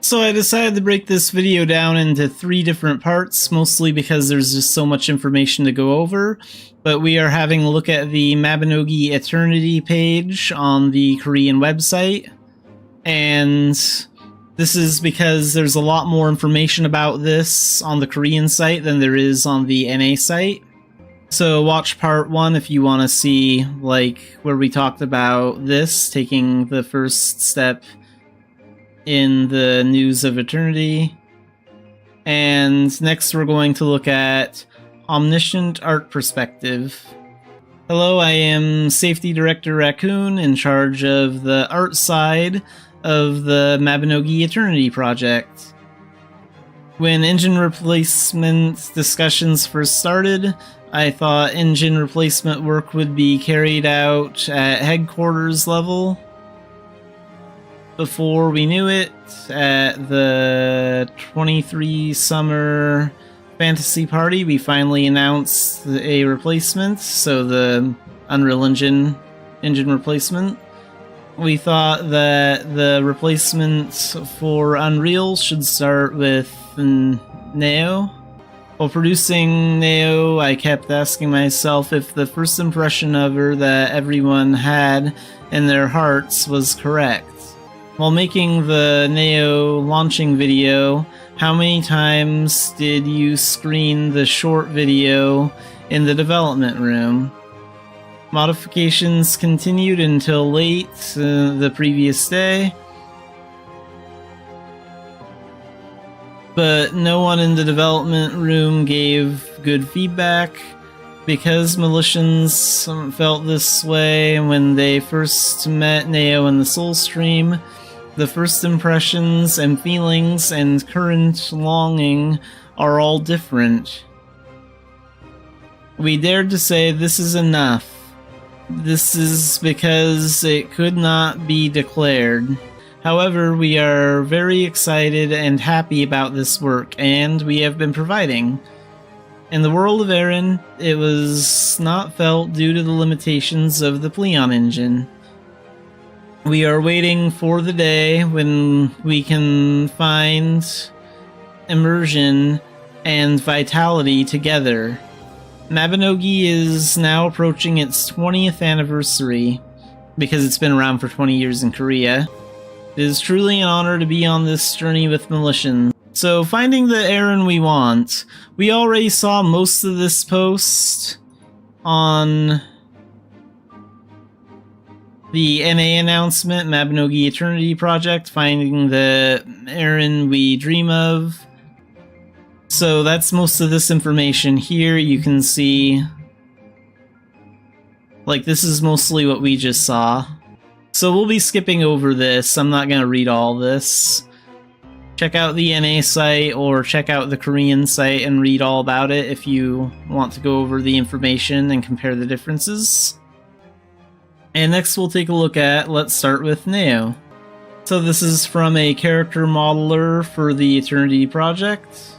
So I decided to break this video down into 3 different parts, mostly because there's just so much information to go over. But we are having a look at the Mabinogi Eternity page on the Korean website. And this is because there's a lot more information about this on the Korean site than there is on the NA site. So watch part 1 if you want to see, like, where we talked about this, taking the first step in the news of Eternity. And next we're going to look at Omniscient Art Perspective. Hello, I am Safety Director Raccoon, in charge of the art side of the Mabinogi Eternity project. When engine replacement discussions first started, I thought engine replacement work would be carried out at headquarters level. Before we knew it, at the 23 Summer Fantasy Party, we finally announced a replacement, so the Unreal Engine replacement. We thought that the replacement for Unreal should start with Neo. While producing Neo, I kept asking myself if the first impression of her that everyone had in their hearts was correct. While making the Neo launching video, how many times did you screen the short video in the development room? Modifications continued until late the previous day, but no one in the development room gave good feedback because Militians felt this way when they first met Neo in the Soul Stream. The first impressions and feelings and current longing are all different. We dared to say this is enough. This is because it could not be declared. However, we are very excited and happy about this work, and we have been providing. In the world of Aaron, it was not felt due to the limitations of the Pleon engine. We are waiting for the day when we can find immersion and vitality together. Mabinogi is now approaching its 20th anniversary, because it's been around for 20 years in Korea. It is truly an honor to be on this journey with Militians. So, finding the Aaron we want. We already saw most of this post on the NA announcement, Mabinogi Eternity Project, finding the Aaron we dream of. So that's most of this information here. You can see, like, this is mostly what we just saw. So we'll be skipping over this. I'm not going to read all this. Check out the NA site or check out the Korean site and read all about it if you want to go over the information and compare the differences. And next we'll take a look at, let's start with Neo. So this is from a character modeler for the Eternity project.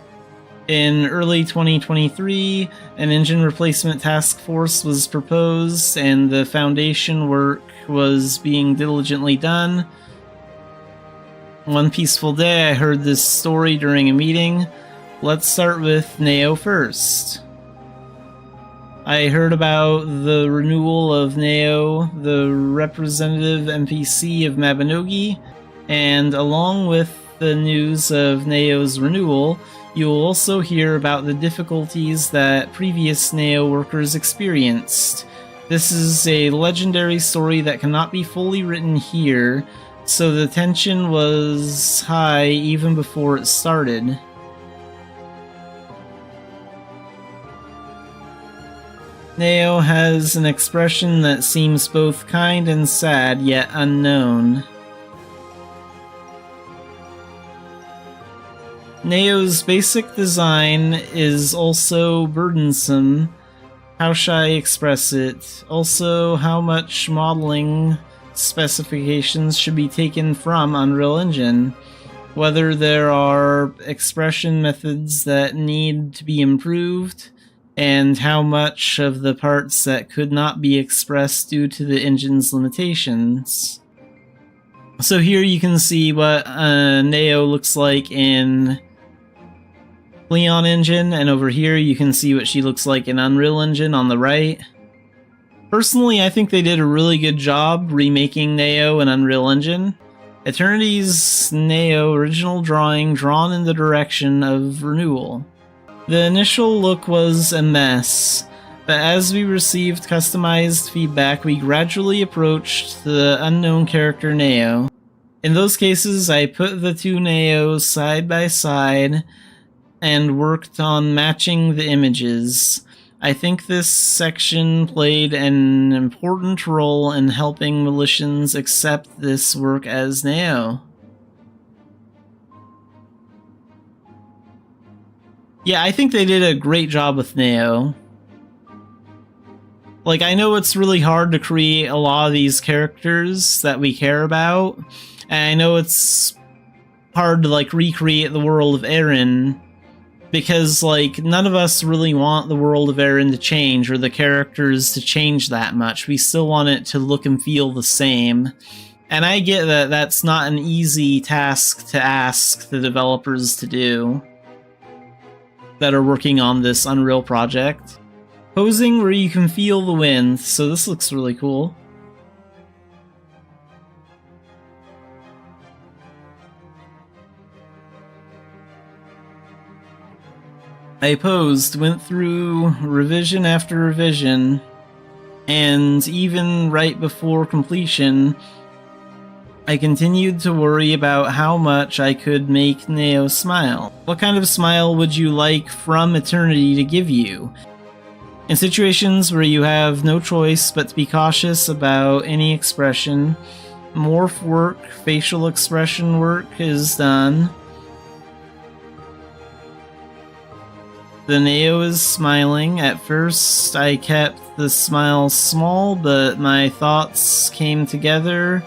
In early 2023, an engine replacement task force was proposed and the foundation work was being diligently done. One peaceful day I heard this story during a meeting. Let's start with Neo first. I heard about the renewal of Neo, the representative NPC of Mabinogi, and along with the news of Neo's renewal, you will also hear about the difficulties that previous Neo workers experienced. This is a legendary story that cannot be fully written here, so the tension was high even before it started. Neo has an expression that seems both kind and sad, yet unknown. Neo's basic design is also burdensome. How shall I express it? Also, how much modeling specifications should be taken from Unreal Engine? Whether there are expression methods that need to be improved, and how much of the parts that could not be expressed due to the engine's limitations. So here you can see what Neo looks like in Leon Engine, and over here you can see what she looks like in Unreal Engine on the right. Personally, I think they did a really good job remaking Neo in Unreal Engine. Eternity's Neo original drawing drawn in the direction of renewal. The initial look was a mess, but as we received customized feedback, we gradually approached the unknown character Neo. In those cases, I put the two Neos side by side and worked on matching the images. I think this section played an important role in helping Militians accept this work as Neo. Yeah, I think they did a great job with Neo. Like, I know it's really hard to create a lot of these characters that we care about, and I know it's hard to, like, recreate the world of Eren, because, like, none of us really want the world of Eren to change, or the characters to change that much. We still want it to look and feel the same. And I get that that's not an easy task to ask the developers to do that are working on this Unreal project. Posing where you can feel the wind, so this looks really cool. I posed, went through revision after revision, and even right before completion, I continued to worry about how much I could make Neo smile. What kind of smile would you like from Eternity to give you? In situations where you have no choice but to be cautious about any expression, morph work, facial expression work is done. The Neo is smiling. At first, I kept the smile small, but my thoughts came together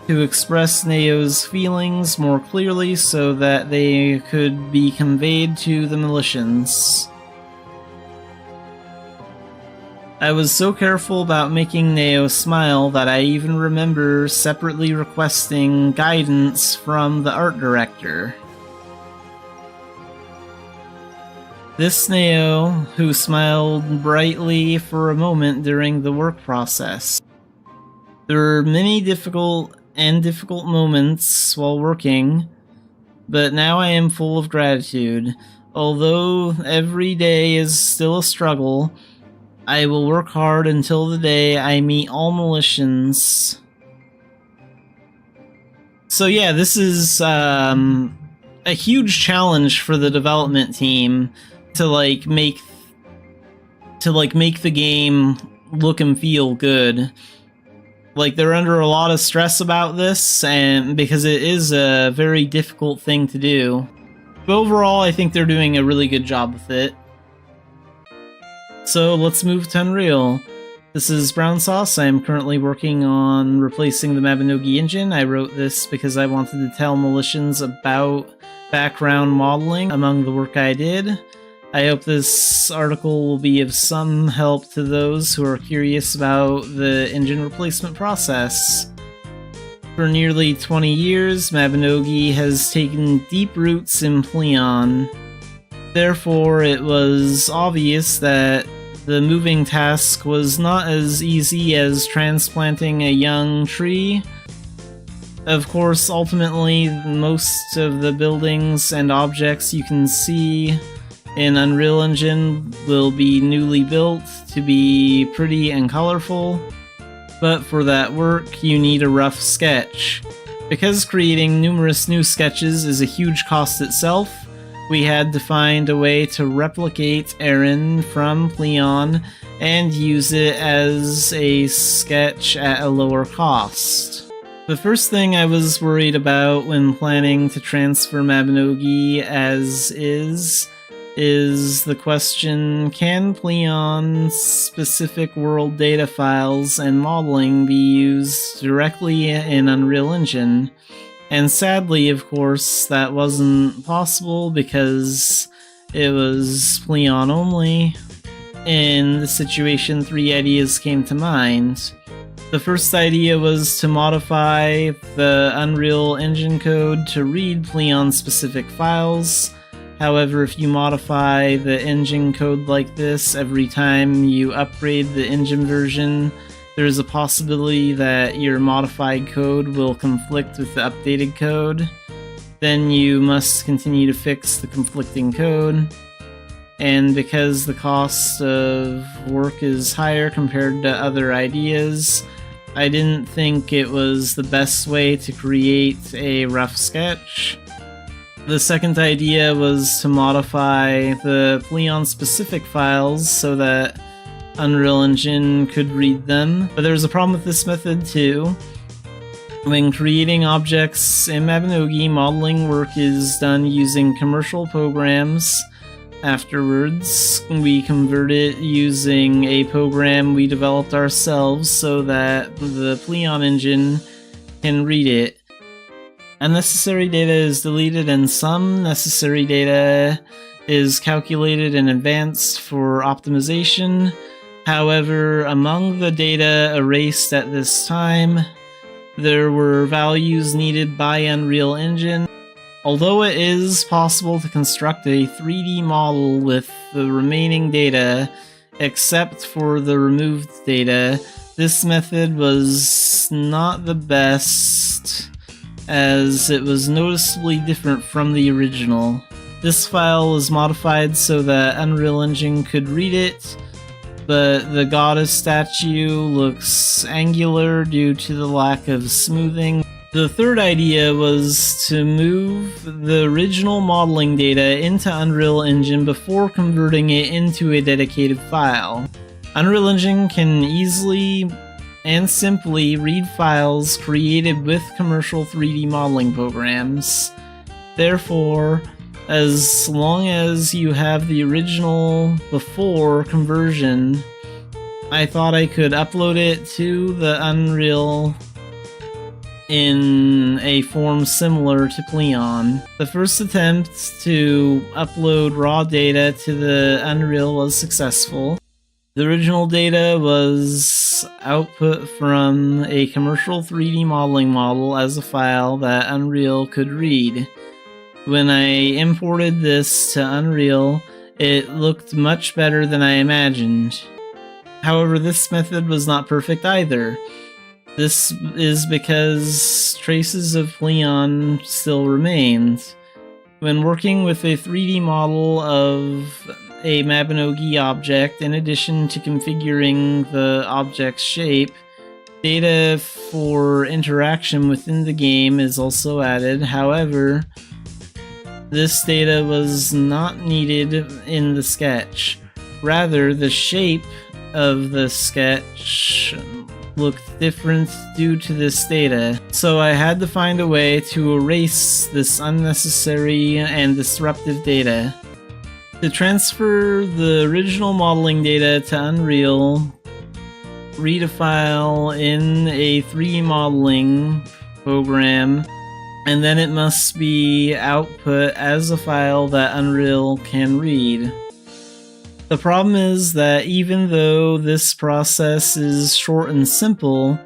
to express Neo's feelings more clearly so that they could be conveyed to the Militians. I was so careful about making Neo smile that I even remember separately requesting guidance from the art director. This Neo, who smiled brightly for a moment during the work process. There were many difficult moments while working, but now I am full of gratitude. Although every day is still a struggle, I will work hard until the day I meet all Militians. So yeah, this is a huge challenge for the development team to make the game look and feel good. Like, they're under a lot of stress about this, and because it is a very difficult thing to do. But overall, I think they're doing a really good job with it. So let's move to Unreal. This is Brown Sauce. I am currently working on replacing the Mabinogi engine. I wrote this because I wanted to tell Militians about background modeling among the work I did. I hope this article will be of some help to those who are curious about the engine replacement process. For nearly 20 years, Mabinogi has taken deep roots in Pleon. Therefore, it was obvious that the moving task was not as easy as transplanting a young tree. Of course, ultimately, most of the buildings and objects you can see in Unreal Engine will be newly built to be pretty and colorful, but for that work you need a rough sketch. Because creating numerous new sketches is a huge cost itself, we had to find a way to replicate Eren from Pleon and use it as a sketch at a lower cost. The first thing I was worried about when planning to transfer Mabinogi as is the question, can Pleon's specific world data files and modeling be used directly in Unreal Engine? And sadly, of course, that wasn't possible because it was Pleon only. In this situation, three ideas came to mind. The first idea was to modify the Unreal Engine code to read Pleon-specific files. However, if you modify the engine code like this every time you upgrade the engine version, there's a possibility that your modified code will conflict with the updated code. Then you must continue to fix the conflicting code. And because the cost of work is higher compared to other ideas, I didn't think it was the best way to create a rough sketch. The second idea was to modify the Pleon-specific files so that Unreal Engine could read them, but there's a problem with this method too. When creating objects in Mabinogi, modeling work is done using commercial programs. Afterwards, we convert it using a program we developed ourselves so that the Pleon engine can read it. Unnecessary data is deleted and some necessary data is calculated in advance for optimization. However, among the data erased at this time, there were values needed by Unreal Engine. Although it is possible to construct a 3D model with the remaining data, except for the removed data, this method was not the best, as it was noticeably different from the original. This file was modified so that Unreal Engine could read it, but the goddess statue looks angular due to the lack of smoothing. The third idea was to move the original modeling data into Unreal Engine before converting it into a dedicated file. Unreal Engine can easily and simply read files created with commercial 3D modeling programs. Therefore, as long as you have the original before conversion, I thought I could upload it to the Unreal in a form similar to Pleon. The first attempt to upload raw data to the Unreal was successful. The original data was output from a commercial 3D modeling model as a file that Unreal could read. When I imported this to Unreal, it looked much better than I imagined. However, this method was not perfect either. This is because traces of Pleon still remained. When working with a 3D model of a Mabinogi object, in addition to configuring the object's shape, data for interaction within the game is also added. However, this data was not needed in the sketch. Rather, the shape of the sketch looked different due to this data, so I had to find a way to erase this unnecessary and disruptive data. To transfer the original modeling data to Unreal, read a file in a 3D modeling program, and then it must be output as a file that Unreal can read. The problem is that even though this process is short and simple,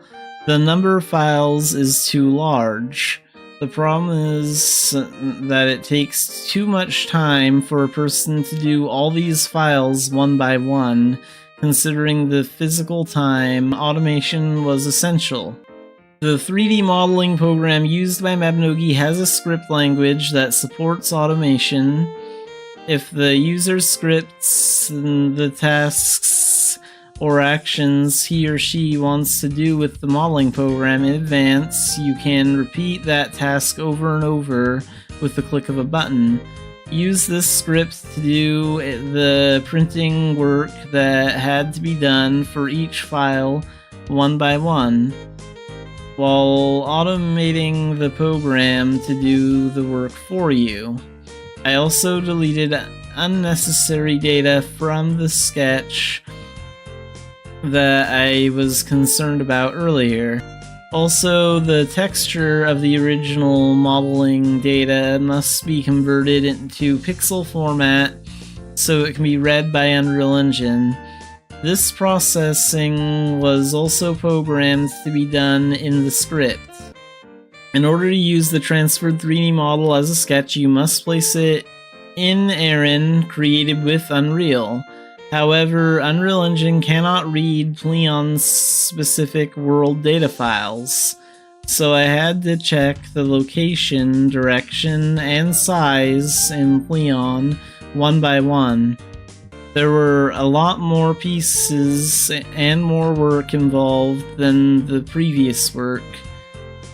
the number of files is too large. The problem is that it takes too much time for a person to do all these files one by one. Considering the physical time, automation was essential. The 3D modeling program used by Mabinogi has a script language that supports automation. If the user scripts the tasks or actions he or she wants to do with the modeling program in advance, you can repeat that task over and over with the click of a button. Use this script to do the printing work that had to be done for each file one by one, while automating the program to do the work for you. I also deleted unnecessary data from the sketch that I was concerned about earlier. Also, the texture of the original modeling data must be converted into pixel format so it can be read by Unreal Engine. This processing was also programmed to be done in the script. In order to use the transferred 3D model as a sketch, you must place it in Aaron, created with Unreal. However, Unreal Engine cannot read Pleon's specific world data files, so I had to check the location, direction, and size in Pleon one by one. There were a lot more pieces and more work involved than the previous work,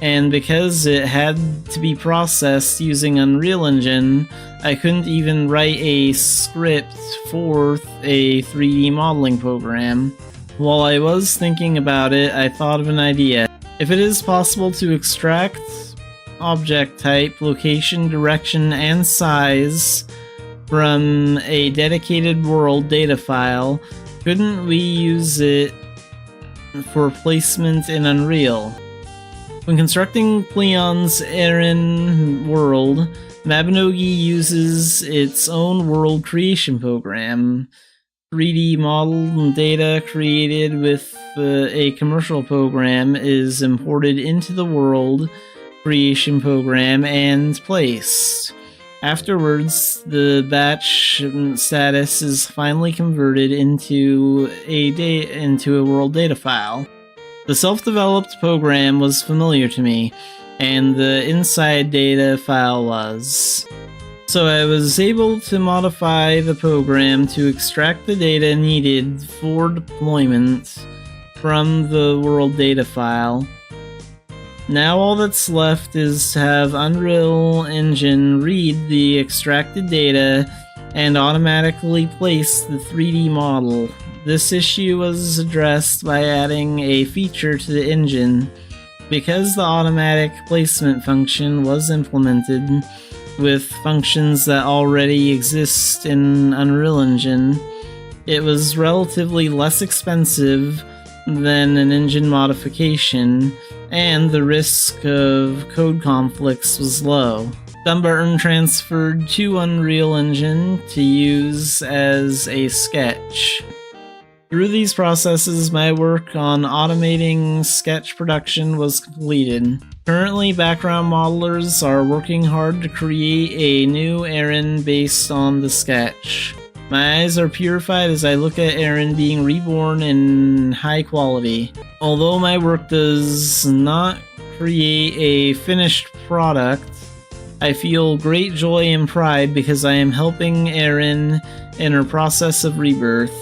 and because it had to be processed using Unreal Engine, I couldn't even write a script for a 3D modeling program. While I was thinking about it, I thought of an idea. If it is possible to extract object type, location, direction, and size from a dedicated world data file, couldn't we use it for placement in Unreal? When constructing Pleon's Aaron world, Mabinogi uses its own world creation program. 3D model data created with a commercial program is imported into the world creation program and placed. Afterwards, the batch status is finally converted into a world data file. The self-developed program was familiar to me, and the inside data file was. So I was able to modify the program to extract the data needed for deployment from the world data file. Now all that's left is to have Unreal Engine read the extracted data and automatically place the 3D model. This issue was addressed by adding a feature to the engine. Because the automatic placement function was implemented with functions that already exist in Unreal Engine, it was relatively less expensive than an engine modification, and the risk of code conflicts was low. Dumbarton transferred to Unreal Engine to use as a sketch. Through these processes, my work on automating sketch production was completed. Currently, background modelers are working hard to create a new Aaron based on the sketch. My eyes are purified as I look at Aaron being reborn in high quality. Although my work does not create a finished product, I feel great joy and pride because I am helping Aaron in her process of rebirth.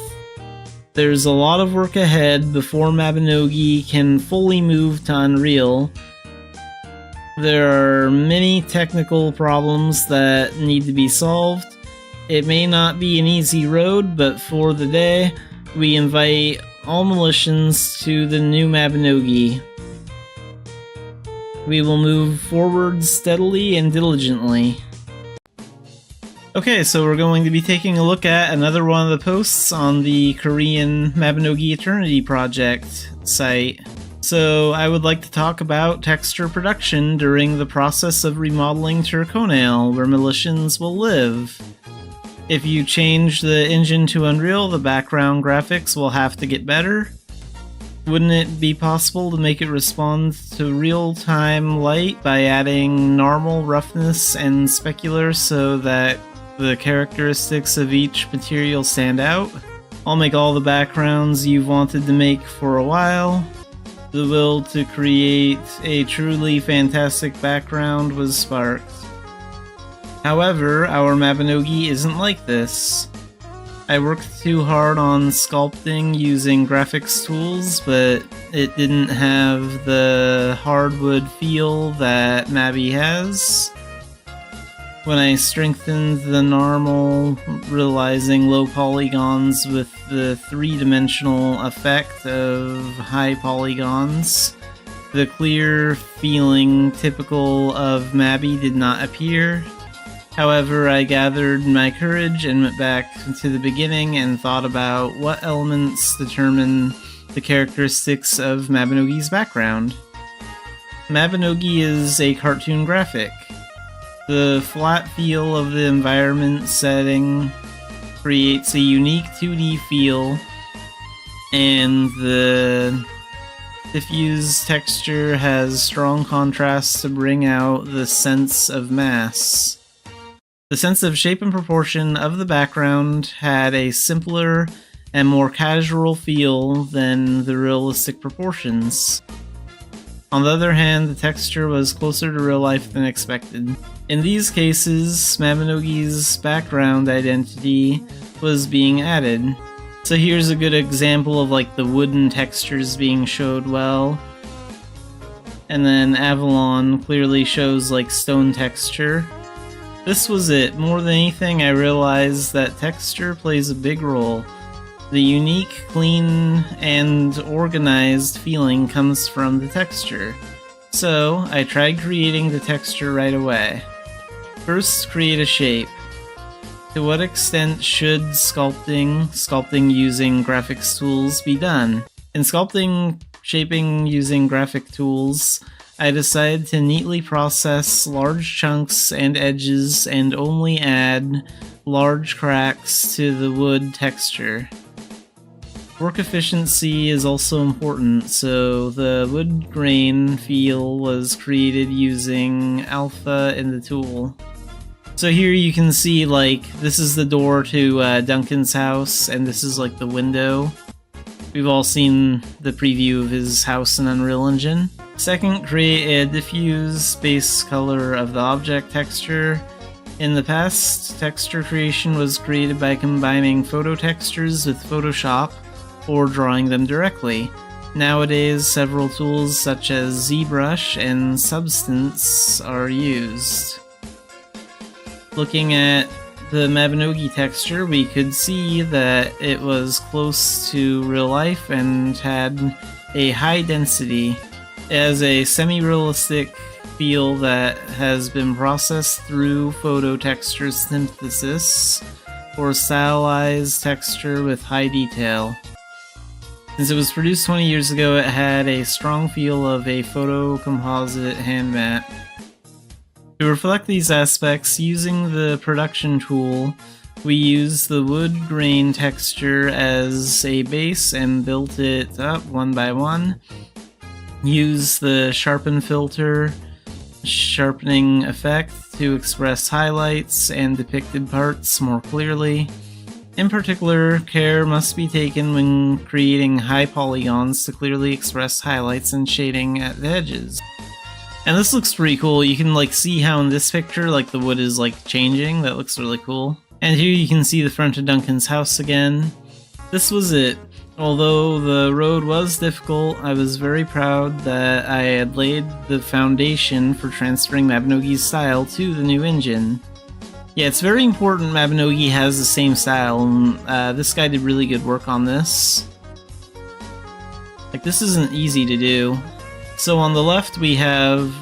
There's a lot of work ahead before Mabinogi can fully move to Unreal. There are many technical problems that need to be solved. It may not be an easy road, but for the day, we invite all militians to the new Mabinogi. We will move forward steadily and diligently. Okay, so we're going to be taking a look at another one of the posts on the Korean Mabinogi Eternity Project site. So I would like to talk about texture production during the process of remodeling Turconail, where militians will live. If you change the engine to Unreal, the background graphics will have to get better. Wouldn't it be possible to make it respond to real-time light by adding normal, roughness, and specular so that the characteristics of each material stand out? I'll make all the backgrounds you've wanted to make for a while. The will to create a truly fantastic background was sparked. However, our Mabinogi isn't like this. I worked too hard on sculpting using graphics tools, but it didn't have the hardwood feel that Mabi has. When I strengthened the normal, realizing low polygons with the three-dimensional effect of high polygons, the clear feeling typical of Mabi did not appear. However, I gathered my courage and went back to the beginning and thought about what elements determine the characteristics of Mabinogi's background. Mabinogi is a cartoon graphic. The flat feel of the environment setting creates a unique 2D feel and the diffuse texture has strong contrast to bring out the sense of mass. The sense of shape and proportion of the background had a simpler and more casual feel than the realistic proportions. On the other hand, the texture was closer to real life than expected. In these cases, Mabinogi's background identity was being added. So here's a good example of like the wooden textures being showed well. And then Avalon clearly shows like stone texture. This was it. More than anything, I realized that texture plays a big role. The unique, clean, and organized feeling comes from the texture. So, I tried creating the texture right away. First, create a shape. To what extent should sculpting using graphics tools be done? In sculpting shaping using graphic tools, I decided to neatly process large chunks and edges and only add large cracks to the wood texture. Work efficiency is also important, so the wood grain feel was created using alpha in the tool. So here you can see, like, this is the door to Duncan's house, and this is like the window. We've all seen the preview of his house in Unreal Engine. Second, create a diffuse base color of the object texture. In the past, texture creation was created by combining photo textures with Photoshop, or drawing them directly. Nowadays, several tools such as ZBrush and Substance are used. Looking at the Mabinogi texture, we could see that it was close to real life and had a high density. It has a semi-realistic feel that has been processed through photo texture synthesis, or stylized texture with high detail. Since it was produced 20 years ago, it had a strong feel of a photo composite hand mat. To reflect these aspects, using the production tool, we used the wood grain texture as a base and built it up one by one. Use the sharpen filter sharpening effect to express highlights and depicted parts more clearly. In particular, care must be taken when creating high polygons to clearly express highlights and shading at the edges. And this looks pretty cool. You can like see how in this picture like the wood is like changing. That looks really cool. And here you can see the front of Duncan's house again. This was it. Although the road was difficult, I was very proud that I had laid the foundation for transferring Mabinogi's style to the new engine. Yeah, it's very important Mabinogi has the same style, and this guy did really good work on this. Like, this isn't easy to do. So on the left we have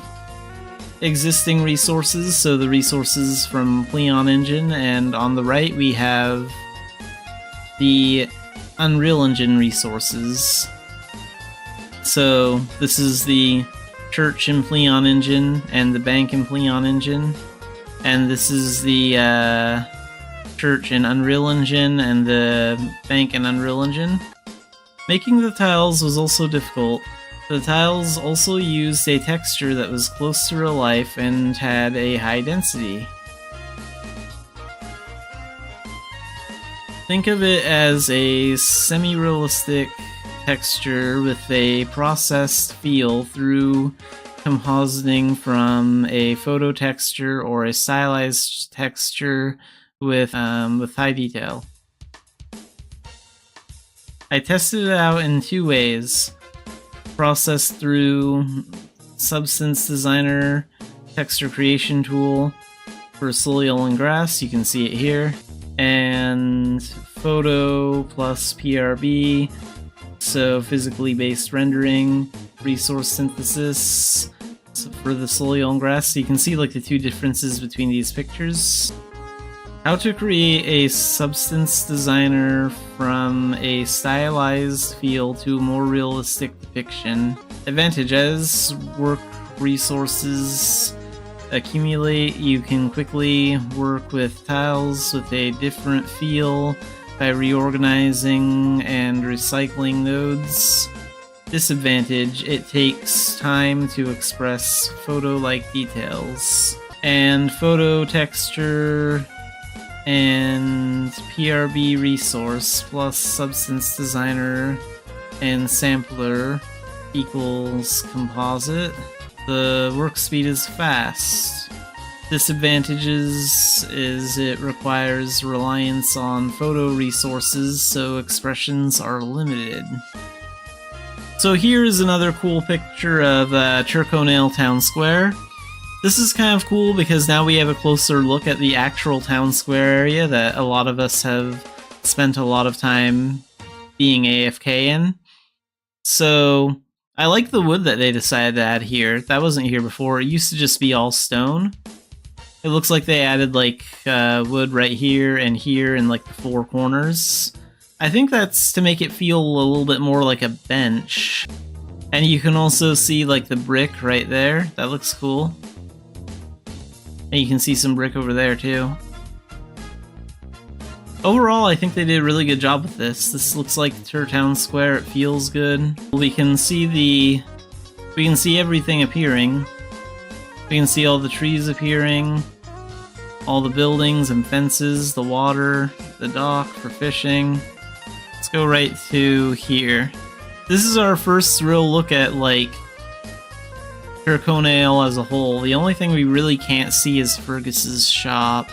existing resources, so the resources from Pleon Engine, and on the right we have the Unreal Engine resources. So this is the church in Pleon Engine and the bank in Pleon Engine. And this is the church in Unreal Engine and the bank in Unreal Engine. Making the tiles was also difficult. The tiles also used a texture that was close to real life and had a high density. Think of it as a semi-realistic texture with a processed feel through compositing from a photo texture or a stylized texture with high detail. I tested it out in two ways. Processed through Substance Designer texture creation tool for soil and grass, you can see it here, and photo plus PRB, so physically based rendering, resource synthesis for the soil and grass, so you can see like the two differences between these pictures. How to create a Substance Designer from a stylized feel to a more realistic depiction. Advantage: as work resources accumulate, you can quickly work with tiles with a different feel by reorganizing and recycling nodes. Disadvantage, it takes time to express photo-like details. And photo texture and PRB resource plus substance designer and sampler equals composite. The work speed is fast. Disadvantages is it requires reliance on photo resources, so expressions are limited. So here's another cool picture of Turconail Town Square. This is kind of cool because now we have a closer look at the actual town square area that a lot of us have spent a lot of time being AFK in. So I like the wood that they decided to add here. That wasn't here before. It used to just be all stone. It looks like they added like wood right here and like the four corners. I think that's to make it feel a little bit more like a bench. And you can also see like the brick right there. That looks cool. And you can see some brick over there too. Overall, I think they did a really good job with this. This looks like Town Square. It feels good. We can see everything appearing. We can see all the trees appearing, all the buildings and fences, the water, the dock for fishing. Let's go right to here. This is our first real look at, like, Turconail as a whole. The only thing we really can't see is Fergus's shop.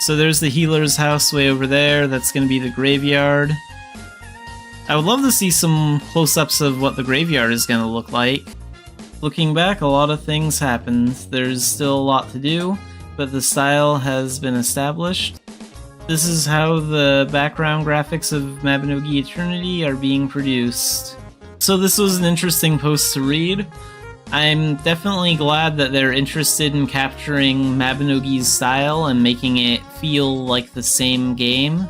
So there's the healer's house way over there. That's going to be the graveyard. I would love to see some close-ups of what the graveyard is going to look like. Looking back, a lot of things happened. There's still a lot to do, but the style has been established. This is how the background graphics of Mabinogi Eternity are being produced. So this was an interesting post to read. I'm definitely glad that they're interested in capturing Mabinogi's style and making it feel like the same game.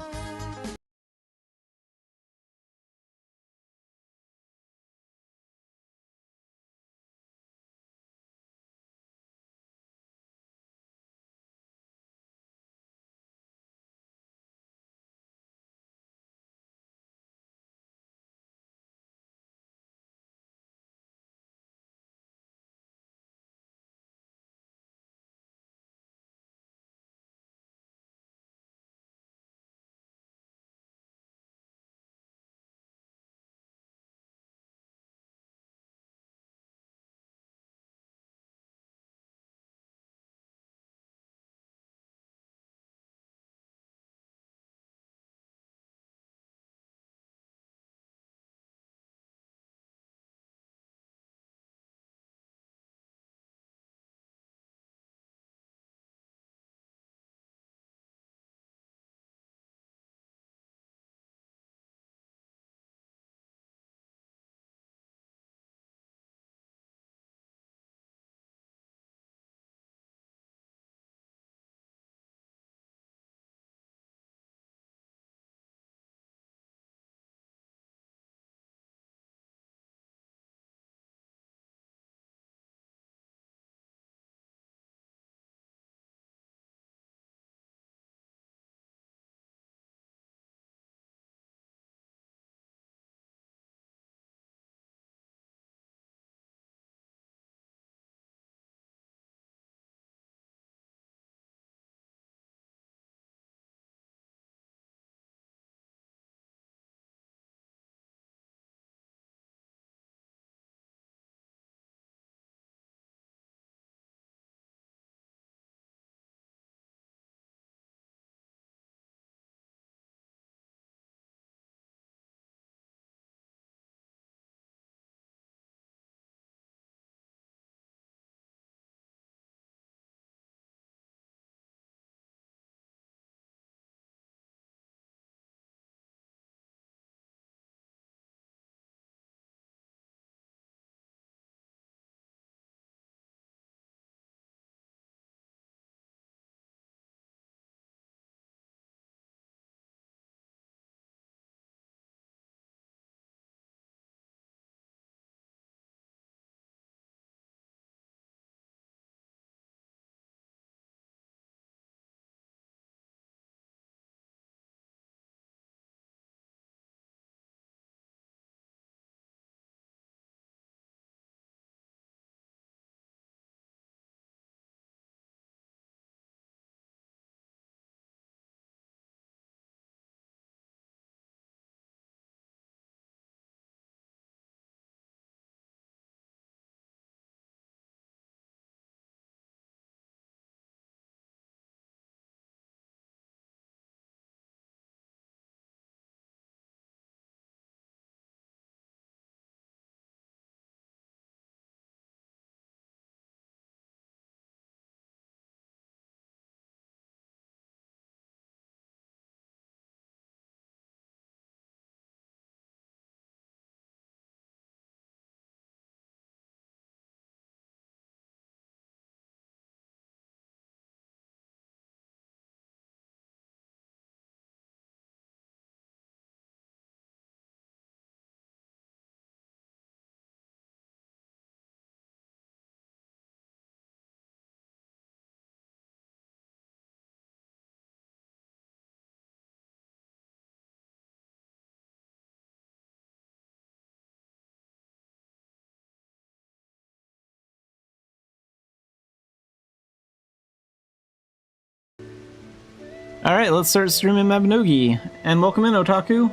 Alright, let's start streaming Mabinogi. And welcome in, Otaku.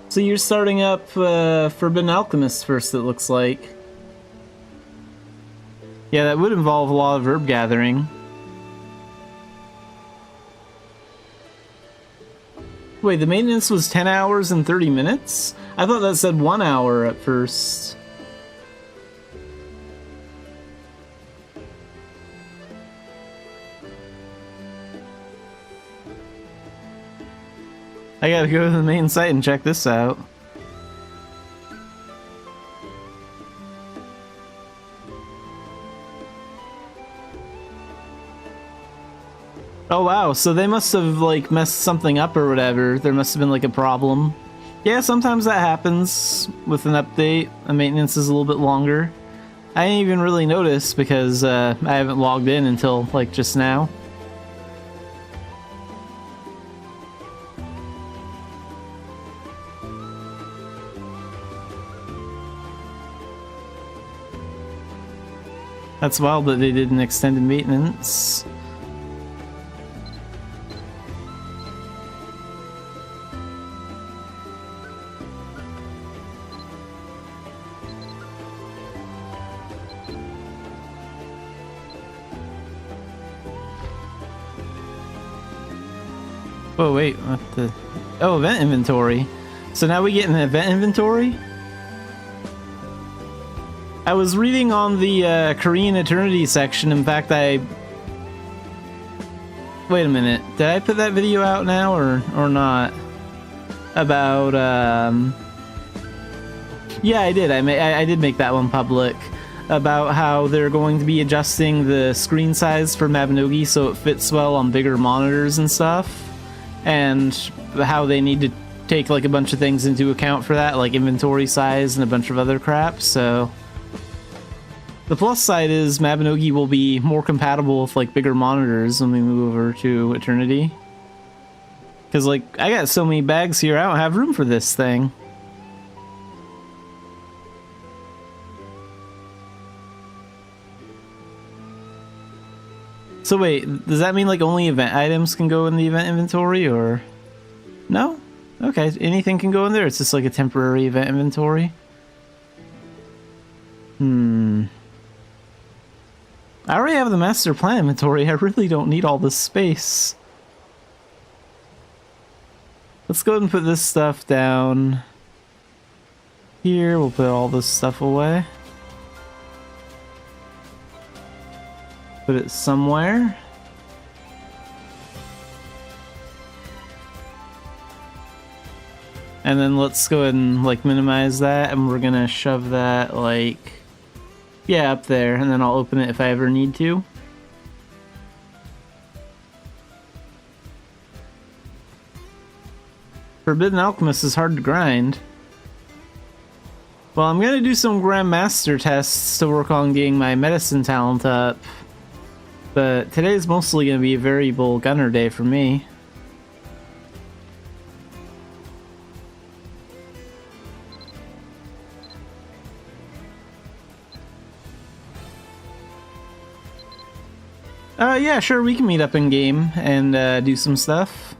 So you're starting up Forbidden Alchemist first, it looks like. Yeah, that would involve a lot of herb gathering. Wait, the maintenance was 10 hours and 30 minutes? I thought that said 1 hour at first. I gotta go to the main site and check this out. Oh wow, so they must have like messed something up or whatever. There must have been like a problem. Yeah, sometimes that happens with an update. The maintenance is a little bit longer. I didn't even really notice because I haven't logged in until like just now. That's wild that they did an extended maintenance. Oh wait, what the... Oh, event inventory. So now we get an event inventory? I was reading on the Korean Eternity section. In fact, I... Wait a minute. Did I put that video out now or not? About, Yeah, I did. I did make that one public. About how they're going to be adjusting the screen size for Mabinogi so it fits well on bigger monitors and stuff. And how they need to take like a bunch of things into account for that, like inventory size and a bunch of other crap, so... The plus side is Mabinogi will be more compatible with like bigger monitors when we move over to Eternity. Because like, I got so many bags here, I don't have room for this thing. So wait, does that mean like only event items can go in the event inventory, or... No? Okay, anything can go in there, it's just like a temporary event inventory? I already have the master plan inventory, I really don't need all this space. Let's go ahead and put this stuff down here, we'll put all this stuff away. Put it somewhere. And then let's go ahead and like minimize that, and we're gonna shove that like, yeah, up there, and then I'll open it if I ever need to. Forbidden Alchemist is hard to grind. Well, I'm gonna do some Grandmaster tests to work on getting my medicine talent up. But today's mostly going to be a variable gunner day for me. Yeah, sure, we can meet up in game and do some stuff.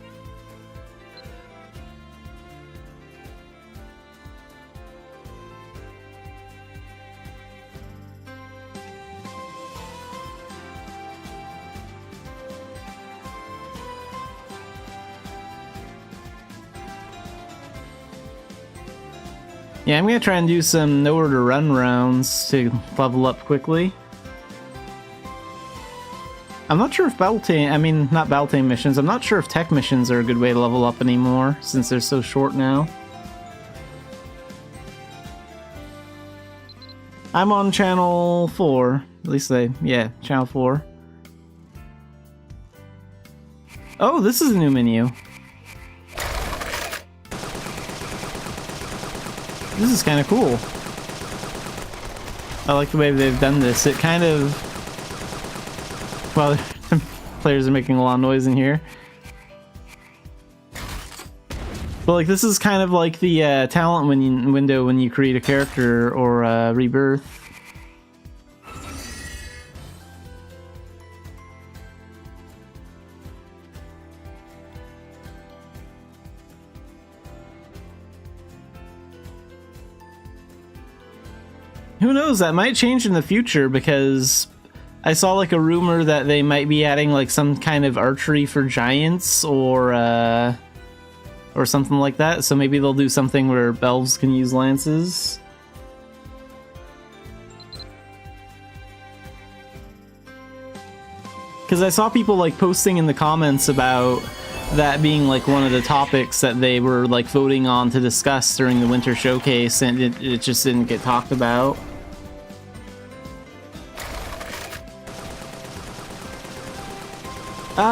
Yeah, I'm gonna try and do some nowhere to run rounds to level up quickly. I'm not sure if not Beltane missions, I'm not sure if tech missions are a good way to level up anymore, since they're so short now. I'm on channel 4, at least yeah, channel 4. Oh, this is a new menu. This is kind of cool. I like the way they've done this. It kind of... Well, players are making a lot of noise in here. But like, this is kind of like the talent window when you create a character or rebirth. Who knows, that might change in the future, because I saw like a rumor that they might be adding like some kind of archery for giants or something like that, so maybe they'll do something where elves can use lances. Because I saw people like posting in the comments about that being like one of the topics that they were like voting on to discuss during the winter showcase, and it just didn't get talked about.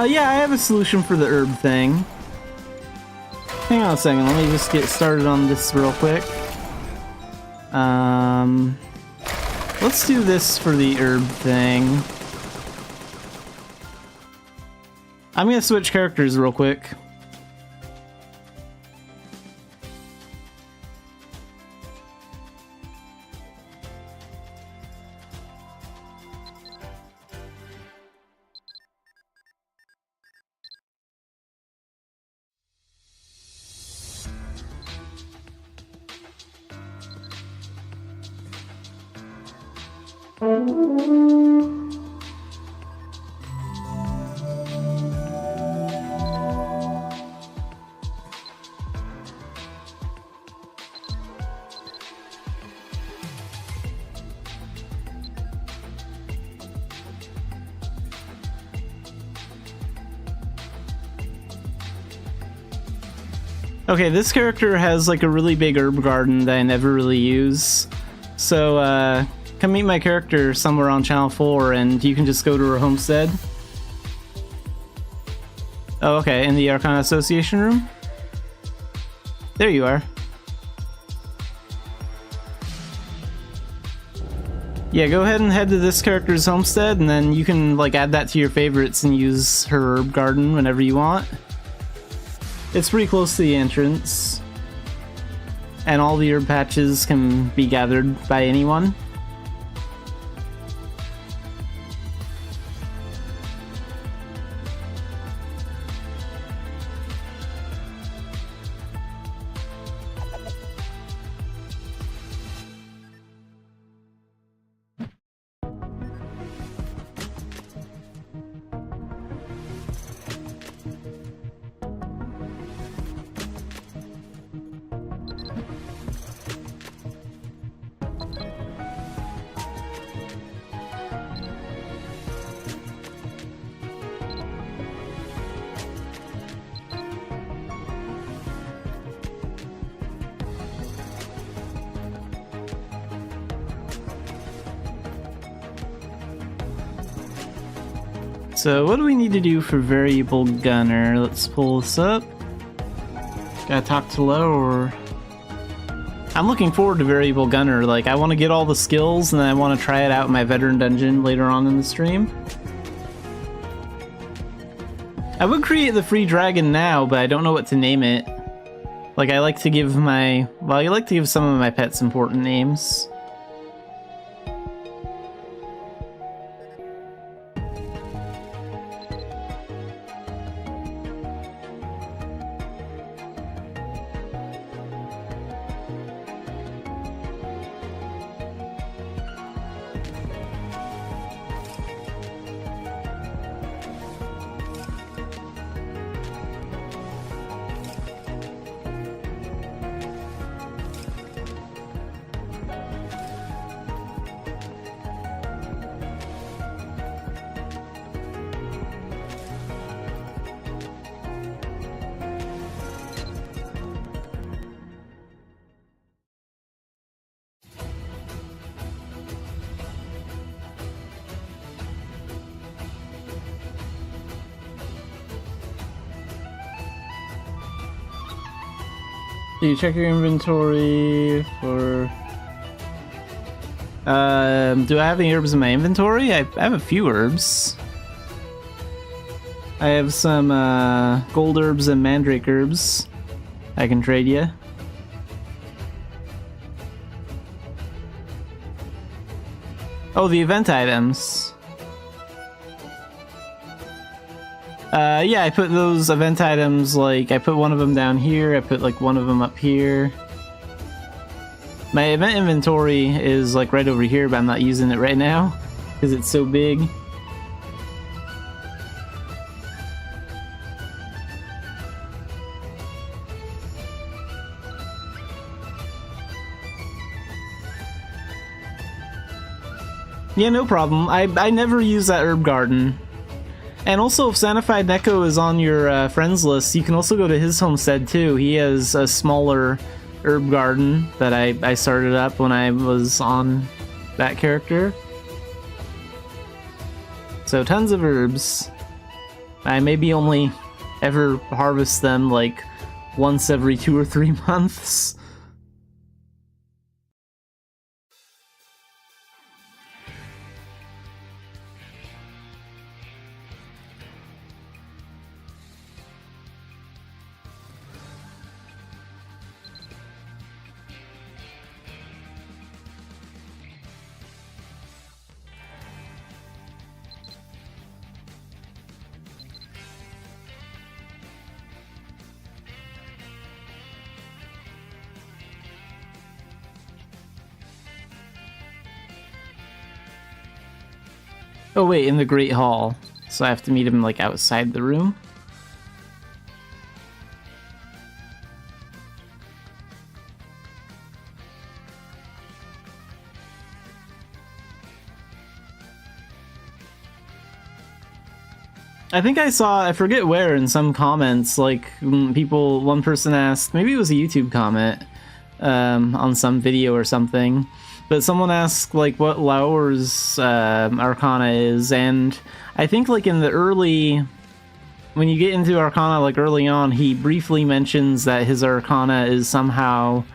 Yeah, I have a solution for the herb thing. Hang on a second, let me just get started on this real quick. Let's do this for the herb thing. I'm gonna switch characters real quick. Okay, this character has like a really big herb garden that I never really use. So, come meet my character somewhere on Channel 4 and you can just go to her homestead. Oh, okay, in the Arcana Association room? There you are. Yeah, go ahead and head to this character's homestead, and then you can like add that to your favorites and use her herb garden whenever you want. It's pretty close to the entrance, and all the herb patches can be gathered by anyone. So what do we need to do for variable gunner? Let's pull this up. Gotta talk to Lo, or... I'm looking forward to variable gunner. Like, I want to get all the skills and then I want to try it out in my veteran dungeon later on in the stream. I would create the free dragon now, but I don't know what to name it. Like, I like to give my... Well, I like to give some of my pets important names. Do you check your inventory for... do I have any herbs in my inventory? I have a few herbs. I have some gold herbs and mandrake herbs I can trade you. Oh, the event items. Yeah, I put those event items, like, I put one of them down here, I put, like, one of them up here. My event inventory is like right over here, but I'm not using it right now because it's so big. Yeah, no problem. I never use that herb garden. And also, if Xanafiedlion is on your friends list, you can also go to his homestead too. He has a smaller herb garden that I started up when I was on that character. So tons of herbs. I maybe only ever harvest them like once every 2 or 3 months. Oh wait, in the Great Hall. So I have to meet him like outside the room? I think I saw, I forget where, in some comments, like, one person asked, maybe it was a YouTube comment, on some video or something, but someone asked, like, what Laur's Arcana is, and I think, like, in the early, when you get into Arcana, like, early on, he briefly mentions that his Arcana is somehow,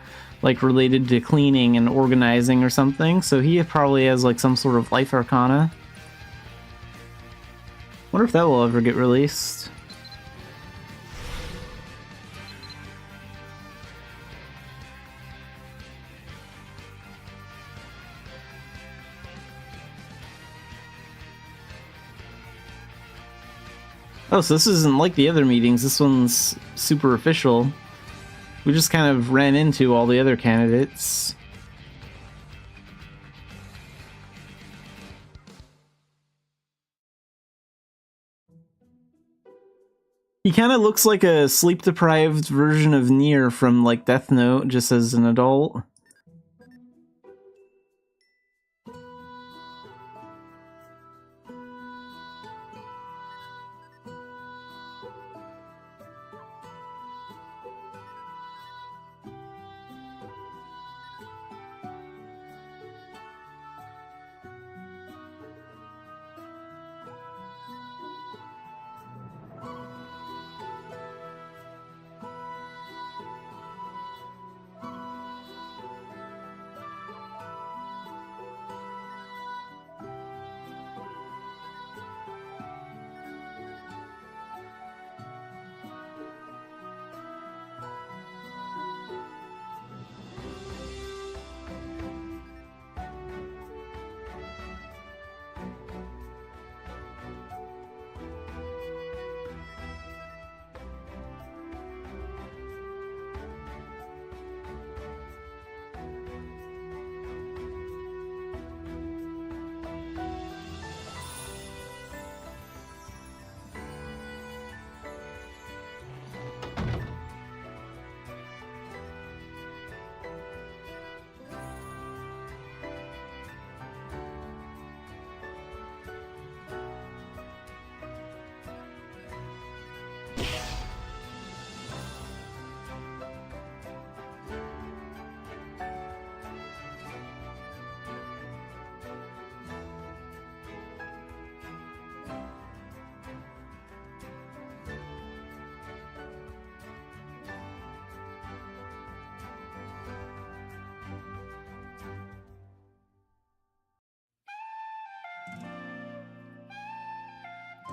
like, related to cleaning and organizing or something, so he probably has, like, some sort of life Arcana. Wonder if that will ever get released. Oh, so this isn't like the other meetings. This one's super official. We just kind of ran into all the other candidates. He kind of looks like a sleep-deprived version of Nier from, like, Death Note, just as an adult.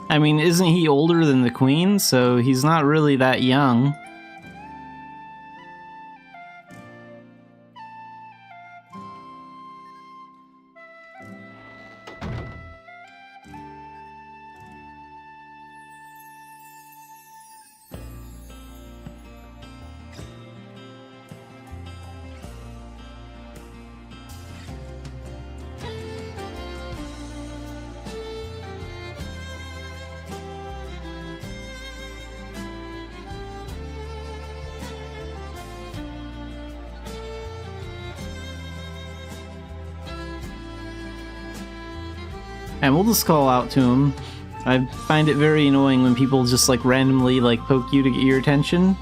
I mean, isn't he older than the Queen? So he's not really that young. And we'll just call out to him. I find it very annoying when people just like randomly like poke you to get your attention.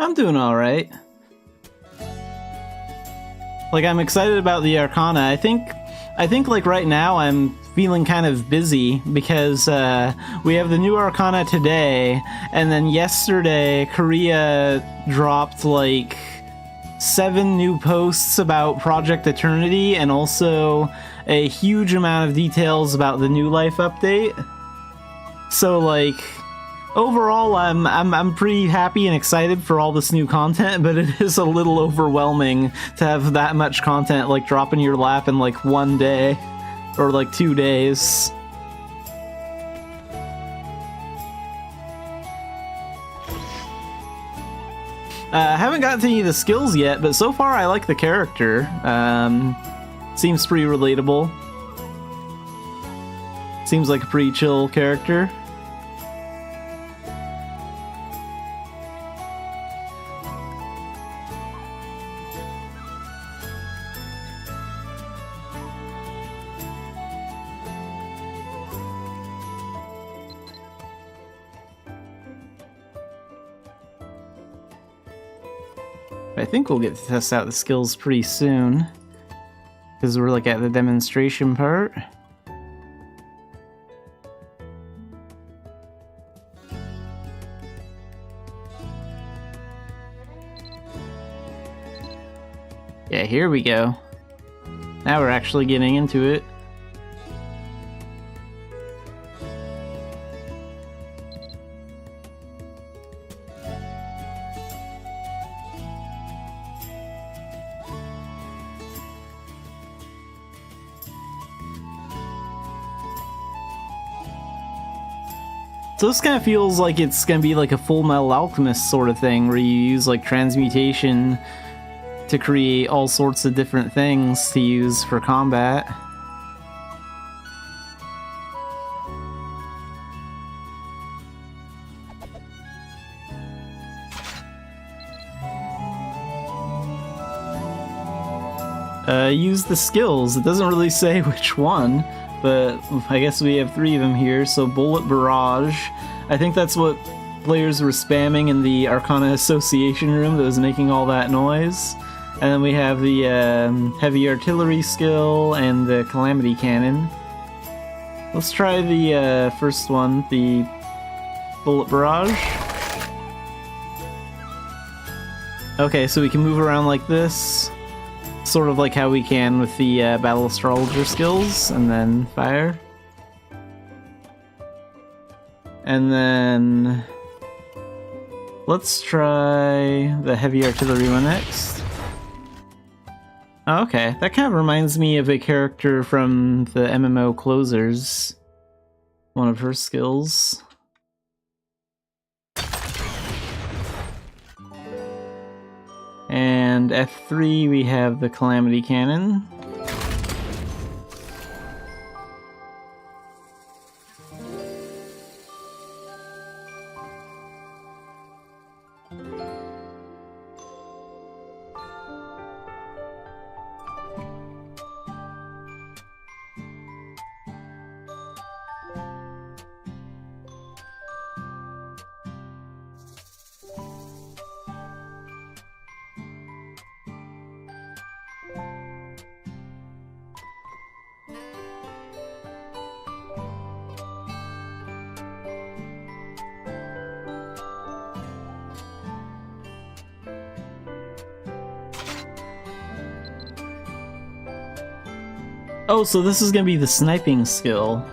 I'm doing alright. Like, I'm excited about the Arcana. I think like right now I'm feeling kind of busy because we have the new Arcana today, and then yesterday Korea dropped like 7 new posts about Project Eternity and also a huge amount of details about the New Life update. So like, overall, I'm pretty happy and excited for all this new content, but it is a little overwhelming to have that much content like drop in your lap in like 1 day or like 2 days. I haven't gotten to any of the skills yet, but so far I like the character. Seems pretty relatable. Seems like a pretty chill character. I think we'll get to test out the skills pretty soon, because we're like at the demonstration part. Yeah, here we go. Now we're actually getting into it. So this kind of feels like it's gonna be like a Full Metal Alchemist sort of thing, where you use like transmutation to create all sorts of different things to use for combat. Use the skills. It doesn't really say which one, but I guess we have 3 of them here. So Bullet Barrage. I think that's what players were spamming in the Arcana Association room that was making all that noise. And then we have the Heavy Artillery skill and the Calamity Cannon. Let's try the first one, the Bullet Barrage. Okay, so we can move around like this. Sort of like how we can with the Battle Astrologer skills, and then fire. And then let's try the Heavy Artillery one next. Oh, okay, that kind of reminds me of a character from the MMO Closers. One of her skills. And F3 we have the Calamity Cannon. Oh, so this is gonna be the sniping skill.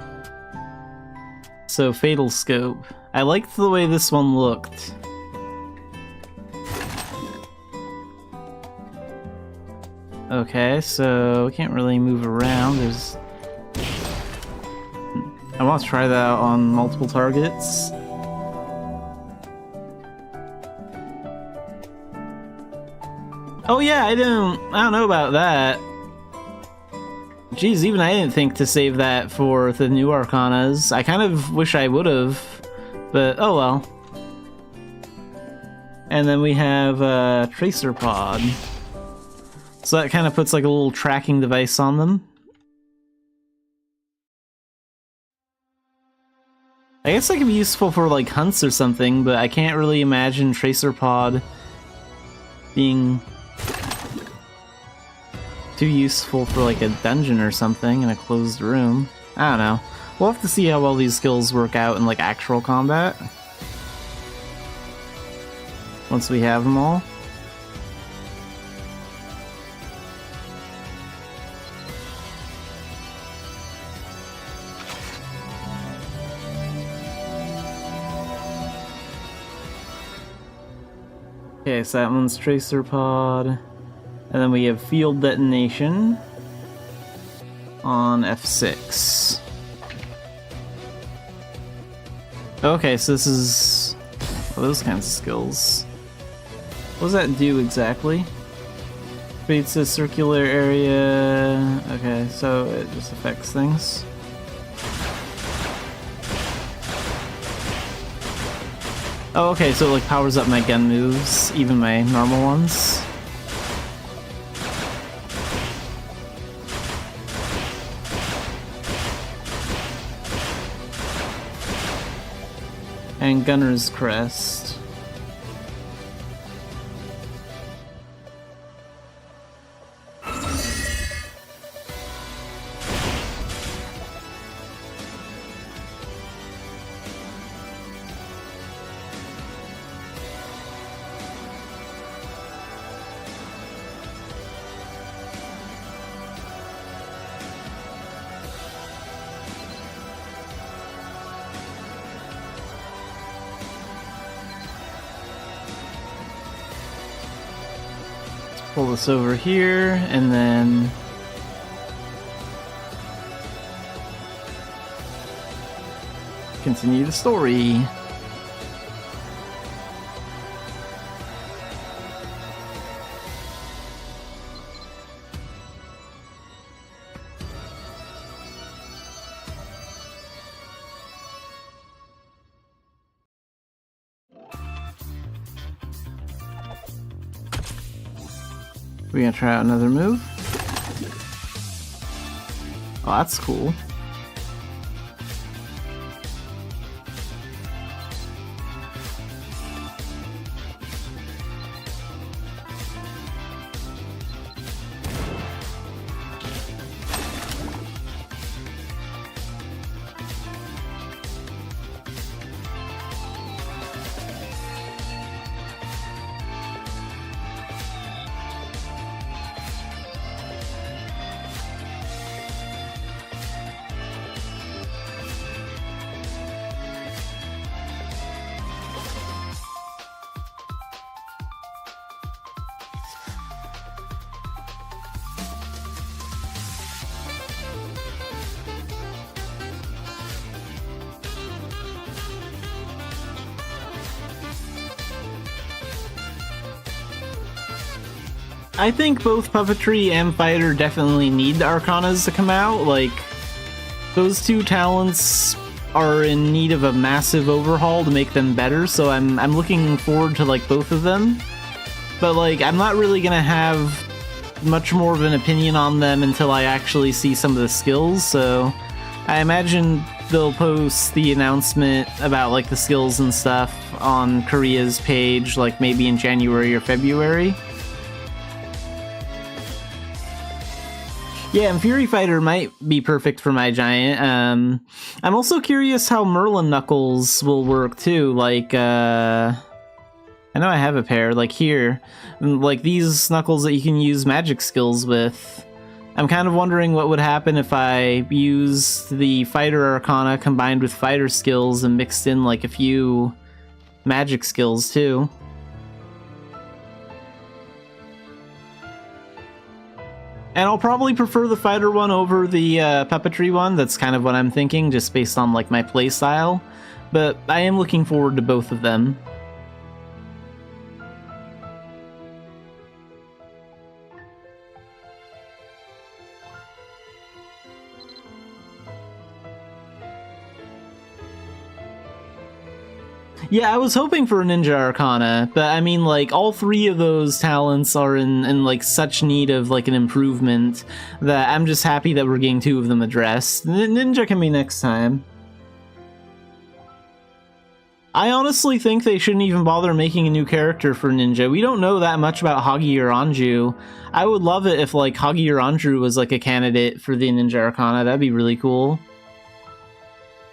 So Fatal Scope. I liked the way this one looked. Okay, so we can't really move around. There's... I want to try that out on multiple targets. Oh yeah, I don't know about that. Jeez, even I didn't think to save that for the new Arcanas. I kind of wish I would have, but oh well. And then we have Tracer Pod. So that kind of puts like a little tracking device on them. I guess that could be useful for like hunts or something, but I can't really imagine Tracer Pod being too useful for like a dungeon or something in a closed room. I don't know. We'll have to see how well these skills work out in like actual combat. Once we have them all. Okay, so that one's Tracer Pod. And then we have Field Detonation on F6. Okay, so this is those kinds of skills. What does that do exactly? Creates a circular area. Okay, so it just affects things. Oh, okay, so it like powers up my gun moves, even my normal ones. And Gunner's Crest. pull this over here, and then continue the story. We're gonna try out another move. Oh, that's cool. I think both Puppetry and Fighter definitely need the Arcanas to come out. Like, those two talents are in need of a massive overhaul to make them better, so I'm looking forward to, like, both of them. But, like, I'm not really gonna have much more of an opinion on them until I actually see some of the skills, so I imagine they'll post the announcement about, like, the skills and stuff on Korea's page, like, maybe in January or February. Yeah, and Fury Fighter might be perfect for my giant. I'm also curious how Merlin Knuckles will work too. Like, I know I have a pair, like here. Like these Knuckles that you can use magic skills with. I'm kind of wondering what would happen if I used the Fighter Arcana combined with Fighter skills and mixed in like a few magic skills too. And I'll probably prefer the Fighter one over the Puppetry one. That's kind of what I'm thinking, just based on like my playstyle. But I am looking forward to both of them. Yeah, I was hoping for a Ninja Arcana, but I mean, like, all three of those talents are in like, such need of, like, an improvement that I'm just happy that we're getting two of them addressed. Ninja can be next time. I honestly think they shouldn't even bother making a new character for Ninja. We don't know that much about Hagi or Anju. I would love it if, like, Hagi or Anju was, like, a candidate for the Ninja Arcana. That'd be really cool.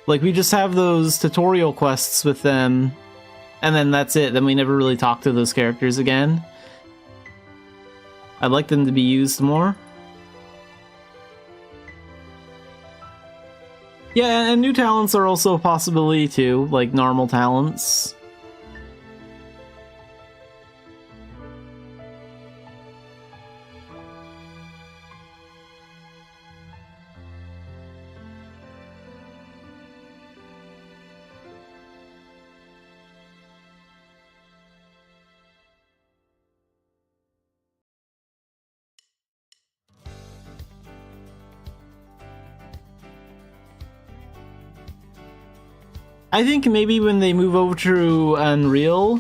Like, we just have those tutorial quests with them, and then that's it. Then we never really talk to those characters again. I'd like them to be used more. Yeah, and new talents are also a possibility too, like normal talents. I think maybe when they move over to Unreal,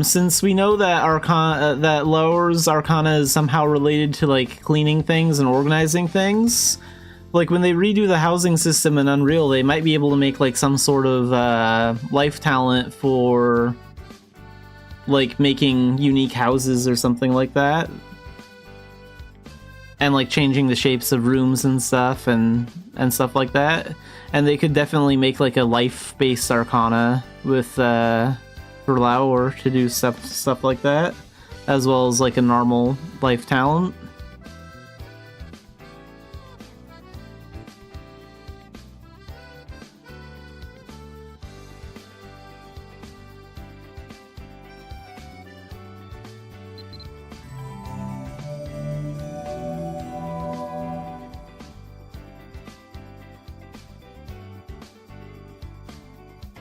since we know that Arcana, that Lower's Arcana is somehow related to like cleaning things and organizing things, like when they redo the housing system in Unreal, they might be able to make like some sort of life talent for like making unique houses or something like that, and like changing the shapes of rooms and stuff and stuff like that. And they could definitely make like a life-based Arcana with for Laur to do stuff like that, as well as like a normal life talent.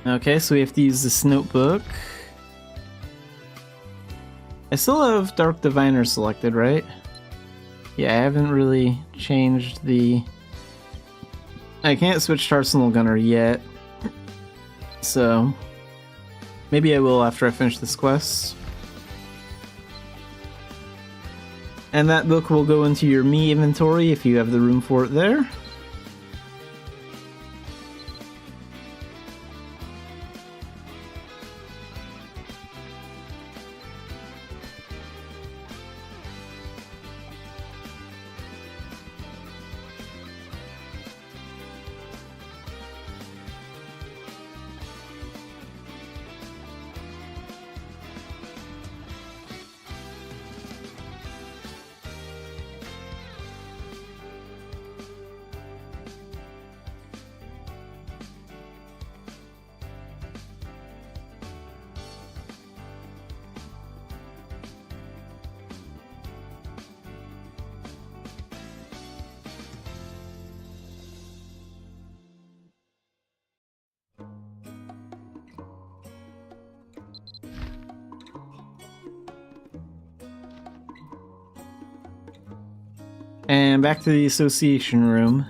Okay, so we have to use this notebook. I still have Dark Diviner selected, right? Yeah, I haven't really changed the... I can't switch to Arsenal Gunner yet. So... maybe I will after I finish this quest. And that book will go into your me inventory if you have the room for it there. And back to the association room.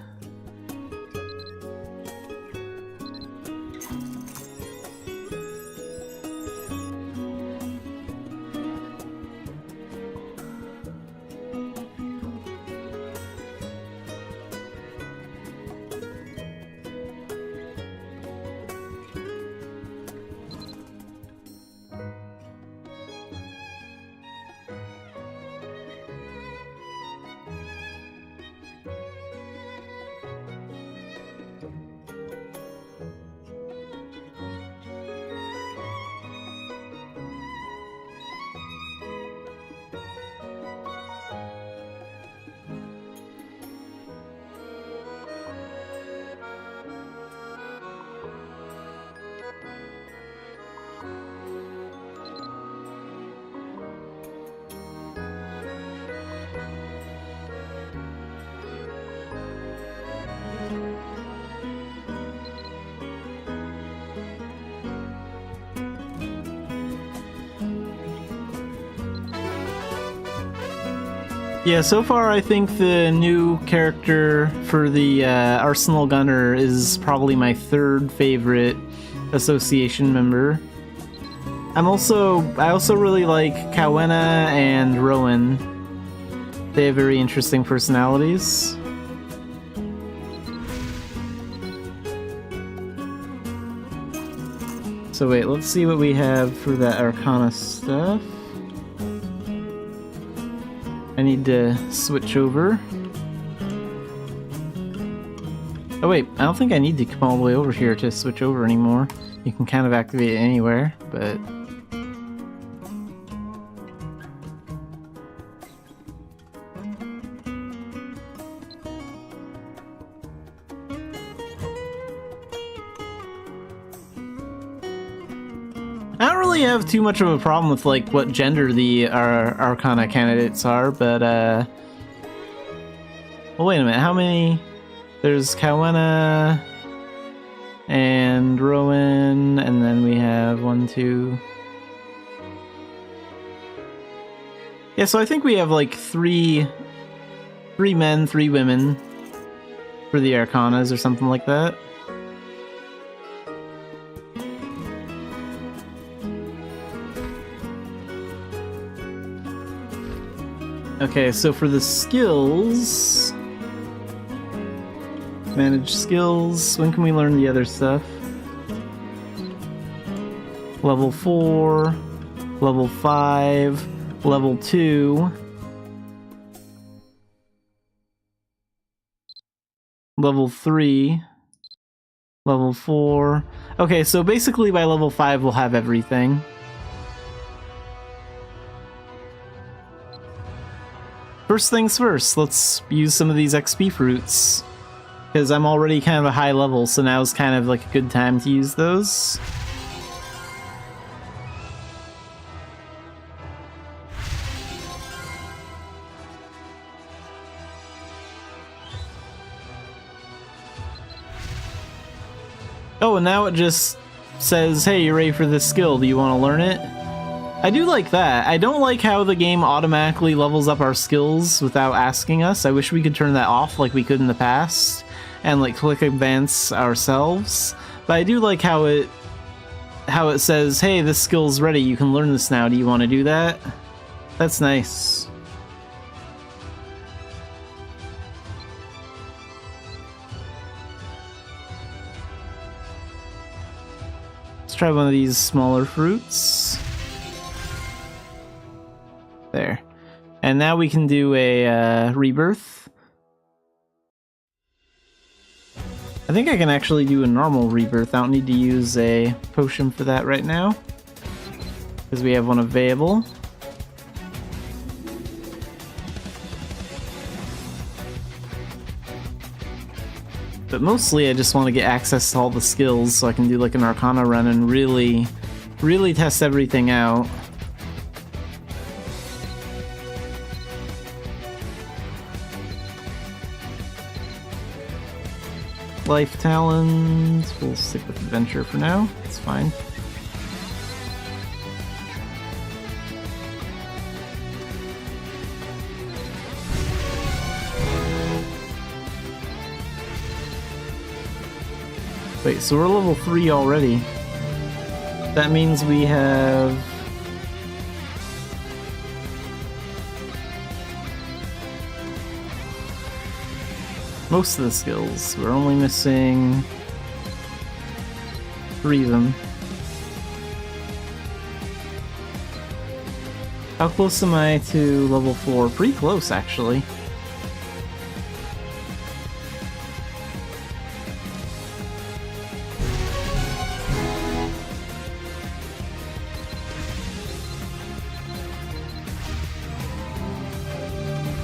Yeah, so far I think the new character for the Arsenal Gunner is probably my third favorite association member. I also really like Kawena and Rowan. They have very interesting personalities. So wait, let's see what we have for that Arcana stuff. I need to switch over. Oh wait, I don't think I need to come all the way over here to switch over anymore. You can kind of activate it anywhere, but... I don't really have too much of a problem with like what gender the Arcana candidates are, but well, wait a minute, how many? There's Kawena and Rowan, and then we have 1, 2. Yeah, so I think we have like three men, 3 women for the Arcanas or something like that. Okay, so for the skills... manage skills. When can we learn the other stuff? Level 4, level 5, level 2, level 3, level 4. Okay, so basically by level 5 we'll have everything. First things first, let's use some of these XP fruits. Because I'm already kind of a high level, so now is kind of like a good time to use those. Oh, and now it just says, hey, you're ready for this skill, do you want to learn it? I do like that. I don't like how the game automatically levels up our skills without asking us. I wish we could turn that off like we could in the past and like click advance ourselves. But I do like how it says, hey, this skill's ready, you can learn this now, do you want to do that? That's nice. Let's try one of these smaller fruits. There. And now we can do a rebirth. I think I can actually do a normal rebirth. I don't need to use a potion for that right now, because we have one available. But mostly I just want to get access to all the skills so I can do like an Arcana run and really test everything out. Life talents, we'll stick with adventure for now, it's fine. Wait, so we're level 3 already. That means we have... most of the skills. We're only missing 3 of them. How close am I to level 4? Pretty close, actually.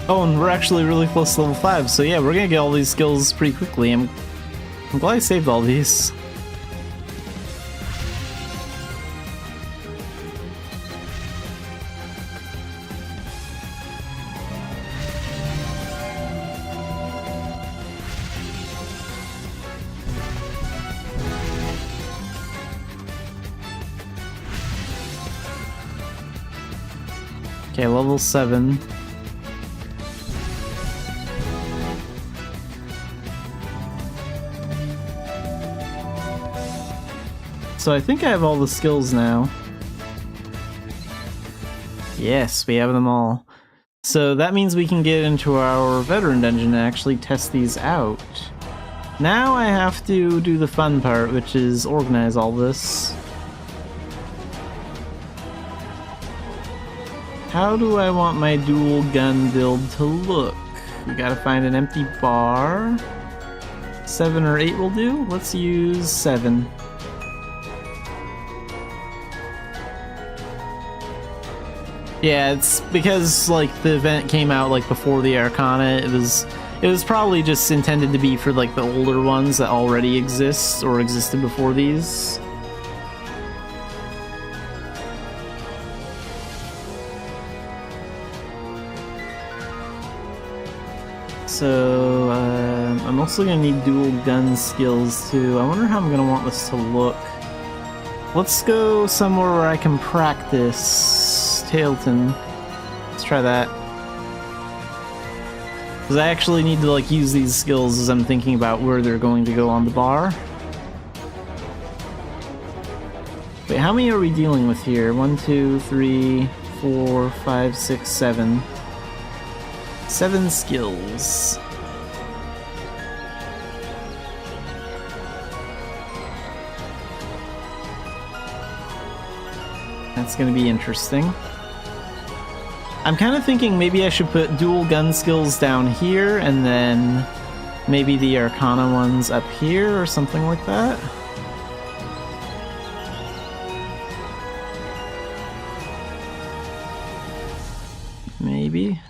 Oh, and we're actually really close to level 5, so yeah, we're gonna get all these skills pretty quickly. I'm glad I saved all these. Okay, level 7. So I think I have all the skills now. Yes, we have them all. So that means we can get into our veteran dungeon and actually test these out. Now I have to do the fun part, which is organize all this. How do I want my dual gun build to look? We gotta find an empty bar. 7 or 8 will do. Let's use 7. Yeah, it's because like the event came out like before the Arcana. It was probably just intended to be for like the older ones that already exist or existed before these. So I'm also gonna need dual gun skills too. I wonder how I'm gonna want this to look. Let's go somewhere where I can practice. Tailton. Let's try that. Because I actually need to like use these skills as I'm thinking about where they're going to go on the bar. Wait, how many are we dealing with here? 1, 2, 3, 4, 5, 6, 7. 7 skills. That's gonna be interesting. I'm kind of thinking maybe I should put dual gun skills down here and then maybe the Arcana ones up here or something like that. Maybe.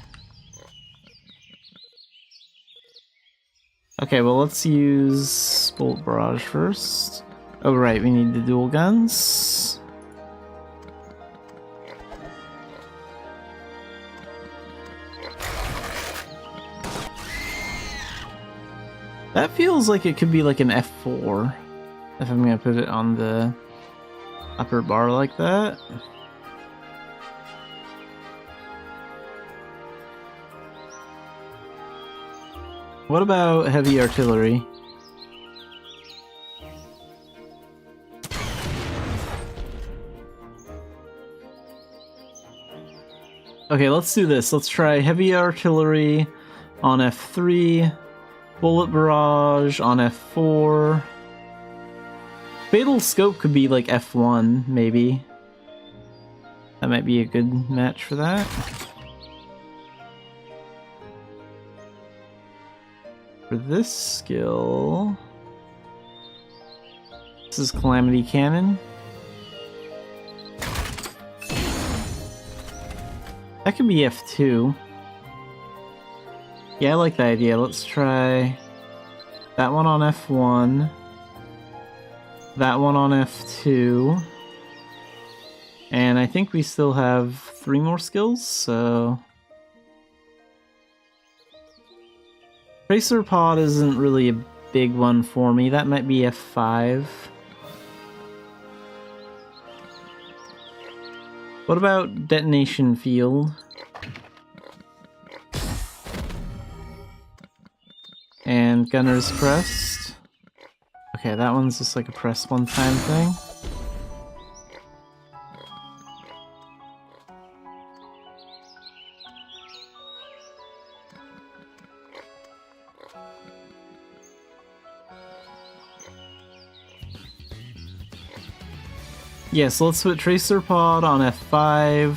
Okay, well let's use Bolt Barrage first. Oh right, we need the dual guns. That feels like it could be like an F4 if I'm gonna put it on the upper bar like that. What about heavy artillery? Okay, let's do this. Let's try heavy artillery on F3, bullet barrage on F4. Fatal scope could be like F1, maybe. That might be a good match for that. For this skill, this is Calamity Cannon. That could be F2. Yeah, I like the idea. Let's try that one on F1. That one on F2. And I think we still have 3 more skills, so... Tracer Pod isn't really a big one for me. That might be F5. What about Detonation Field? And Gunner's Crest. Okay, that one's just like a press one time thing. Yeah, so let's put Tracer Pod on F5.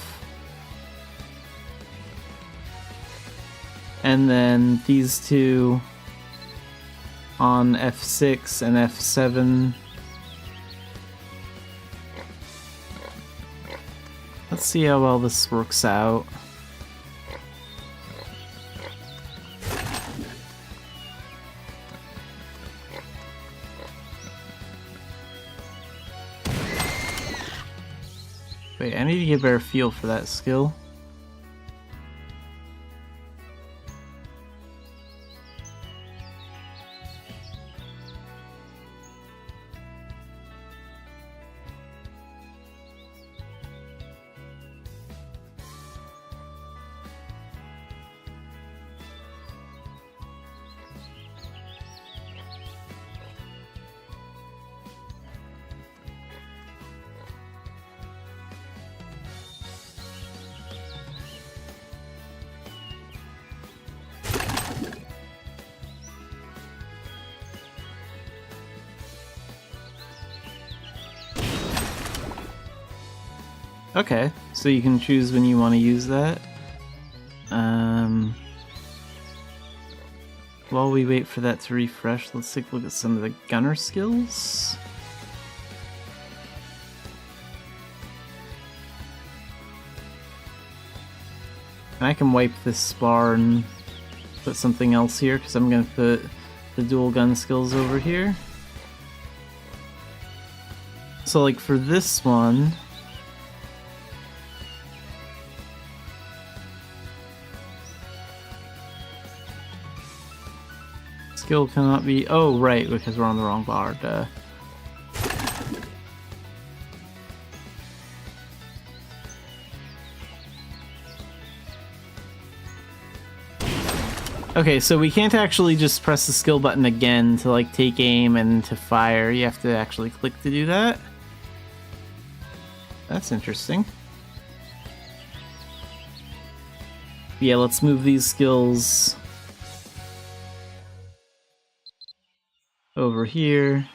And then these two on F6 and F7. Let's see how well this works out. Wait, I need to get a better feel for that skill. Okay, so you can choose when you want to use that. While we wait for that to refresh, let's take a look at some of the gunner skills. And I can wipe this bar and put something else here, because I'm going to put the dual gun skills over here. So like for this one... Skill cannot be... Oh, right, because we're on the wrong bar, duh. Okay, so we can't actually just press the skill button again to, like, take aim and to fire. You have to actually click to do that. That's interesting. Yeah, let's move these skills... over here.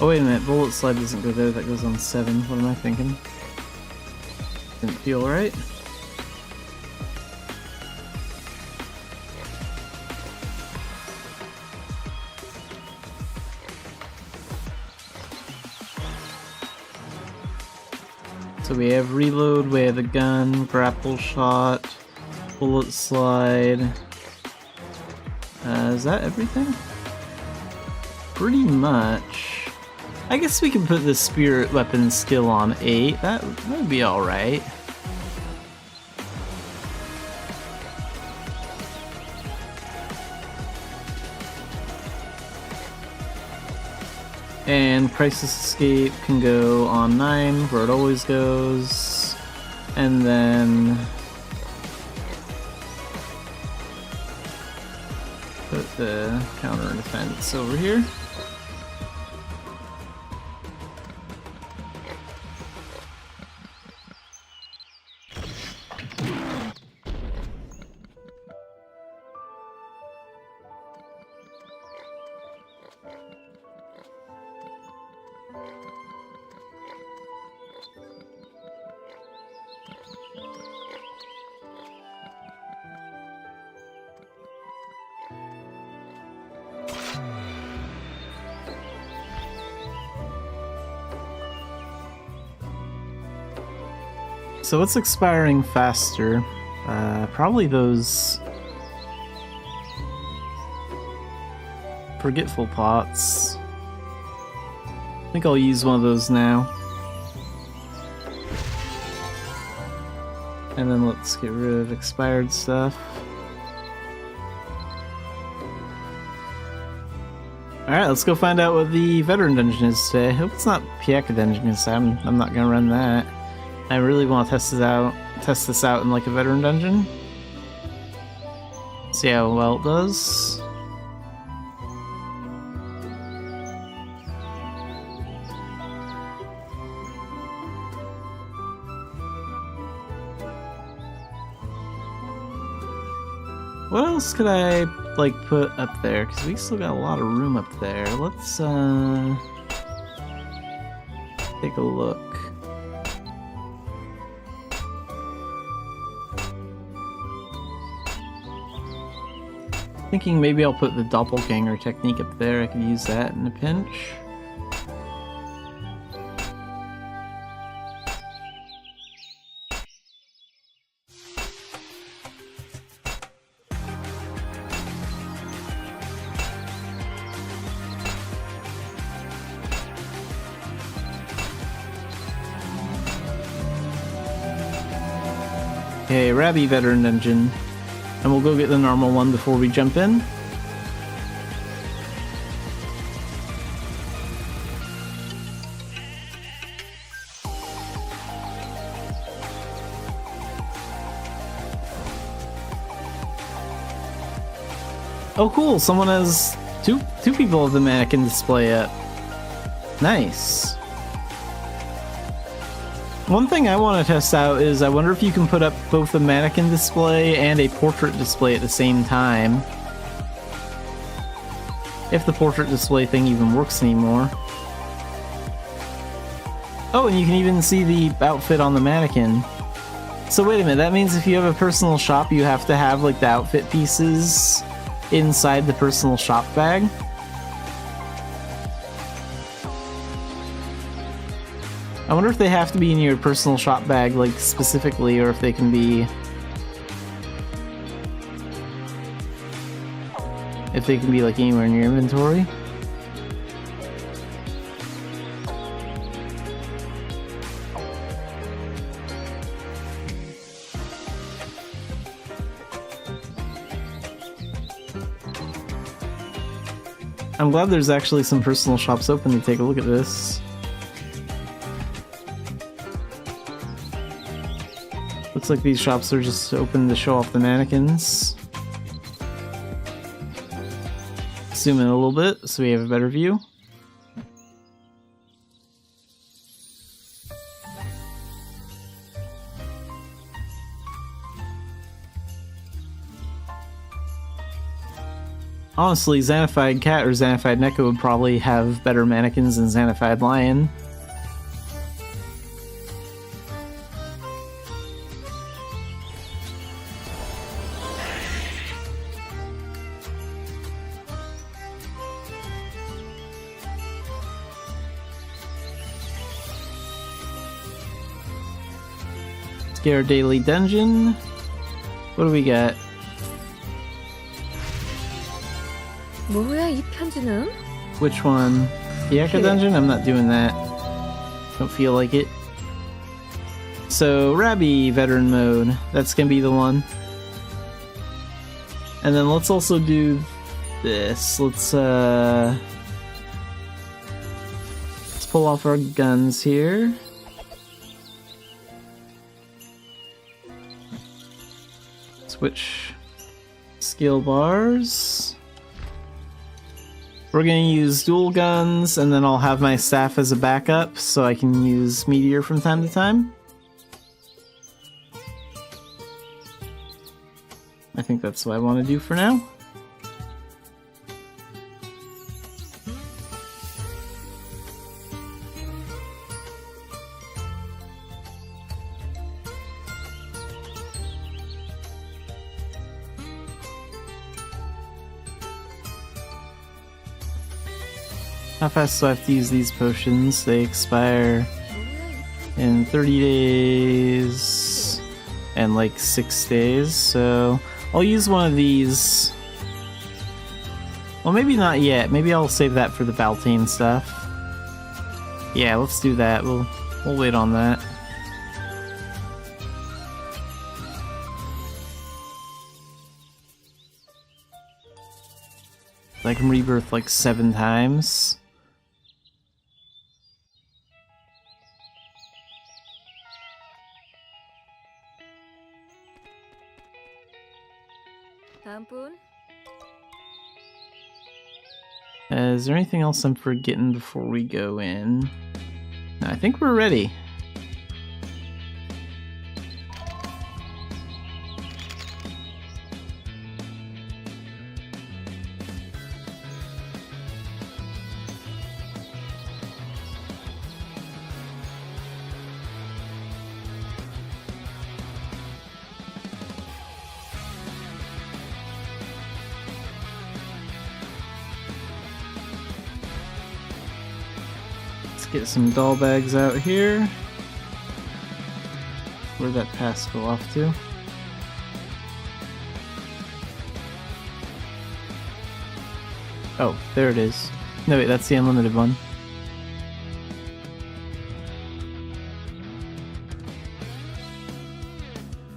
Oh wait a minute, bullet slide doesn't go there, that goes on 7. What am I thinking? Didn't feel right. So we have reload, we have the gun, grapple shot, bullet slide. Is that everything? Pretty much. I guess we can put the spirit weapon skill on 8. That would be alright. And Crisis Escape can go on 9, where it always goes. And then put the counter defense over here. So what's expiring faster? Probably those forgetful pots. I think I'll use one of those now. And then let's get rid of expired stuff. Alright, let's go find out what the veteran dungeon is today. I hope it's not Pieka dungeon, because I'm not gonna run that. I really want to test this out in like a veteran dungeon. See how well it does. What else could I like put up there? Because we still got a lot of room up there. Let's take a look. Thinking maybe I'll put the doppelganger technique up there. I could use that in a pinch. Okay, Rabby Veteran Dungeon. And we'll go get the normal one before we jump in. Oh cool, someone has two people of the mannequin display up. Nice. One thing I want to test out is I wonder if you can put up both a mannequin display and a portrait display at the same time. If the portrait display thing even works anymore. Oh, and you can even see the outfit on the mannequin. So wait a minute, that means if you have a personal shop, you have to have like the outfit pieces inside the personal shop bag? I wonder if they have to be in your personal shop bag, like, specifically, or if they can be... If they can be, like, anywhere in your inventory. I'm glad there's actually some personal shops open to take a look at this. Looks like these shops are just open to show off the mannequins. Zoom in a little bit so we have a better view. Honestly, Xanafied Cat or Xanafied Neko would probably have better mannequins than Xanafiedlion. get our daily dungeon. What do we got? 뭐야 이 편지는? Which one? The Echo Dungeon? I'm not doing that. Don't feel like it. So, Rabbi Veteran Mode. That's gonna be the one. And then let's also do this. Let's pull off our guns here. Switch skill bars. We're gonna use dual guns, and then I'll have my staff as a backup so I can use Meteor from time to time. I think that's what I want to do for now. How fast do I have to use these potions? They expire in 30 days and like 6 days, so I'll use one of these. Well, maybe not yet. Maybe I'll save that for the Baltane stuff. Yeah, let's do that. We'll wait on that. I can rebirth like 7 times. 다음 분. Is there anything else I'm forgetting before we go in? No, I think we're ready. Get some doll bags out here. Where'd that pass go off to? Oh, there it is. No wait, that's the unlimited one.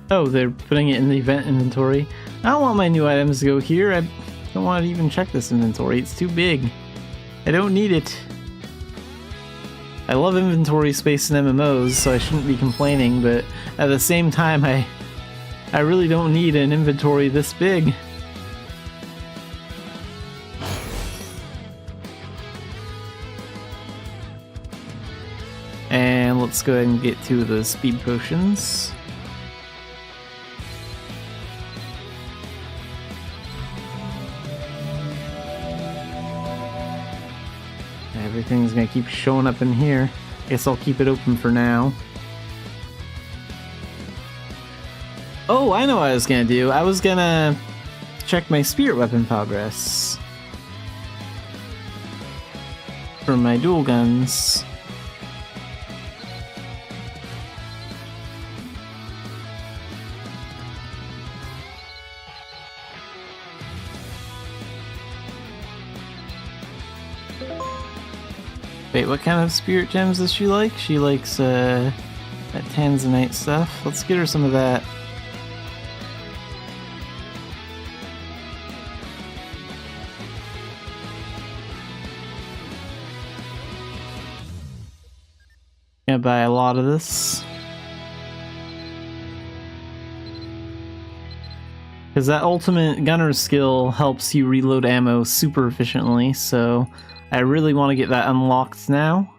Oh, they're putting it in the event inventory. I don't want my new items to go here. I don't want to even check this inventory. It's too big. I don't need it. I love inventory space in MMOs, so I shouldn't be complaining, but at the same time, I really don't need an inventory this big. And let's go ahead and get 2 of those speed potions. Everything's gonna keep showing up in here. Guess I'll keep it open for now. Oh, I know what I was gonna do. I was gonna check my spirit weapon progress for my dual guns. Wait, what kind of spirit gems does she like? She likes, that Tanzanite stuff. Let's get her some of that. Gonna buy a lot of this. Because that ultimate gunner skill helps you reload ammo super efficiently, so I really want to get that unlocked now.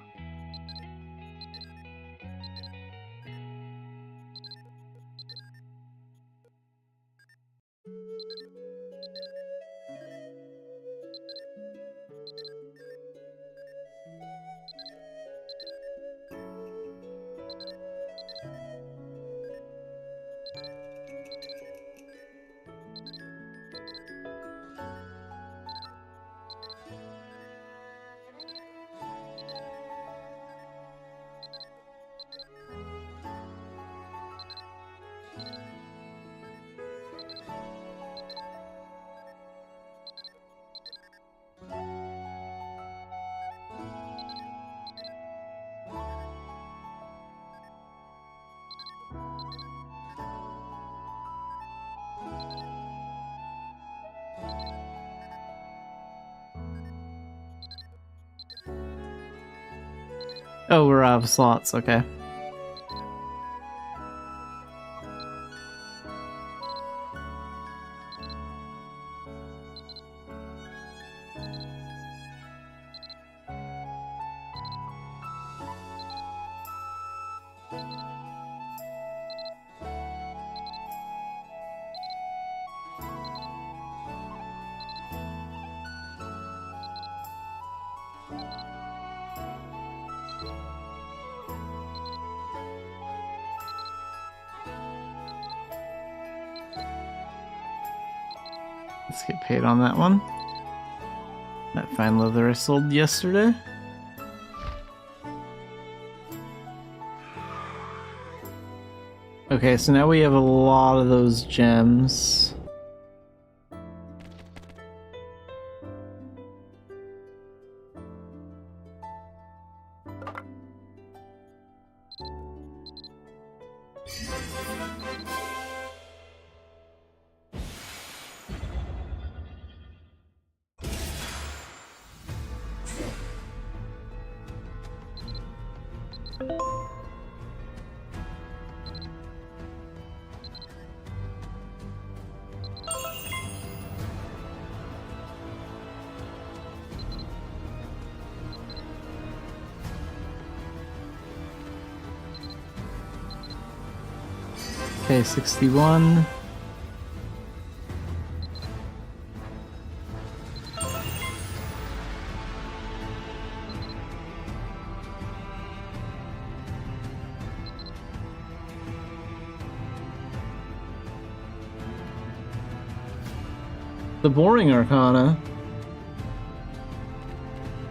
Oh, we're out of slots, okay. Let's get paid on that one. That fine leather I sold yesterday. Okay, so now we have a lot of those gems. Okay, 61. The boring Arcana?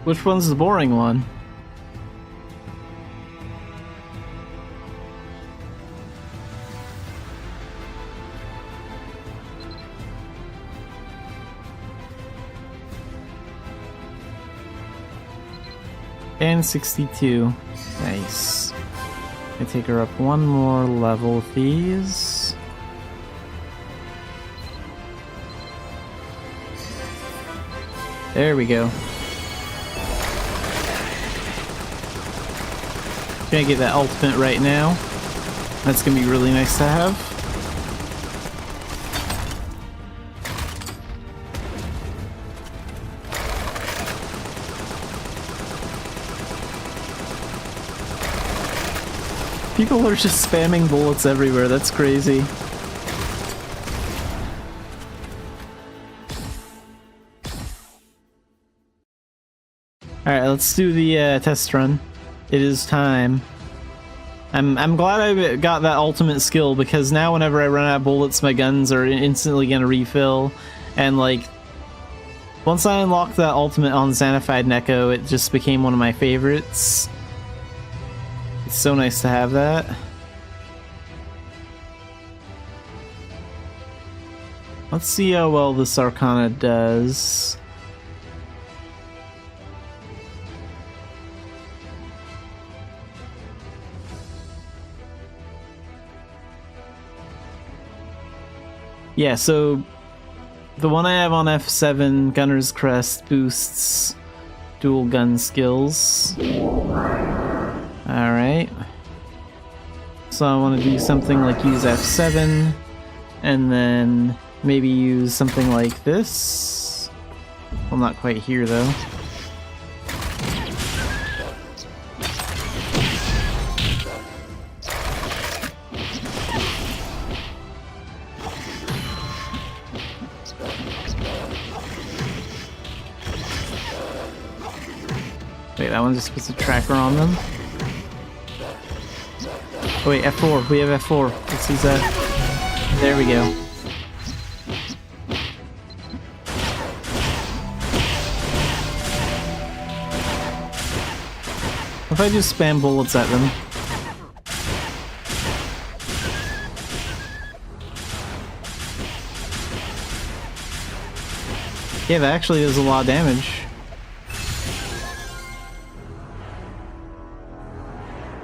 Which one's the boring one? And 62. Nice. I take her up one more level with these. There we go. Gonna get that ultimate right now. That's gonna be really nice to have. People are just spamming bullets everywhere, that's crazy. Alright, let's do the test run. It is time. I'm glad I got that ultimate skill, because now whenever I run out of bullets, my guns are instantly gonna refill. And like, once I unlocked that ultimate on Xanafiedlion, it just became one of my favorites. It's so nice to have that. Let's see how well this Arcana does. Yeah, so the one I have on F7, Gunner's Crest, boosts dual gun skills. Alright. So I want to do something like use F7, and then maybe use something like this. Well, not quite here though. Wait, that one just puts a tracker on them. Oh wait, F4. We have F4. Let's use that. There we go. What if I just spam bullets at them? Yeah, that actually does a lot of damage.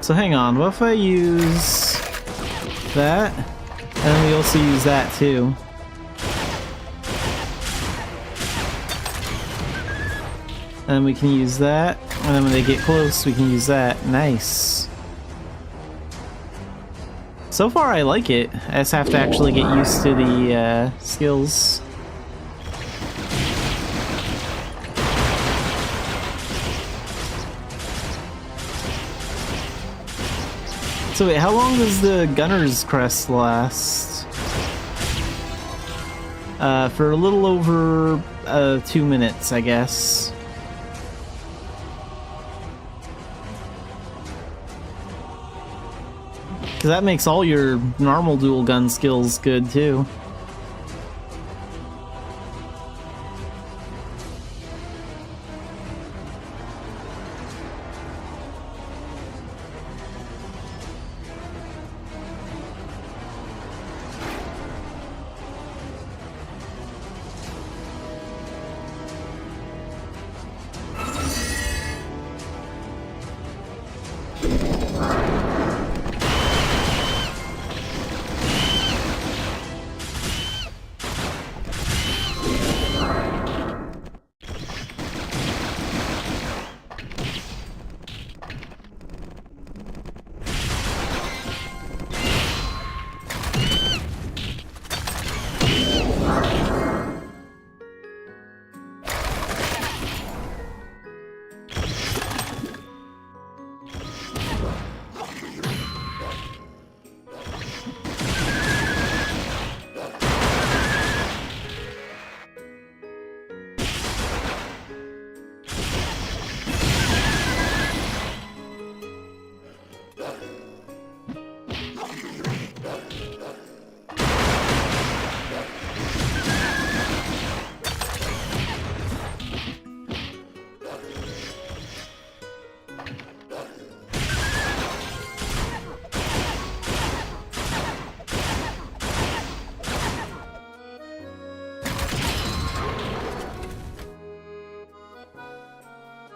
So hang on, what if I use that, and then we also use that too? And then we can use that, And then when they get close, we can use that. Nice. So far, I like it. I just have to actually get used to the skills. So wait, how long does the Gunner's Crest last? For a little over 2 minutes, I guess. Because that makes all your normal dual gun skills good too.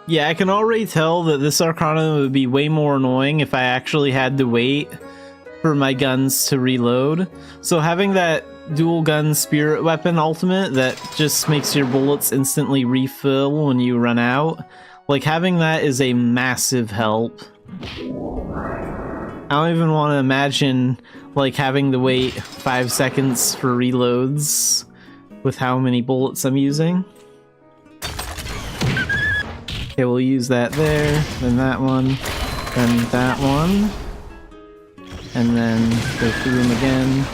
Yeah, I can already tell that this Arcana would be way more annoying if I actually had to wait for my guns to reload. So having that dual gun spirit weapon ultimate that just makes your bullets instantly refill when you run out, like having that is a massive help. I don't even want to imagine like having to wait 5 seconds for reloads with how many bullets I'm using. Okay, we'll use that there, then that one, then that one, and then go through them again.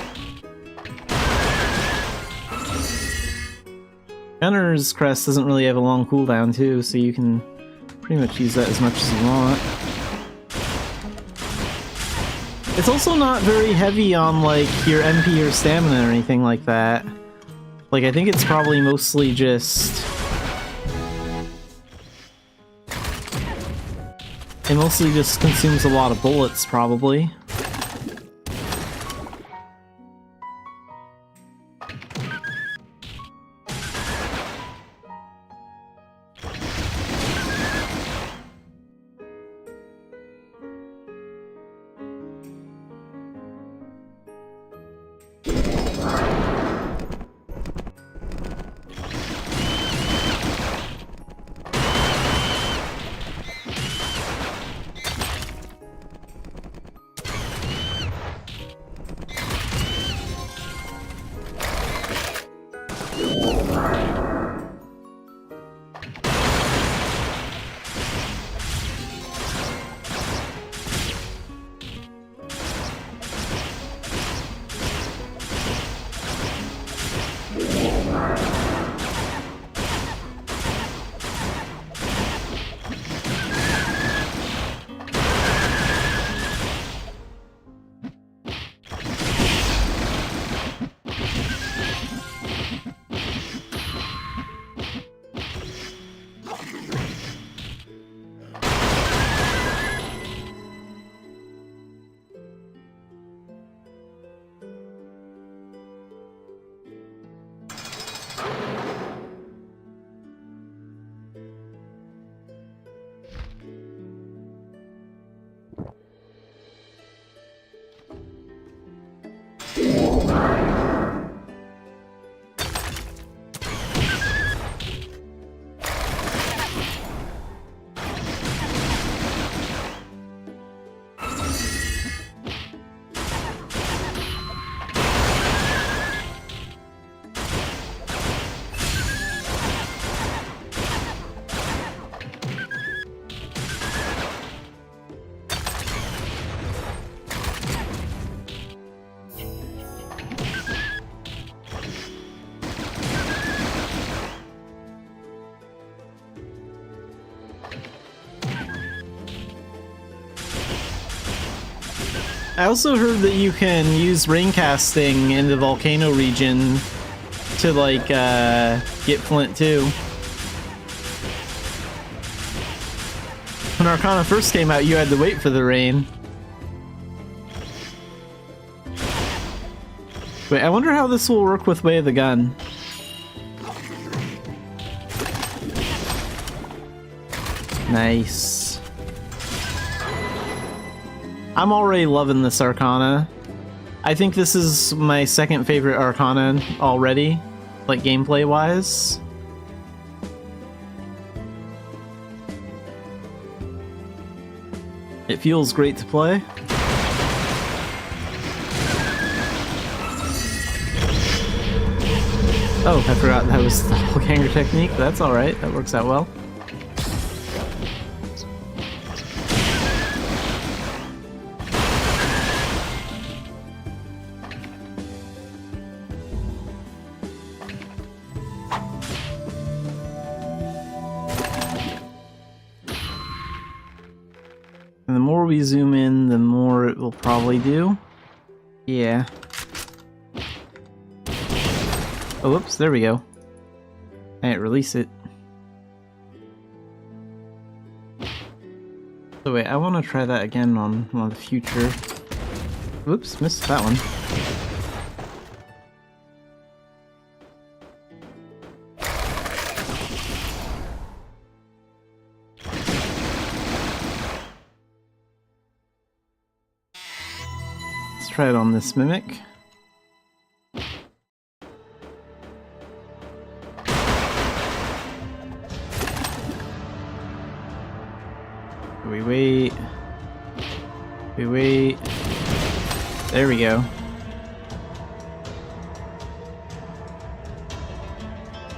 Gunner's Crest doesn't really have a long cooldown too, so you can pretty much use that as much as you want. It's also not very heavy on like your MP or stamina or anything like that. Like I think it's probably mostly just... It mostly just consumes a lot of bullets, probably. I also heard that you can use rain casting in the volcano region to, like, get flint too. When Arcana first came out, you had to wait for the rain. Wait, I wonder how this will work with Way of the Gun. Nice. I'm already loving this Arcana. I think this is my second favorite Arcana already, like gameplay-wise. It feels great to play. Oh, I forgot that was the doppelganger technique. That's alright, that works out well. And the more we zoom in, the more it will probably do. Yeah. Oh, whoops, there we go. Can't release it. So wait, I want to try that again on one of the future. Whoops, missed that one. Let's try it on this mimic. We wait. We wait. There we go.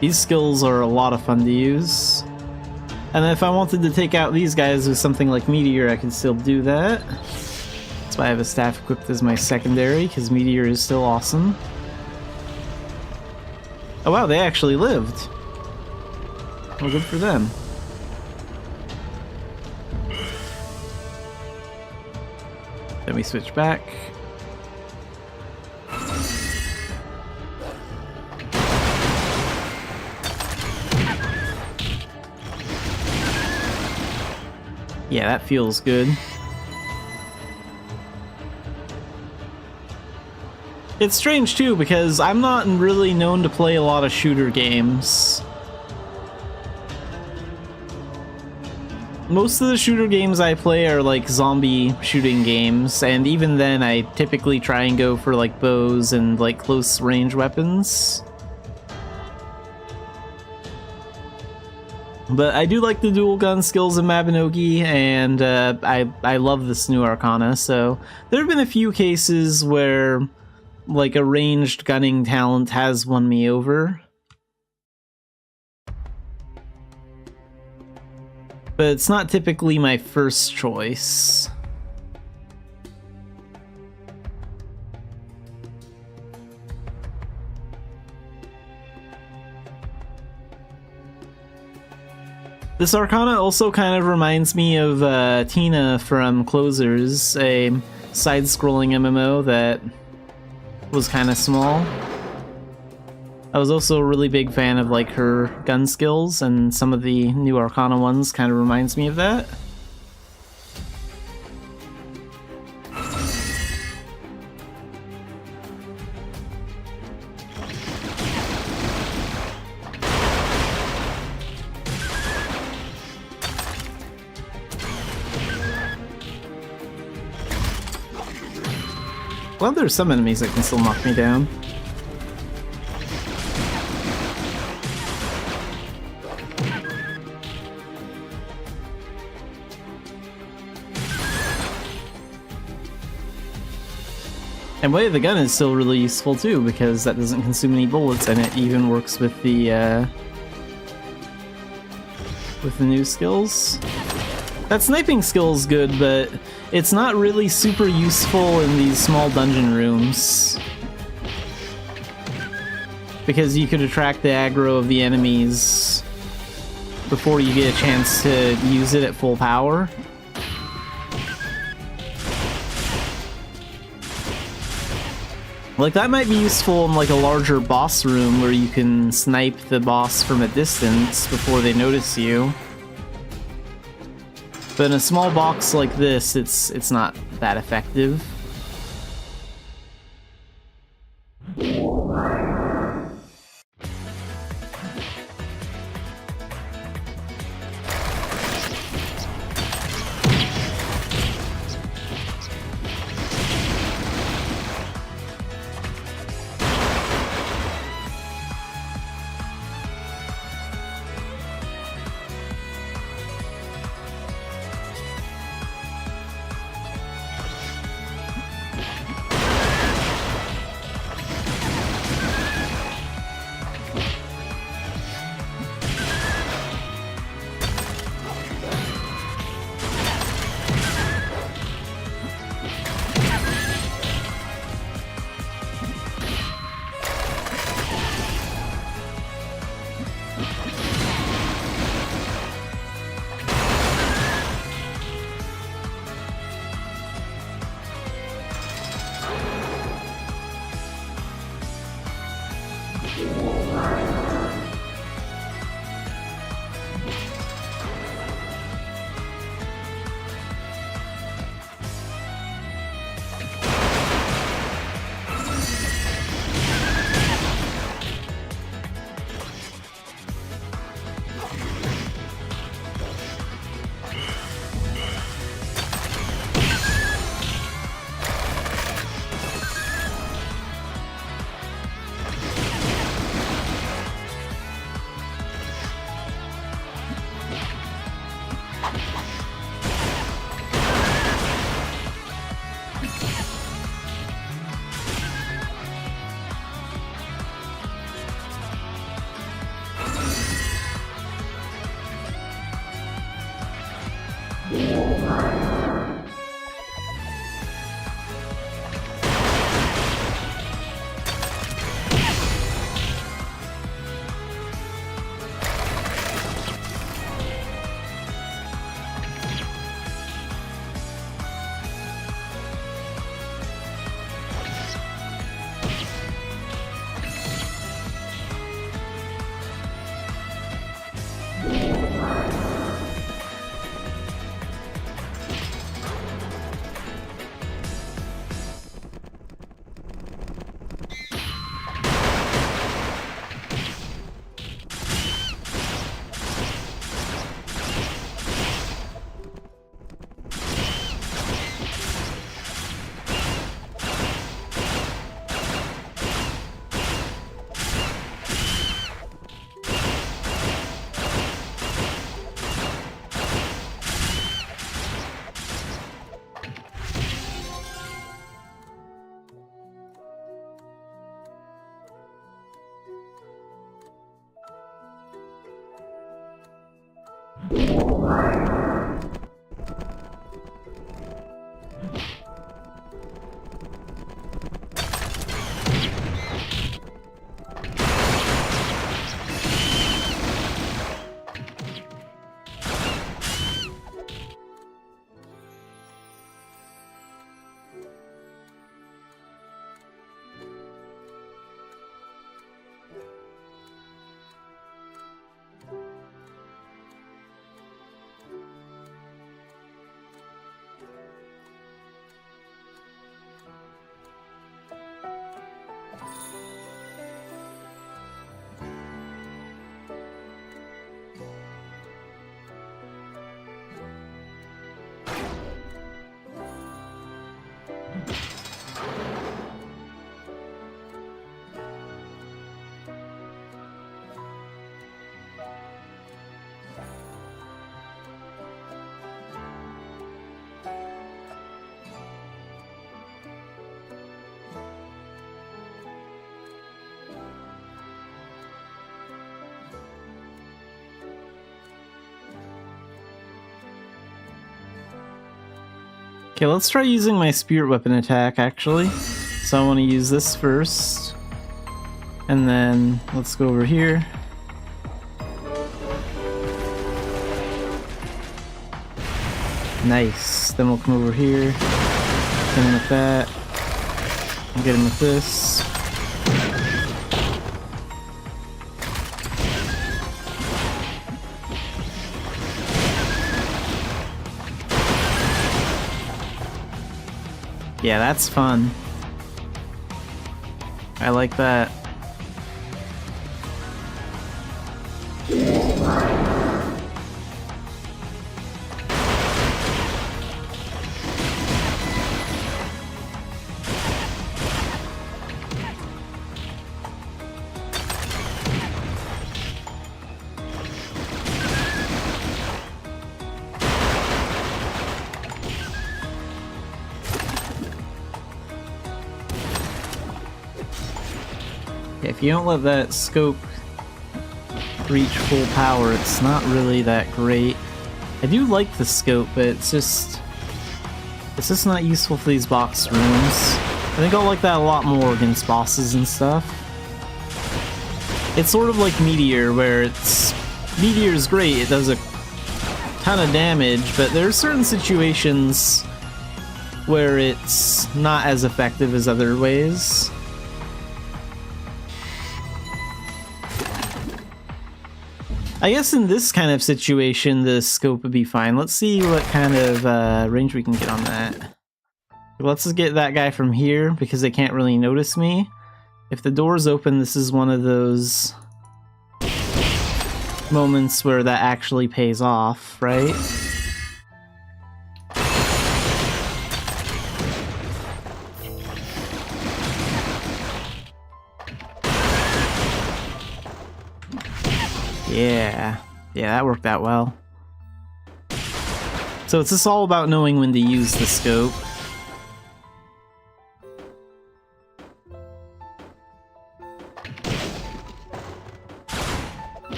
These skills are a lot of fun to use. And if I wanted to take out these guys with something like Meteor, I could still do that. That's why I have a staff equipped as my secondary, because Meteor is still awesome. Oh wow, they actually lived. Well, good for them. Then we switch back. Yeah, that feels good. It's strange too, because I'm not really known to play a lot of shooter games. Most of the shooter games I play are like zombie shooting games, and even then I typically try and go for like bows and like close range weapons. But I do like the dual gun skills in Mabinogi, and I love this new Arcana, so there have been a few cases where like a ranged gunning talent has won me over. But it's not typically my first choice. This Arcana also kind of reminds me of Tina from Closers, a side-scrolling MMO that was kind of small. I was also a really big fan of like her gun skills, and some of the new Arcana ones kind of reminds me of that. Well, there's some enemies that can still knock me down. And Way of the Gun is still really useful too, because that doesn't consume any bullets, and it even works with the new skills. That sniping skill is good, but it's not really super useful in these small dungeon rooms, because you could attract the aggro of the enemies before you get a chance to use it at full power. Like, that might be useful in like a larger boss room where you can snipe the boss from a distance before they notice you. But in a small box like this, it's not that effective. Okay, let's try using my spirit weapon attack, actually. So I want to use this first. And then let's go over here. Nice. Then we'll come over here. And with that. I'll get him with this. Yeah, that's fun. I like that. If you don't let that scope reach full power, it's not really that great. I do like the scope, but it's just not useful for these box rooms. I think I'll like that a lot more against bosses and stuff. It's sort of like Meteor, where Meteor's great, it does a ton of damage, but there are certain situations where it's not as effective as other ways. I guess in this kind of situation, the scope would be fine. Let's see what kind of range we can get on that. Let's just get that guy from here, because they can't really notice me. If the door's open, this is one of those moments where that actually pays off, right? Yeah, that worked out well. So it's just all about knowing when to use the scope.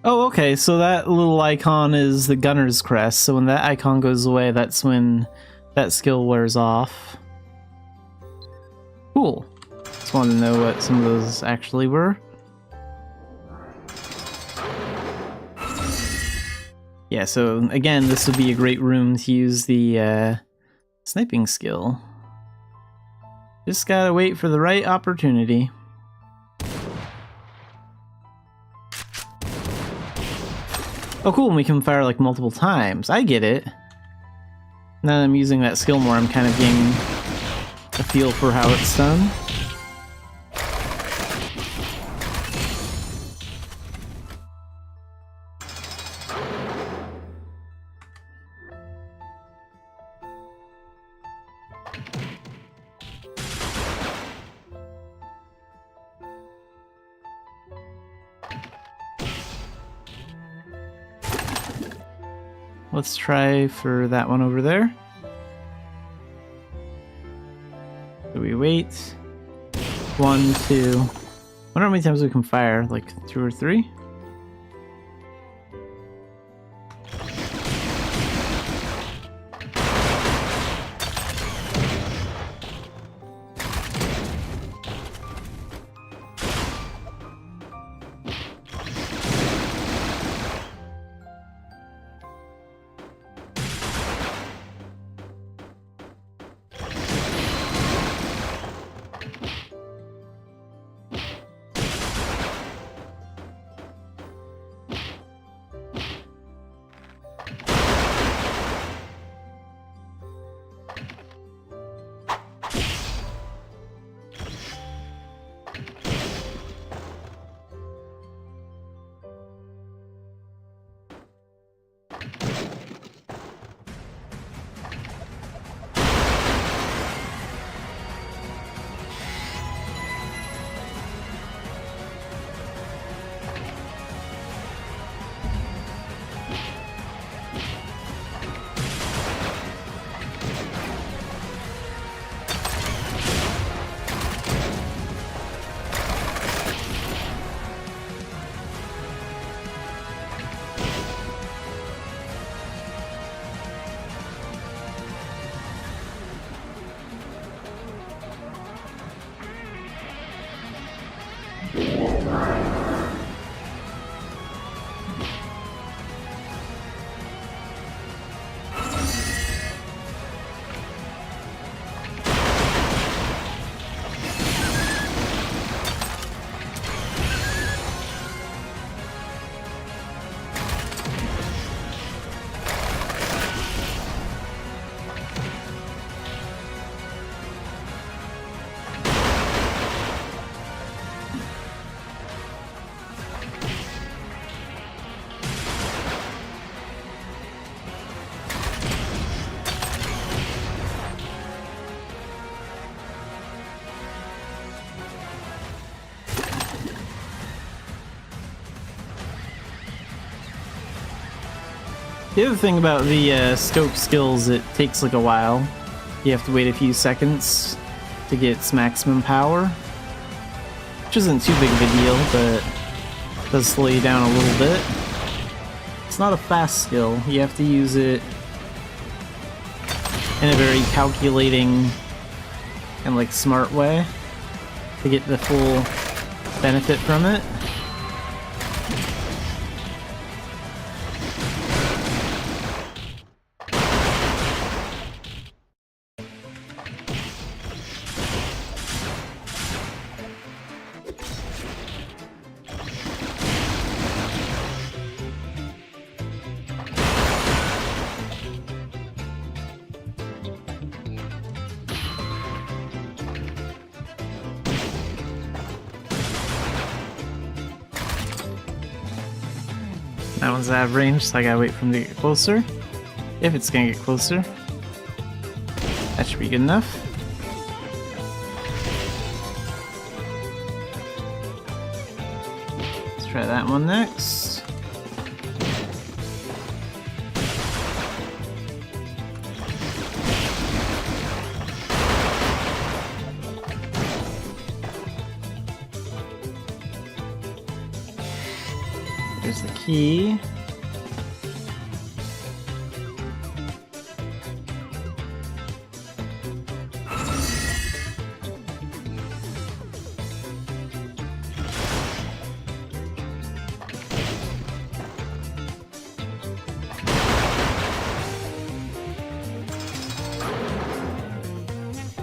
Oh, okay, so that little icon is the gunner's crest, so when that icon goes away, that's when that skill wears off. Cool. Just wanted to know what some of those actually were. Yeah, so again, this would be a great room to use the sniping skill. Just gotta wait for the right opportunity. Oh cool, and we can fire like multiple times. I get it. Now that I'm using that skill more, I'm kind of getting a feel for how it's done. Let's try for that one over there. So we wait. 1, 2. I wonder how many times we can fire, like 2 or 3? The other thing about the scope skills, it takes like a while. You have to wait a few seconds to get its maximum power, which isn't too big of a deal, but it does slow you down a little bit. It's not a fast skill. You have to use it in a very calculating and like smart way to get the full benefit from it. That one's out of range, so I gotta wait for him to get closer. If it's gonna get closer. That should be good enough. Let's try that one next. There's the key.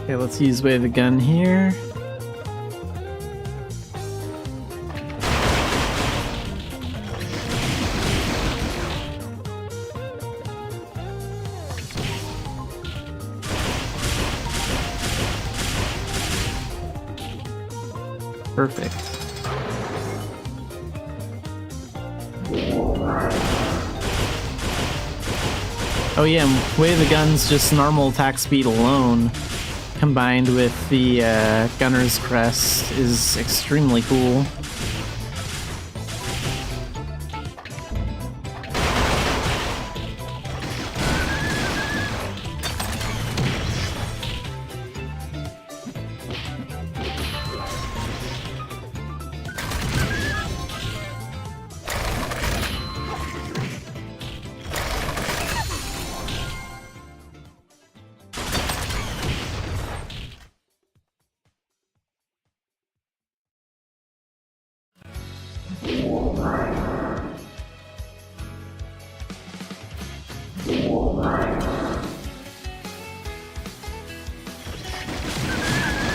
Okay, let's use Way of the Gun here. Perfect. Oh yeah, Way of the Gun's just normal attack speed alone, combined with the Gunner's Crest, is extremely cool.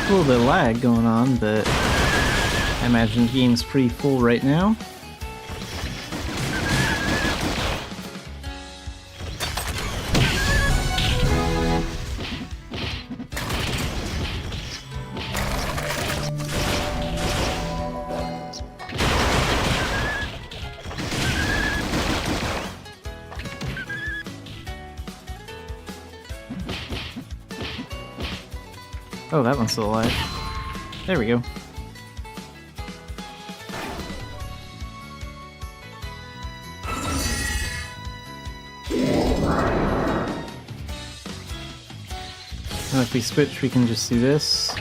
A little bit of lag going on, but I imagine the game's pretty full right now. Oh, that one's still alive. There we go. And if we switch, we can just do this.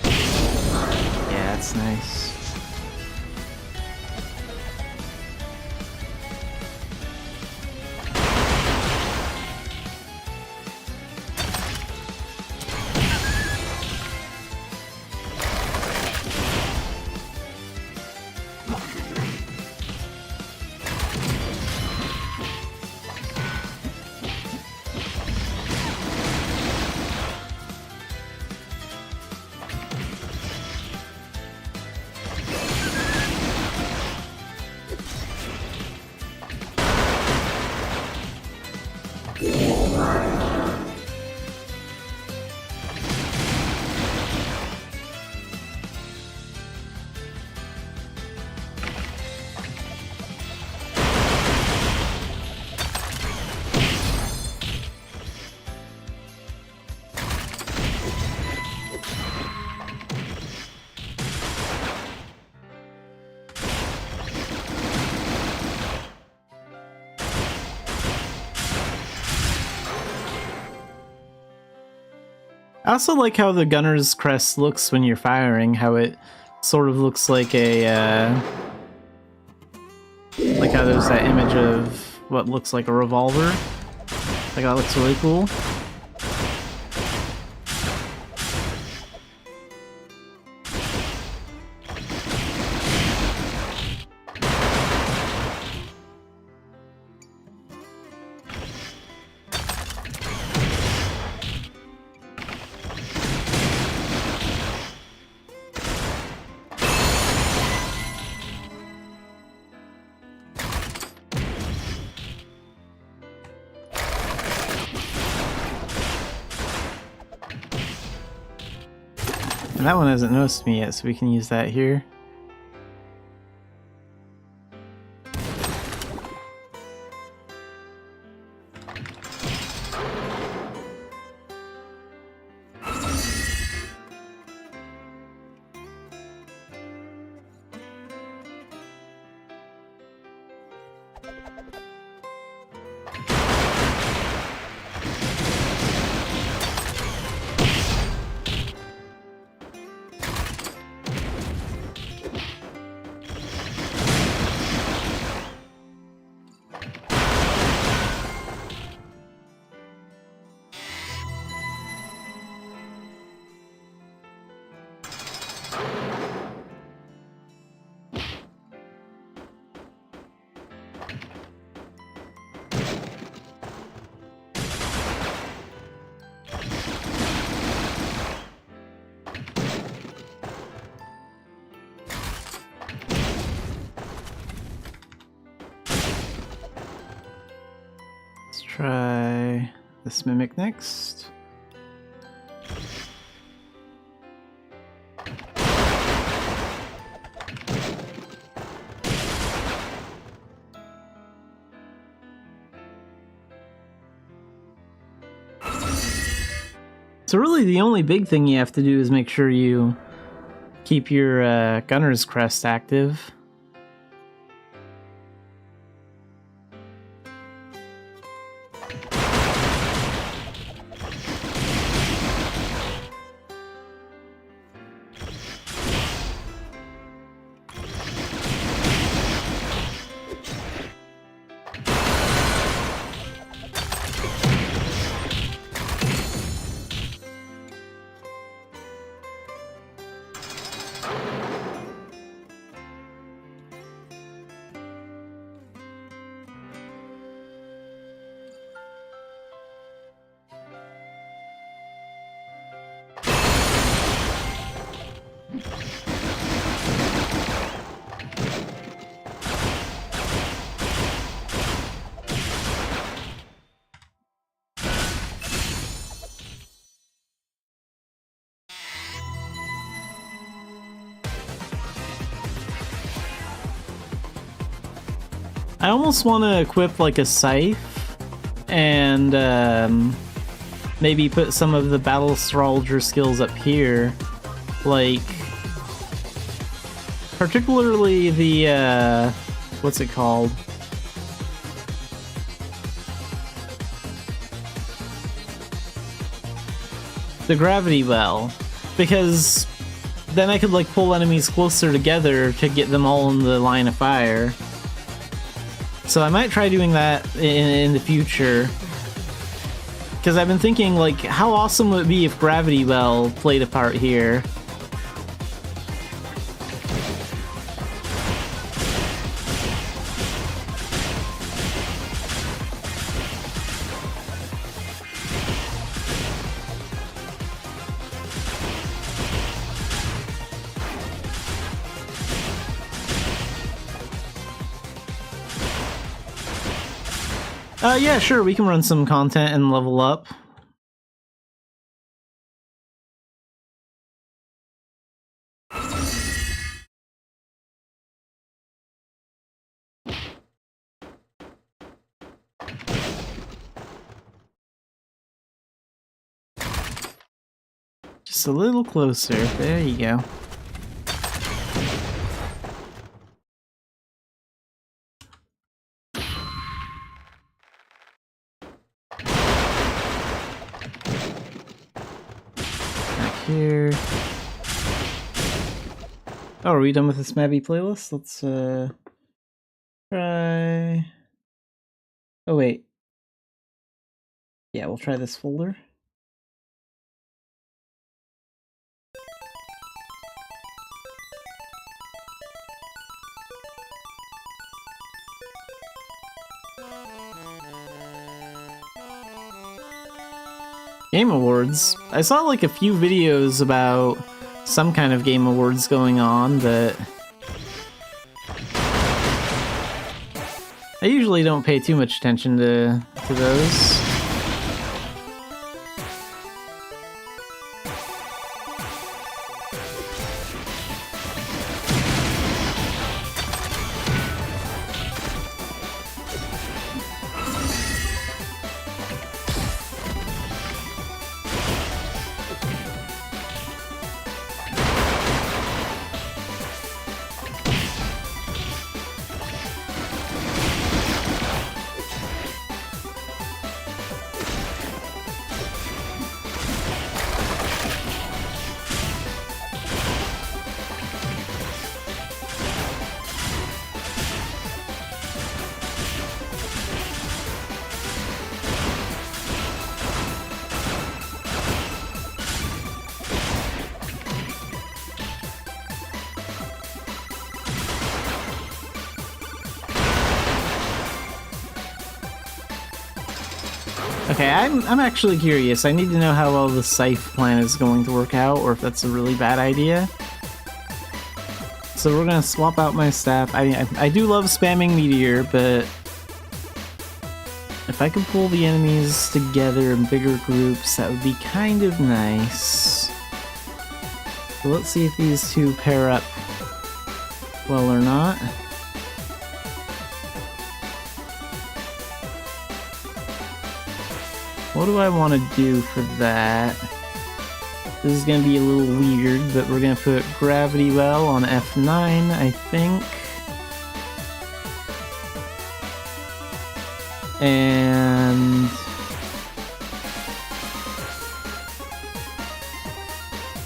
Yeah, that's nice. I also like how the gunner's crest looks when you're firing, how it sort of looks like a, like how there's that image of what looks like a revolver. Like that looks really cool. And that one hasn't noticed me yet, so we can use that here. Let's try this mimic next. So really the only big thing you have to do is make sure you keep your gunner's crest active. I almost want to equip like a scythe and maybe put some of the battle astrologer skills up here, like particularly the what's it called? The gravity well, because then I could like pull enemies closer together to get them all in the line of fire. So I might try doing that in the future. Because I've been thinking, like, how awesome would it be if Gravity Well played a part here? Yeah, sure, we can run some content and level up. Just a little closer. There you go. here. Oh, are we done with this Mabby playlist? Let's try... Oh wait. Yeah, we'll try this folder. Game Awards. I saw like a few videos about some kind of Game Awards going on, but I usually don't pay too much attention to those. Okay, I'm actually curious. I need to know how well the scythe plan is going to work out, or if that's a really bad idea. So we're gonna swap out my staff. I do love spamming Meteor, but if I could pull the enemies together in bigger groups, that would be kind of nice. So let's see if these two pair up well or not. What do I want to do for that? This is going to be a little weird, but we're going to put Gravity Well on F9, I think. And...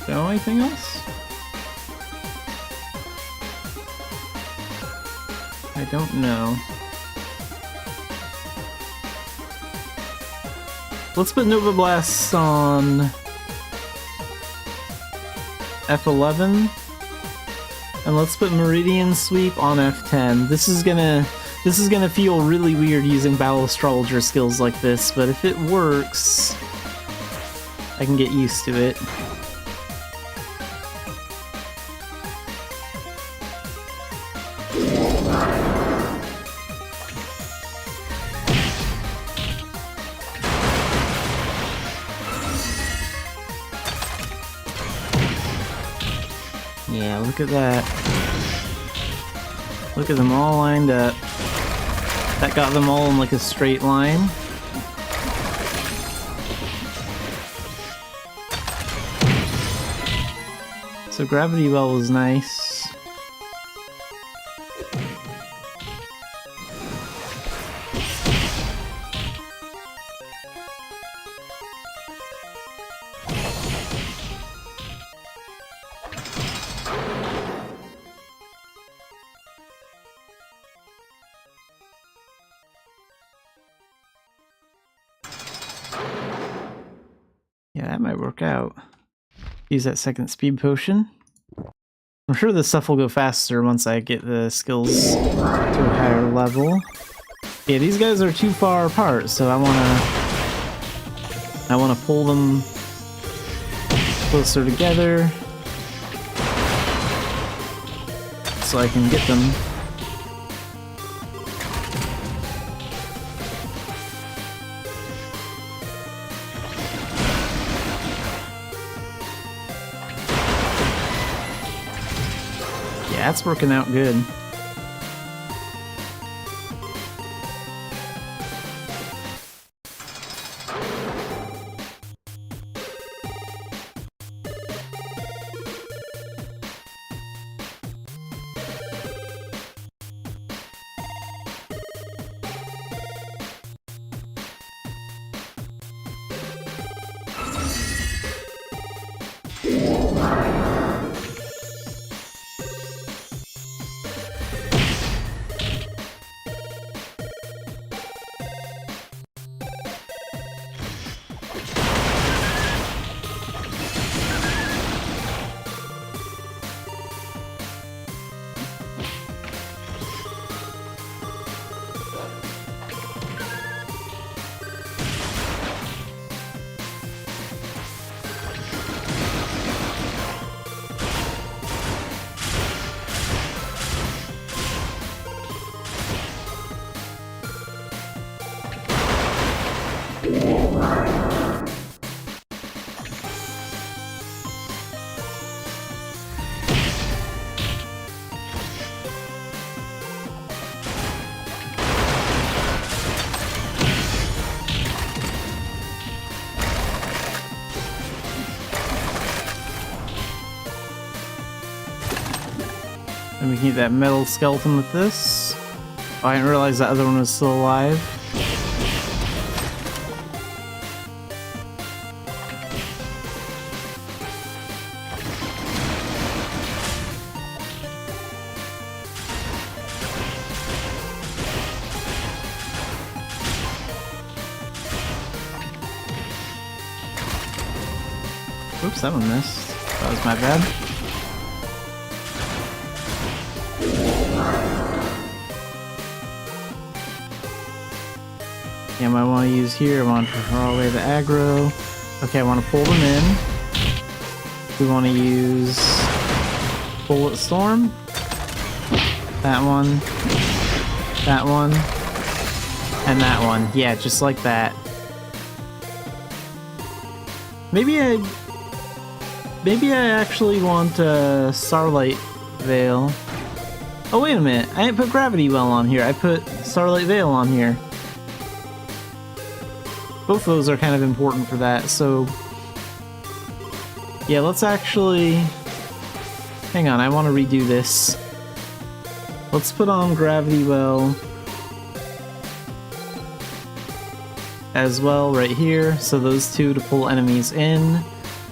no, anything else? I don't know. Let's put Nova Blast on F11, and let's put Meridian Sweep on F10. This is gonna feel really weird using Battle Astrologer skills like this, but if it works, I can get used to it. Yeah, look at that. Look at them all lined up. That got them all in like a straight line. So Gravity Well was nice. Yeah, that might work out. Use that second speed potion. I'm sure this stuff will go faster once I get the skills to a higher level. Yeah, these guys are too far apart, so I wanna pull them closer together so I can get them. Yeah, that's working out good. And we can get that metal skeleton with this. Oh, I didn't realize that other one was still alive. Oops, that one missed. That was my bad. Yeah, I want to use here. I want to throw away the aggro. Okay, I want to pull them in. We want to use Bullet Storm. That one. And that one. Yeah, just like that. Maybe I actually want Starlight Veil. Oh, wait a minute. I didn't put Gravity Well on here. I put Starlight Veil on here. Both of those are kind of important for that, so... Yeah, let's actually... Hang on, I want to redo this. Let's put on Gravity Well as well right here, so those two to pull enemies in.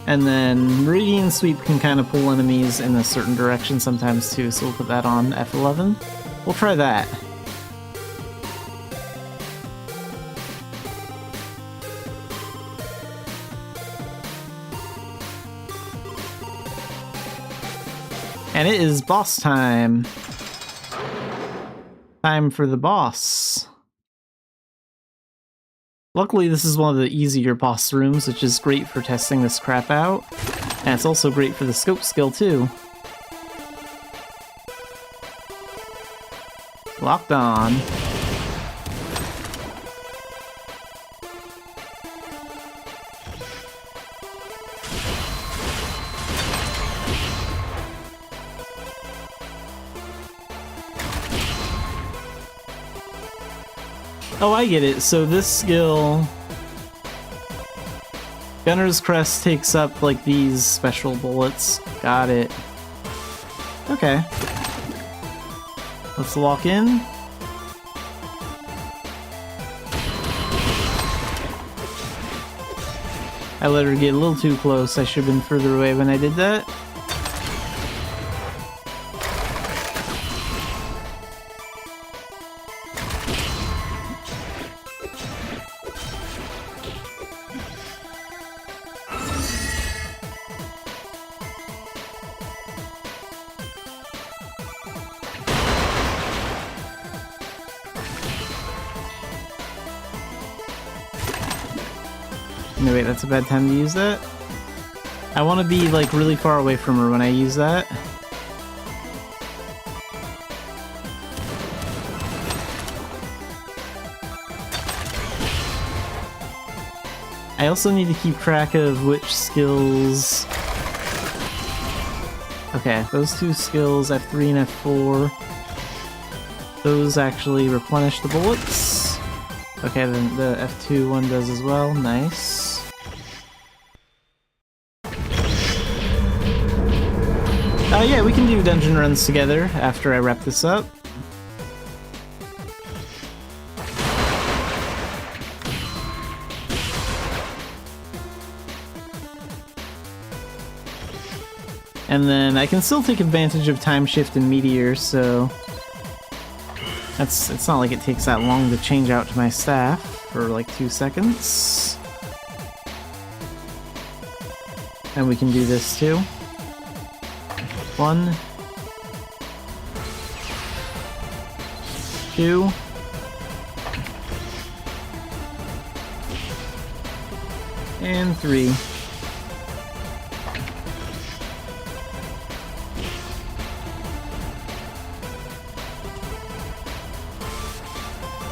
And then Meridian Sweep can kind of pull enemies in a certain direction sometimes too, so we'll put that on F11. We'll try that. And it is boss time. Time for the boss. Luckily, this is one of the easier boss rooms, which is great for testing this crap out. And it's also great for the scope skill, too. Locked on. Oh, I get it. So this skill... Gunner's Crest takes up, like, these special bullets. Got it. Okay. Let's lock in. I let her get a little too close. I should have been further away when I did that. No, wait, that's a bad time to use that? I want to be, like, really far away from her when I use that. I also need to keep track of which skills... Okay, those two skills, F3 and F4, those actually replenish the bullets. Okay, then the F2 one does as well. Nice. Yeah, we can do dungeon runs together after I wrap this up. And then I can still take advantage of Time Shift and Meteor, so... it's not like it takes that long to change out to my staff for like 2 seconds. And we can do this too. 1, 2, and 3.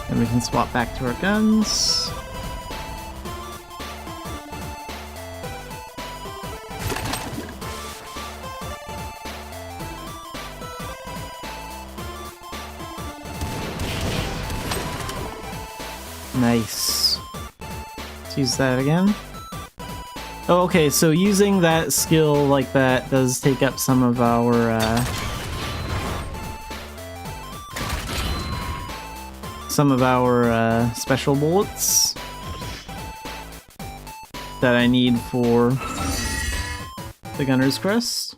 And we can swap back to our guns. Nice. Let's use that again. Oh, okay, so using that skill like that does take up some of our special bullets that I need for the Gunner's Crest.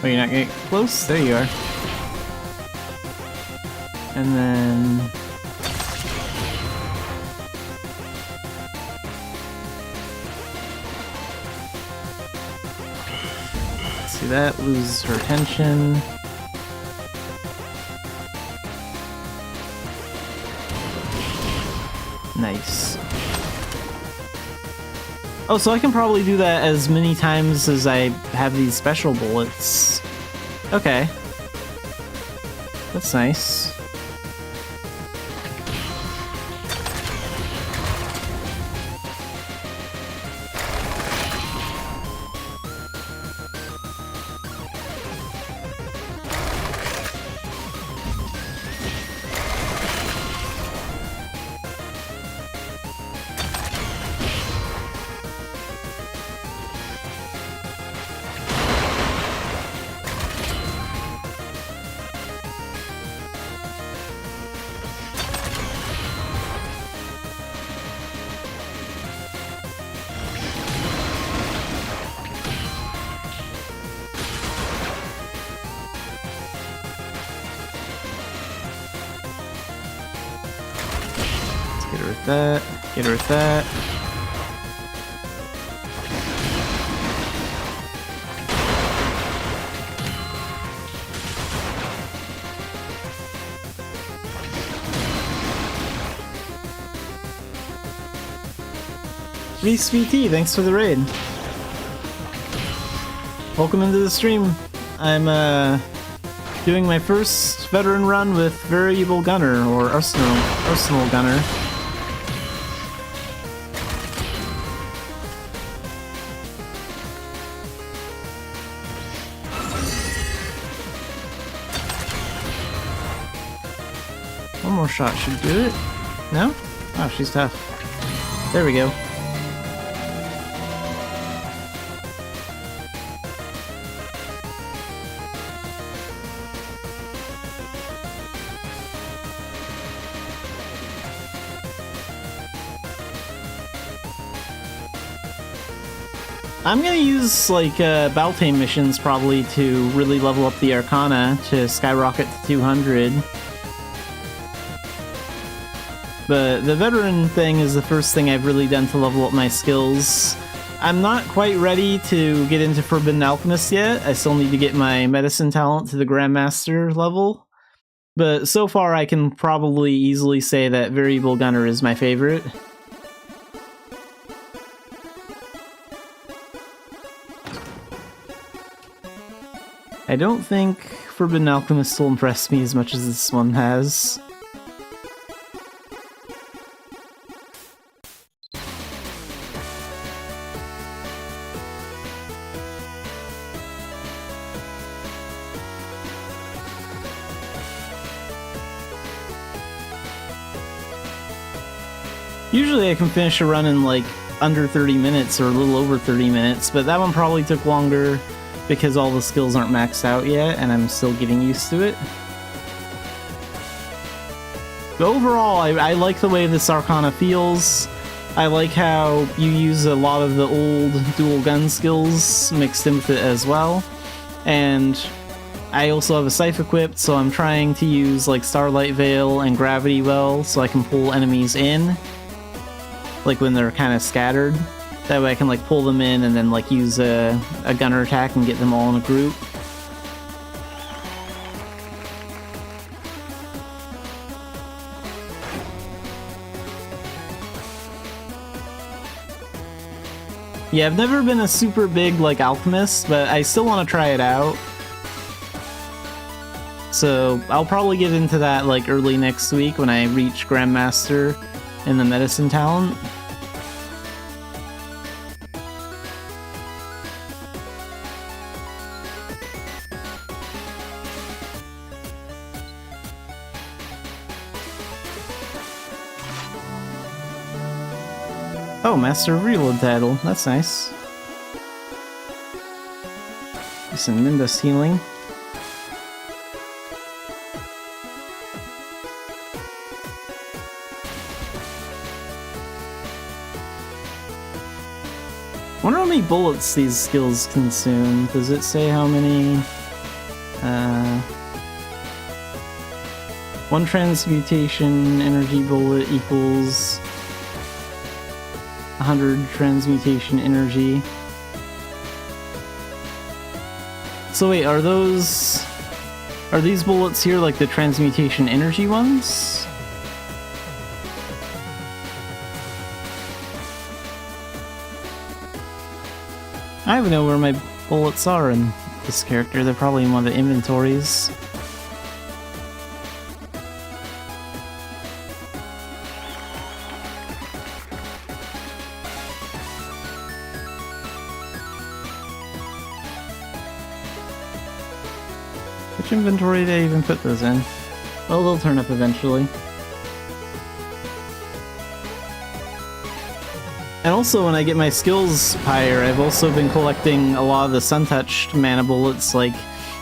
Oh, you're not getting close? There you are. And then... see that? Loses her attention. Nice. Oh, so I can probably do that as many times as I have these special bullets. Okay. That's nice. Get her with that. Get her with that. Reese VT, thanks for the raid. Welcome into the stream. I'm doing my first veteran run with Variable Gunner, or Arsenal Gunner. One more shot should do it. No? Oh, she's tough. There we go. I'm gonna use, like, Baltane missions probably to really level up the Arcana to skyrocket to 200. But the veteran thing is the first thing I've really done to level up my skills. I'm not quite ready to get into Forbidden Alchemist yet. I still need to get my medicine talent to the Grandmaster level. But so far I can probably easily say that Variable Gunner is my favorite. I don't think Forbidden Alchemist will impress me as much as this one has. Usually I can finish a run in like under 30 minutes or a little over 30 minutes, but that one probably took longer because all the skills aren't maxed out yet and I'm still getting used to it. But overall, I like the way this Arcana feels. I like how you use a lot of the old dual gun skills mixed in with it as well. And I also have a Scythe equipped, so I'm trying to use like Starlight Veil and Gravity Well so I can pull enemies in, like when they're kind of scattered. That way I can like pull them in and then like use a gunner attack and get them all in a group. Yeah, I've never been a super big like alchemist, but I still want to try it out. So I'll probably get into that like early next week when I reach Grandmaster. in the medicine talent. Oh, Master of Reload title. That's nice. Some Nimbus healing. Wonder how many bullets these skills consume. Does it say how many? One transmutation energy bullet equals 100 transmutation energy. So wait, are these bullets here like the transmutation energy ones? I don't even know where my bullets are in this character. They're probably in one of the inventories. Which inventory did I even put those in? Well, they'll turn up eventually. And also, when I get my skills higher, I've also been collecting a lot of the sun-touched mana bullets, like,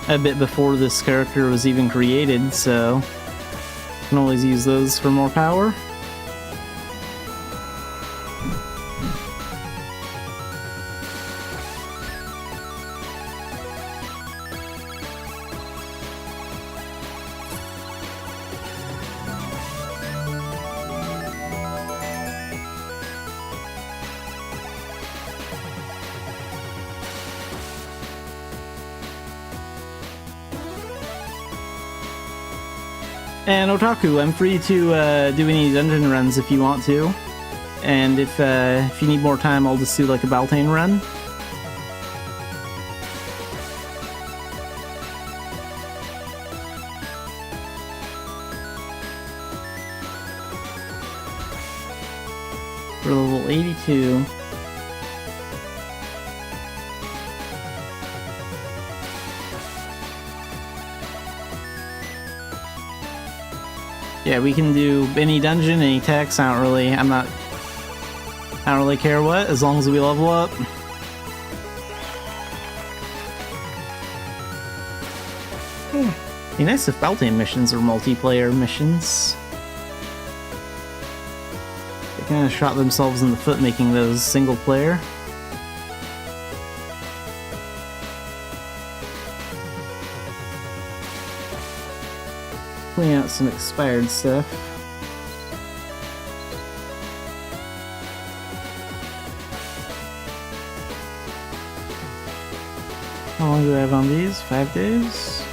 a bit before this character was even created, so I can always use those for more power. And Otaku, I'm free to do any dungeon runs if you want to. And if you need more time, I'll just do like a Beltane run. For level 82. Yeah, we can do any dungeon, any text. I don't really care what, as long as we level up. Be nice if Beltane missions were multiplayer missions. They kind of shot themselves in the foot making those single player. Clean out some expired stuff. How long do I have on these? 5 days?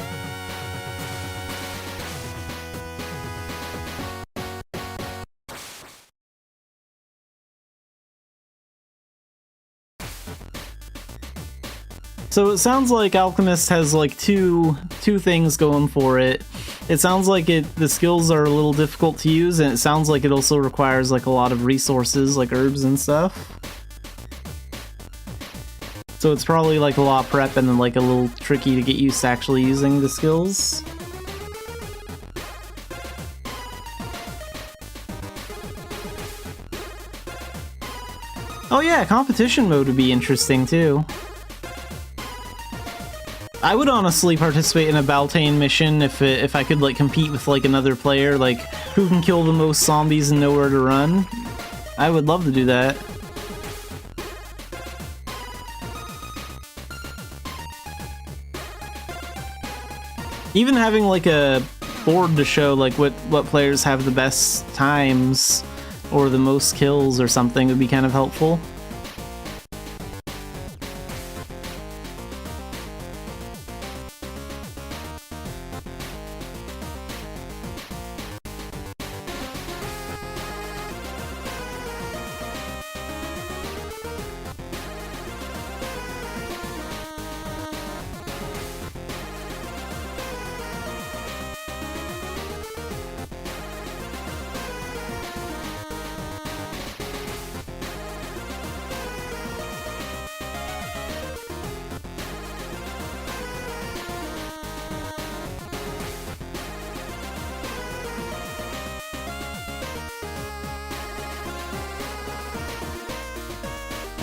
So it sounds like Alchemist has like two things going for it. It sounds like the skills are a little difficult to use, and it sounds like it also requires like a lot of resources, like herbs and stuff. So it's probably like a lot of prep and then like a little tricky to get used to actually using the skills. Oh yeah, competition mode would be interesting too. I would honestly participate in a Beltane mission if I could like compete with like another player, like who can kill the most zombies and know where to run. I would love to do that. Even having like a board to show like what players have the best times or the most kills or something would be kind of helpful.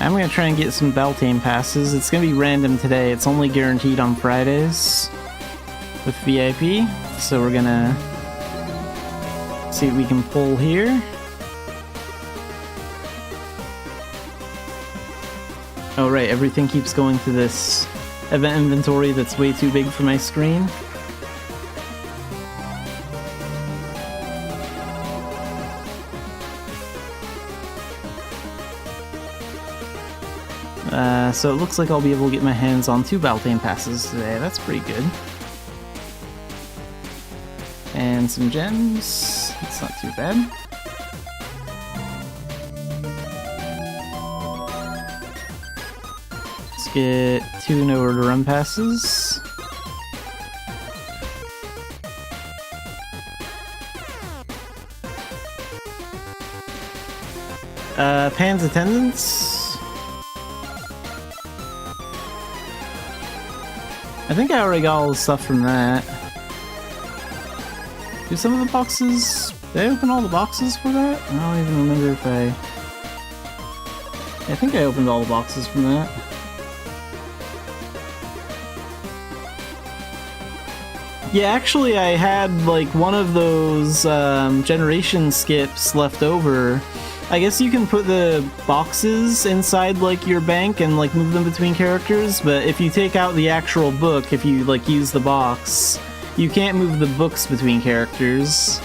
I'm gonna try and get some Beltane passes. It's gonna be random today. It's only guaranteed on Fridays with VIP. So we're gonna see what we can pull here. Oh right, everything keeps going to this event inventory that's way too big for my screen. So it looks like I'll be able to get my hands on 2 Beltane passes today. That's pretty good. And some gems. That's not too bad. Let's get 2 nowhere to run passes. Pan's attendance. I think I already got all the stuff from that. Do some of the boxes... Did I open all the boxes for that? I don't even remember if I... Yeah, I think I opened all the boxes from that. Yeah, actually I had like one of those generation skips left over. I guess you can put the boxes inside like your bank and like move them between characters, but if you take out the actual book, if you like use the box, you can't move the books between characters.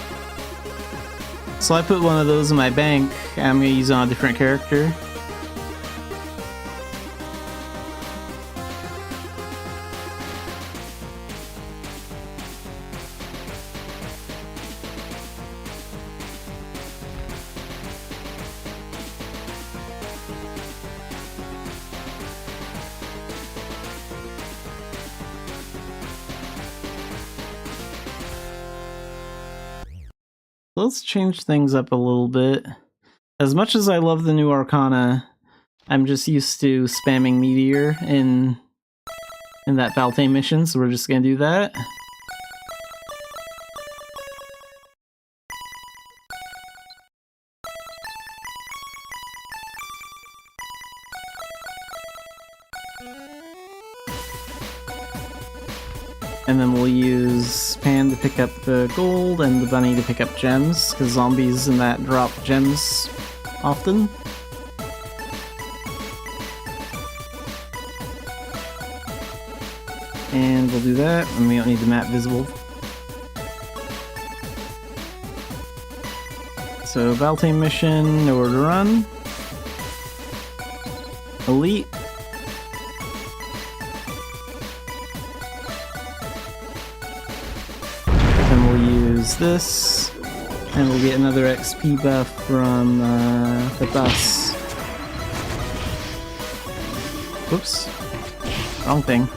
So I put one of those in my bank and I'm gonna use it on a different character. Let's change things up a little bit. As much as I love the new Arcana, I'm just used to spamming Meteor in that Beltane mission, so we're just gonna do that. And then we'll use Pan to pick up the gold and the bunny to pick up gems, because zombies in that drop gems often. And we'll do that, and we don't need the map visible. So Beltane mission, nowhere to run. Elite. This, and we'll get another XP buff from the bus. Whoops. Wrong thing.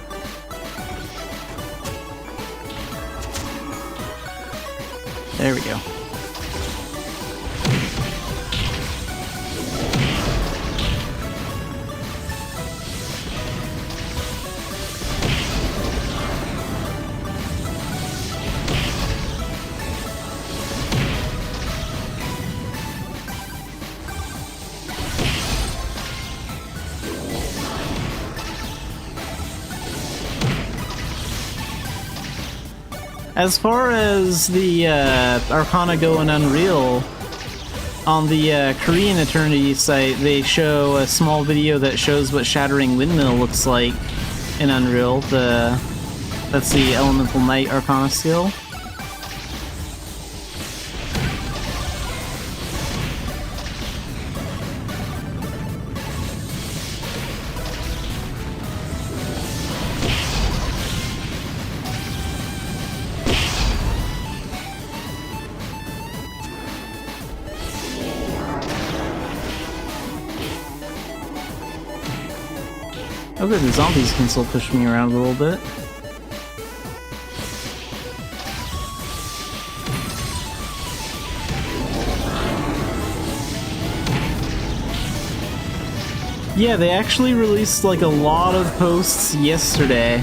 There we go. As far as the Arcana go in Unreal, on the Korean Eternity site, they show a small video that shows what Shattering Windmill looks like in Unreal. That's the Elemental Knight Arcana skill. Oh good, the zombies can still push me around a little bit. Yeah, they actually released like a lot of posts yesterday.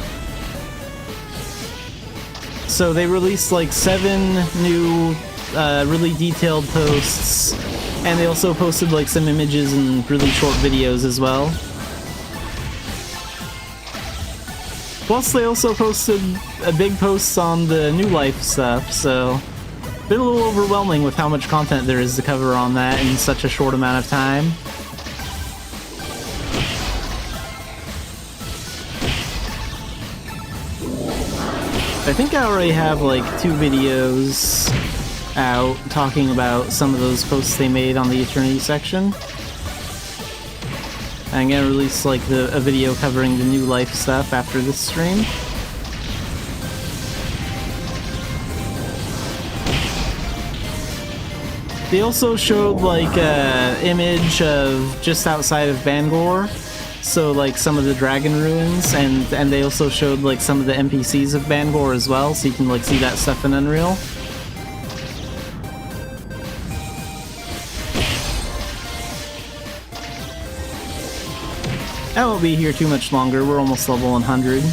So they released like 7 new really detailed posts And they also posted like some images and really short videos as well. Plus they also posted a big post on the New Life stuff, so been a little overwhelming with how much content there is to cover on that in such a short amount of time. I think I already have like 2 videos out talking about some of those posts they made on the Eternity section. I'm gonna release like a video covering the New Life stuff after this stream. They also showed like an image of just outside of Bangor, so like some of the dragon ruins, and they also showed like some of the NPCs of Bangor as well, so you can like see that stuff in Unreal. I won't be here too much longer, we're almost level 100.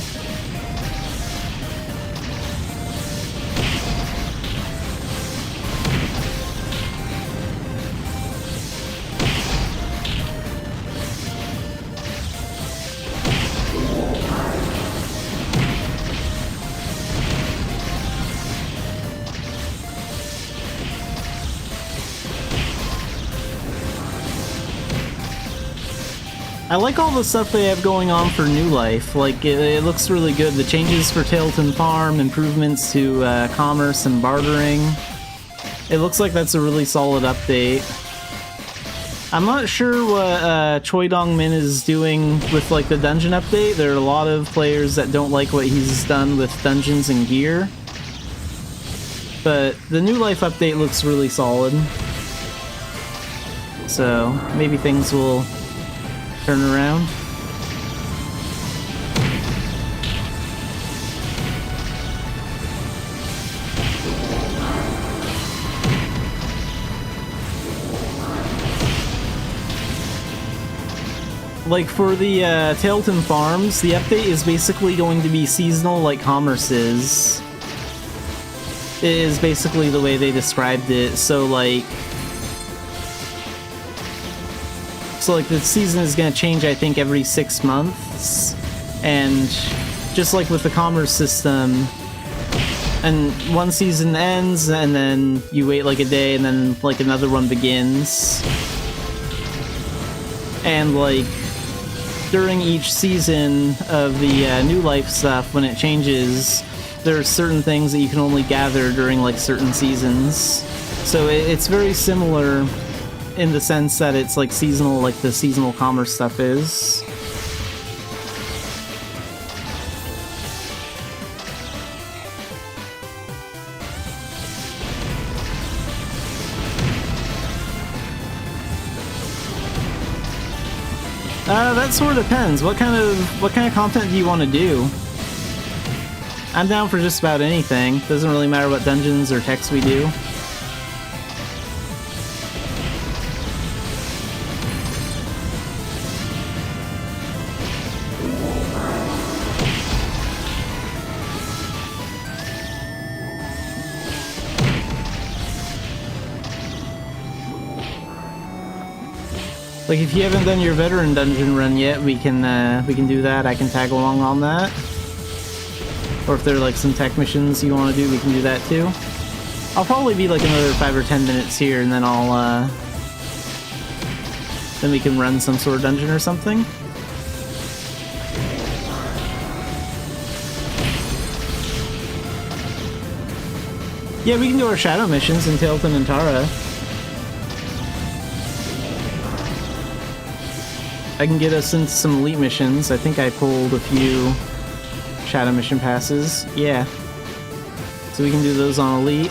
I like all the stuff they have going on for New Life. Like, it looks really good. The changes for Tailton Farm, improvements to commerce and bartering. It looks like that's a really solid update. I'm not sure what Choi Dong-min is doing with like the dungeon update. There are a lot of players that don't like what he's done with dungeons and gear. But the New Life update looks really solid. So, maybe things will turn around. Like for the Tailton Farms, the update is basically going to be seasonal like Commerce is. It is basically the way they described it, so like the season is going to change, I think, every 6 months, and just like with the commerce system, and one season ends, and then you wait like a day, and then like another one begins. And like during each season of the New Life stuff, when it changes, there are certain things that you can only gather during like certain seasons. So it's very similar in the sense that it's like seasonal, like the seasonal commerce stuff is. That sort of depends. What kind of content do you want to do? I'm down for just about anything. Doesn't really matter what dungeons or texts we do. Like, if you haven't done your veteran dungeon run yet, we can do that. I can tag along on that. Or if there are like some tech missions you want to do, we can do that too. I'll probably be like another 5 or 10 minutes here, and then then we can run some sort of dungeon or something. Yeah, we can do our shadow missions in Tailton and Tara. I can get us into some elite missions. I think I pulled a few shadow mission passes. Yeah. So we can do those on elite.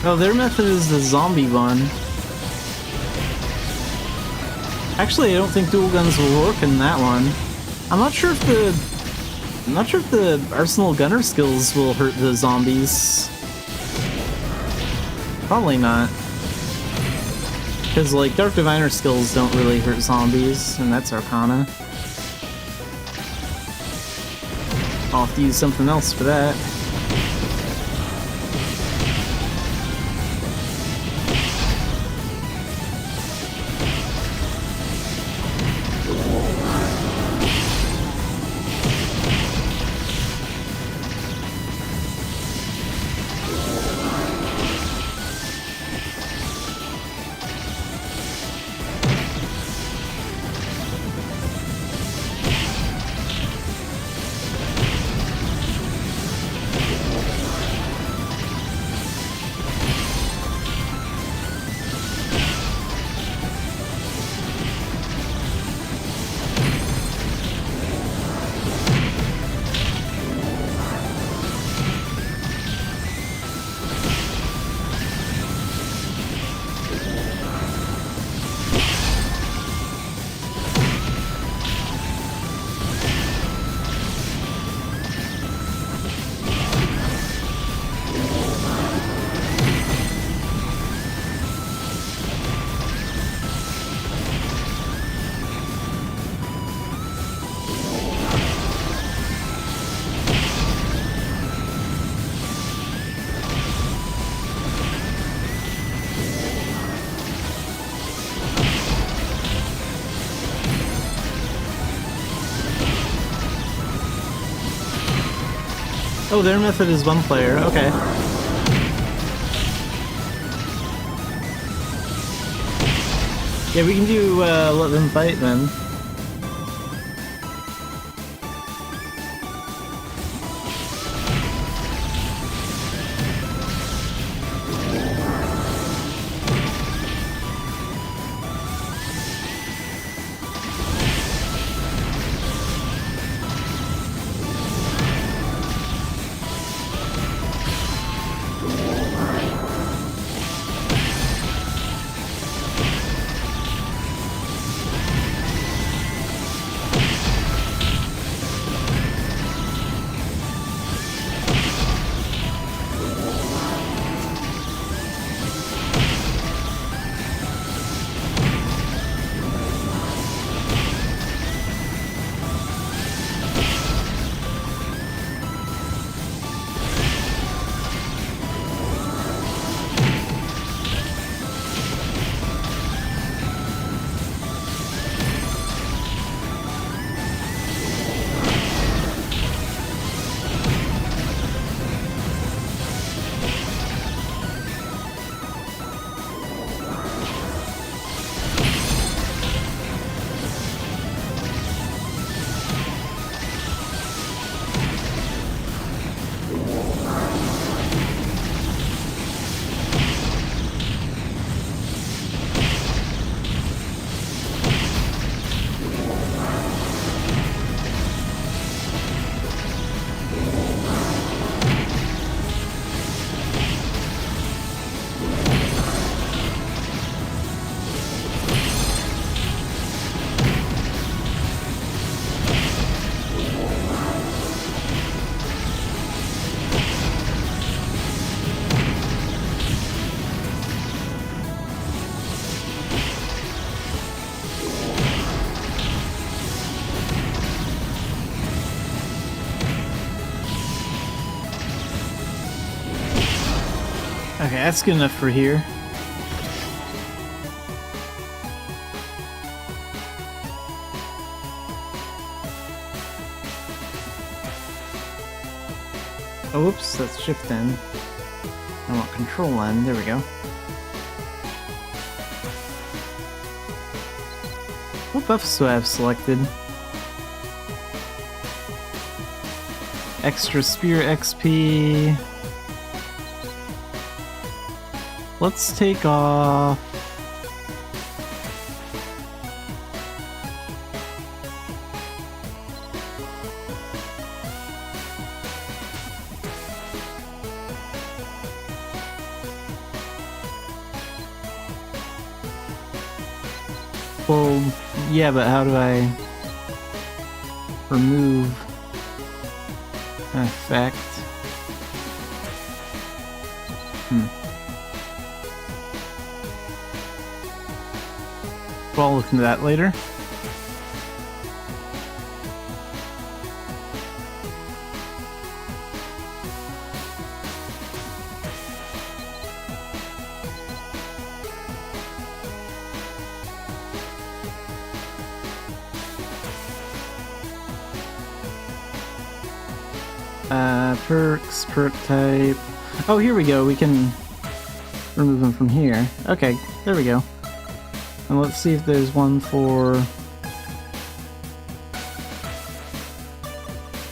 Oh, their method is the zombie one. Actually, I don't think dual guns will work in that one. I'm not sure if the arsenal gunner skills will hurt the zombies. Probably not. Because, like, Dark Diviner skills don't really hurt zombies, and that's Arcana. I'll have to use something else for that. Oh, their method is one player. Okay. Yeah, we can do let them fight then. Okay, that's good enough for here. Oh, whoops, that's shift N. I want control N, there we go. What buffs do I have selected? Extra spear XP. Let's take off... Well, yeah, but how do I remove an effect? Well, I'll look into that later. Perks, perk type. Oh, here we go. We can remove them from here. Okay, there we go. And let's see if there's one for...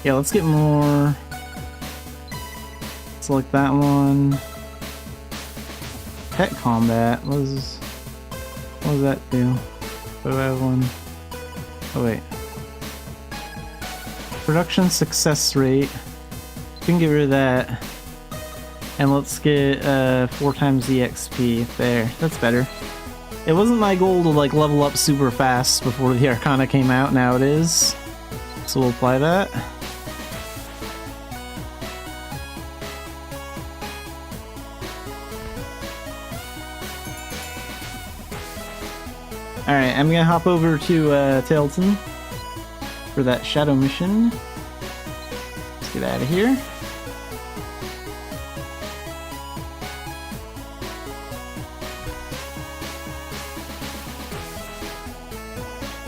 Yeah, let's get more. Select that one. Pet combat. What does that do? Do I have one? Oh wait. Production success rate. We can get rid of that. And let's get 4 times the XP there. That's better. It wasn't my goal to like level up super fast before the Arcana came out. Now it is. So we'll apply that. Alright, I'm gonna hop over to Tailton for that shadow mission. Let's get out of here.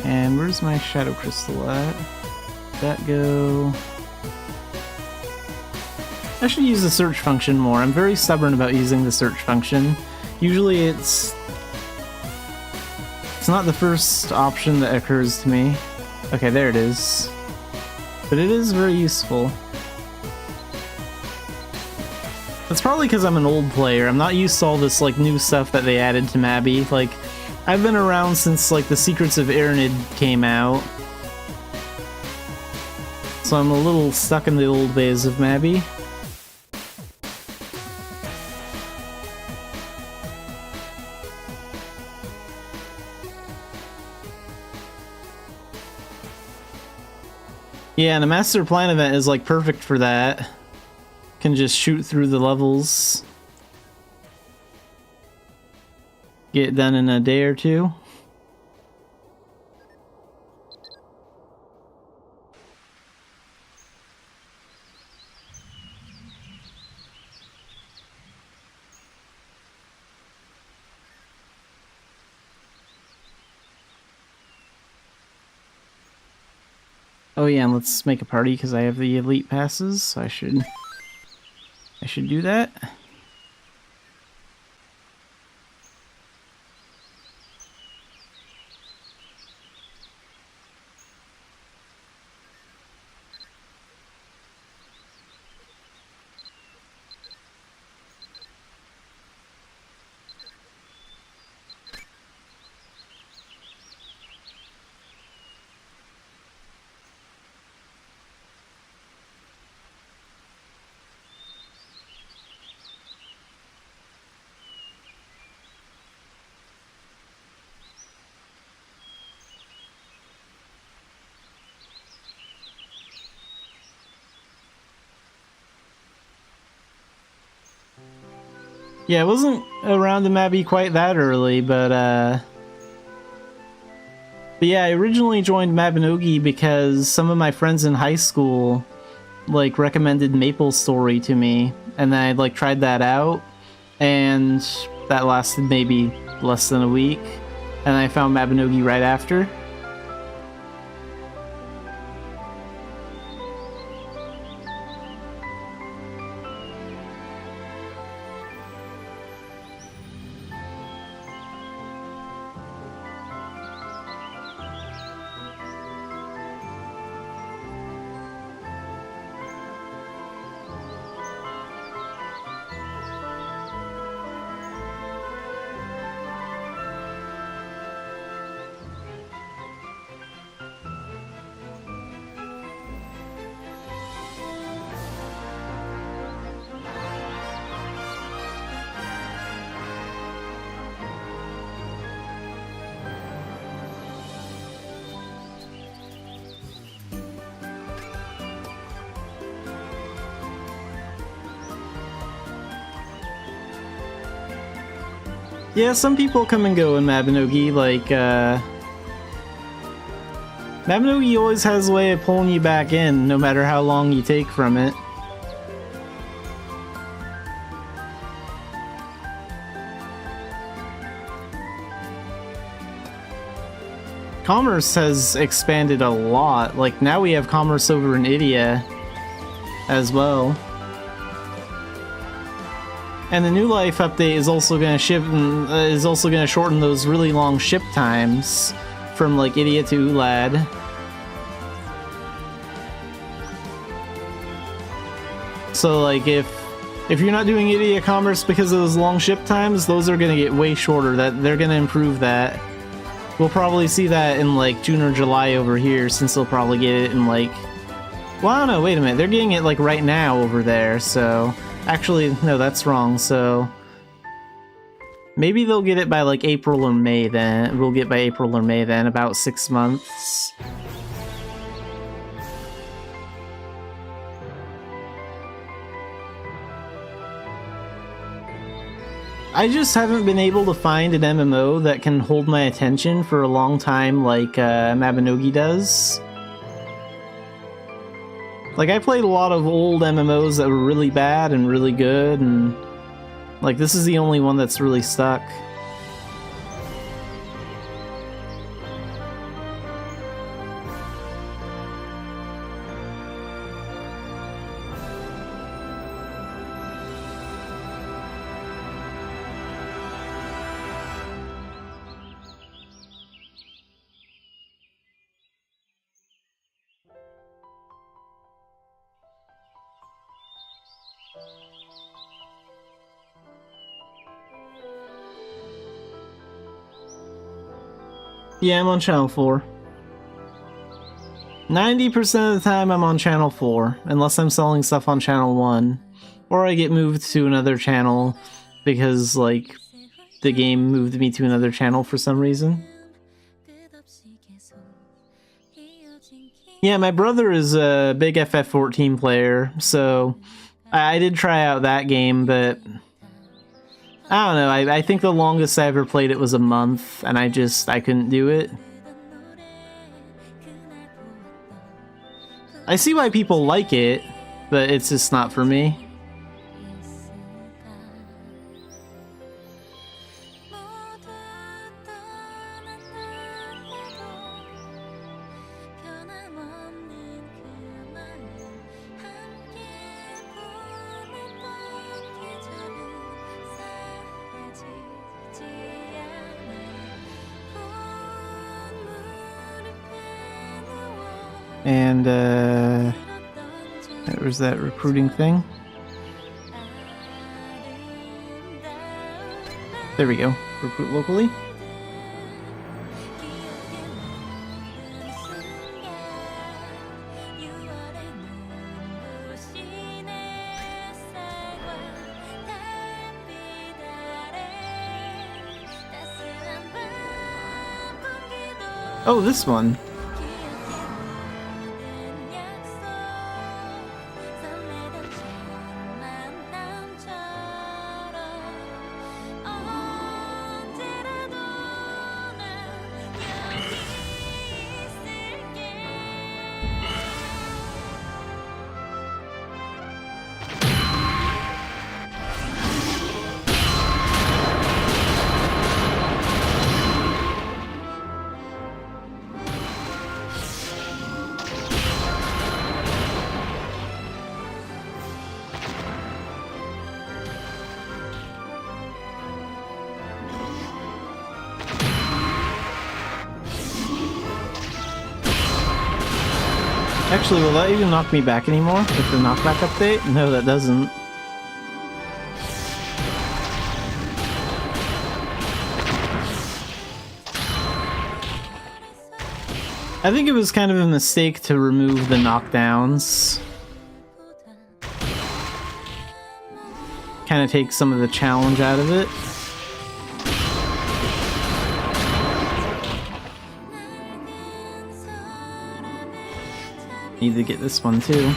And where's my shadow crystal at? That go... I should use the search function more. I'm very stubborn about using the search function. Usually it's not the first option that occurs to me. Okay, there it is. But it is very useful. That's probably because I'm an old player. I'm not used to all this like new stuff that they added to Mabby. Like, I've been around since like the Secrets of Aranid came out. So I'm a little stuck in the old ways of Mabby. Yeah, and a Master Plan event is like perfect for that. Can just shoot through the levels. Get it done in a day or two. Oh yeah, and let's make a party because I have the elite passes, so I should do that. Yeah, it wasn't around the Mabby quite that early, but yeah, I originally joined Mabinogi because some of my friends in high school like recommended Maple Story to me, and then I like tried that out, and that lasted maybe less than a week, and I found Mabinogi right after. Yeah, some people come and go in Mabinogi, like, Mabinogi always has a way of pulling you back in, no matter how long you take from it. Commerce has expanded a lot, like, now we have commerce over in Idia as well. And the New Life update is also going to shorten those really long ship times from like Idia to Ulad. So like if you're not doing Idia commerce because of those long ship times, those are going to get way shorter. They're going to improve that. We'll probably see that in like June or July over here, since they'll probably get it in like, well, I don't know, wait a minute, they're getting it like right now over there, so actually, no, that's wrong. So maybe they'll get it by like April or May then. We'll get by April or May then, about 6 months. I just haven't been able to find an MMO that can hold my attention for a long time like Mabinogi does. Like, I played a lot of old MMOs that were really bad and really good, and like, this is the only one that's really stuck. Yeah, I'm on channel 4. 90% of the time I'm on channel 4, unless I'm selling stuff on channel 1. Or I get moved to another channel because, like, the game moved me to another channel for some reason. Yeah, my brother is a big FF14 player, so I did try out that game, but I don't know, I think the longest I ever played it was a month, and I couldn't do it. I see why people like it, but it's just not for me. And, where's that recruiting thing? There we go. Recruit locally. Oh, this one. Actually, will that even knock me back anymore with the knockback update? No, that doesn't. I think it was kind of a mistake to remove the knockdowns. Kind of take some of the challenge out of it. Need to get this one too.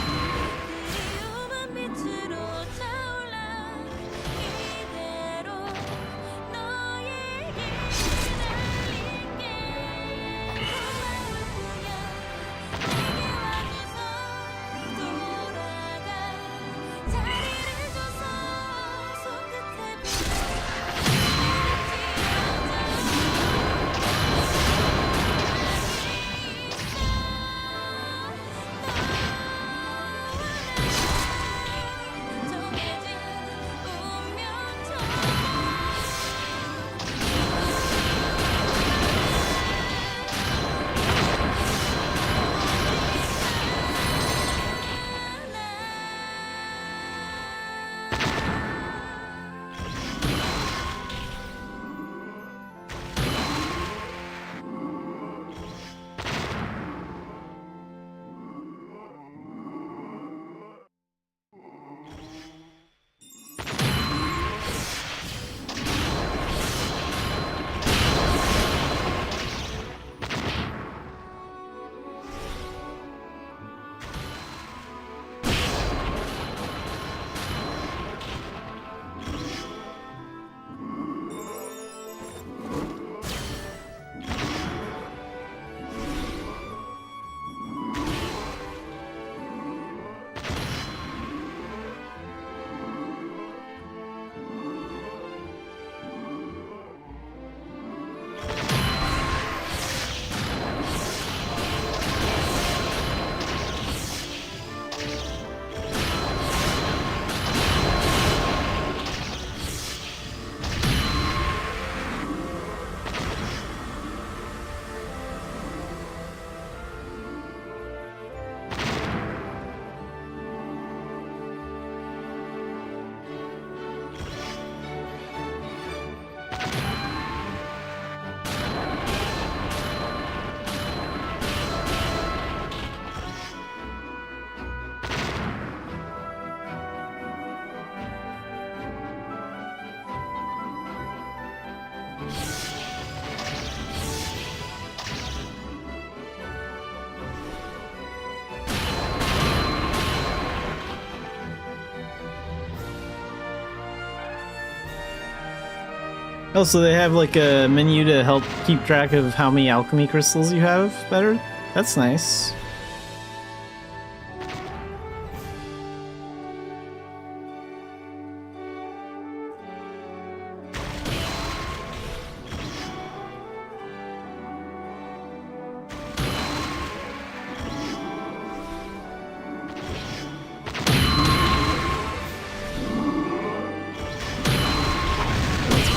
Also, they have like a menu to help keep track of how many alchemy crystals you have better. That's nice.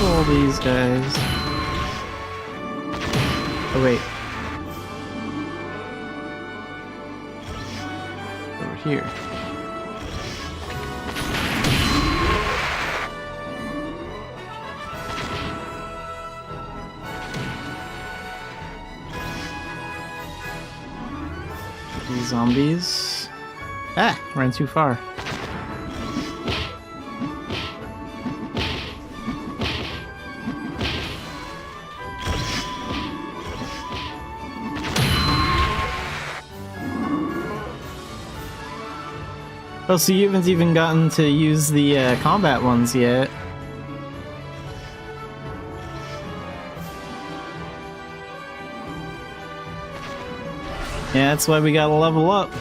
All these guys. Oh wait. Over here. These zombies. Ah! Ran too far. Oh, so you haven't even gotten to use the combat ones yet. Yeah, that's why we gotta level up.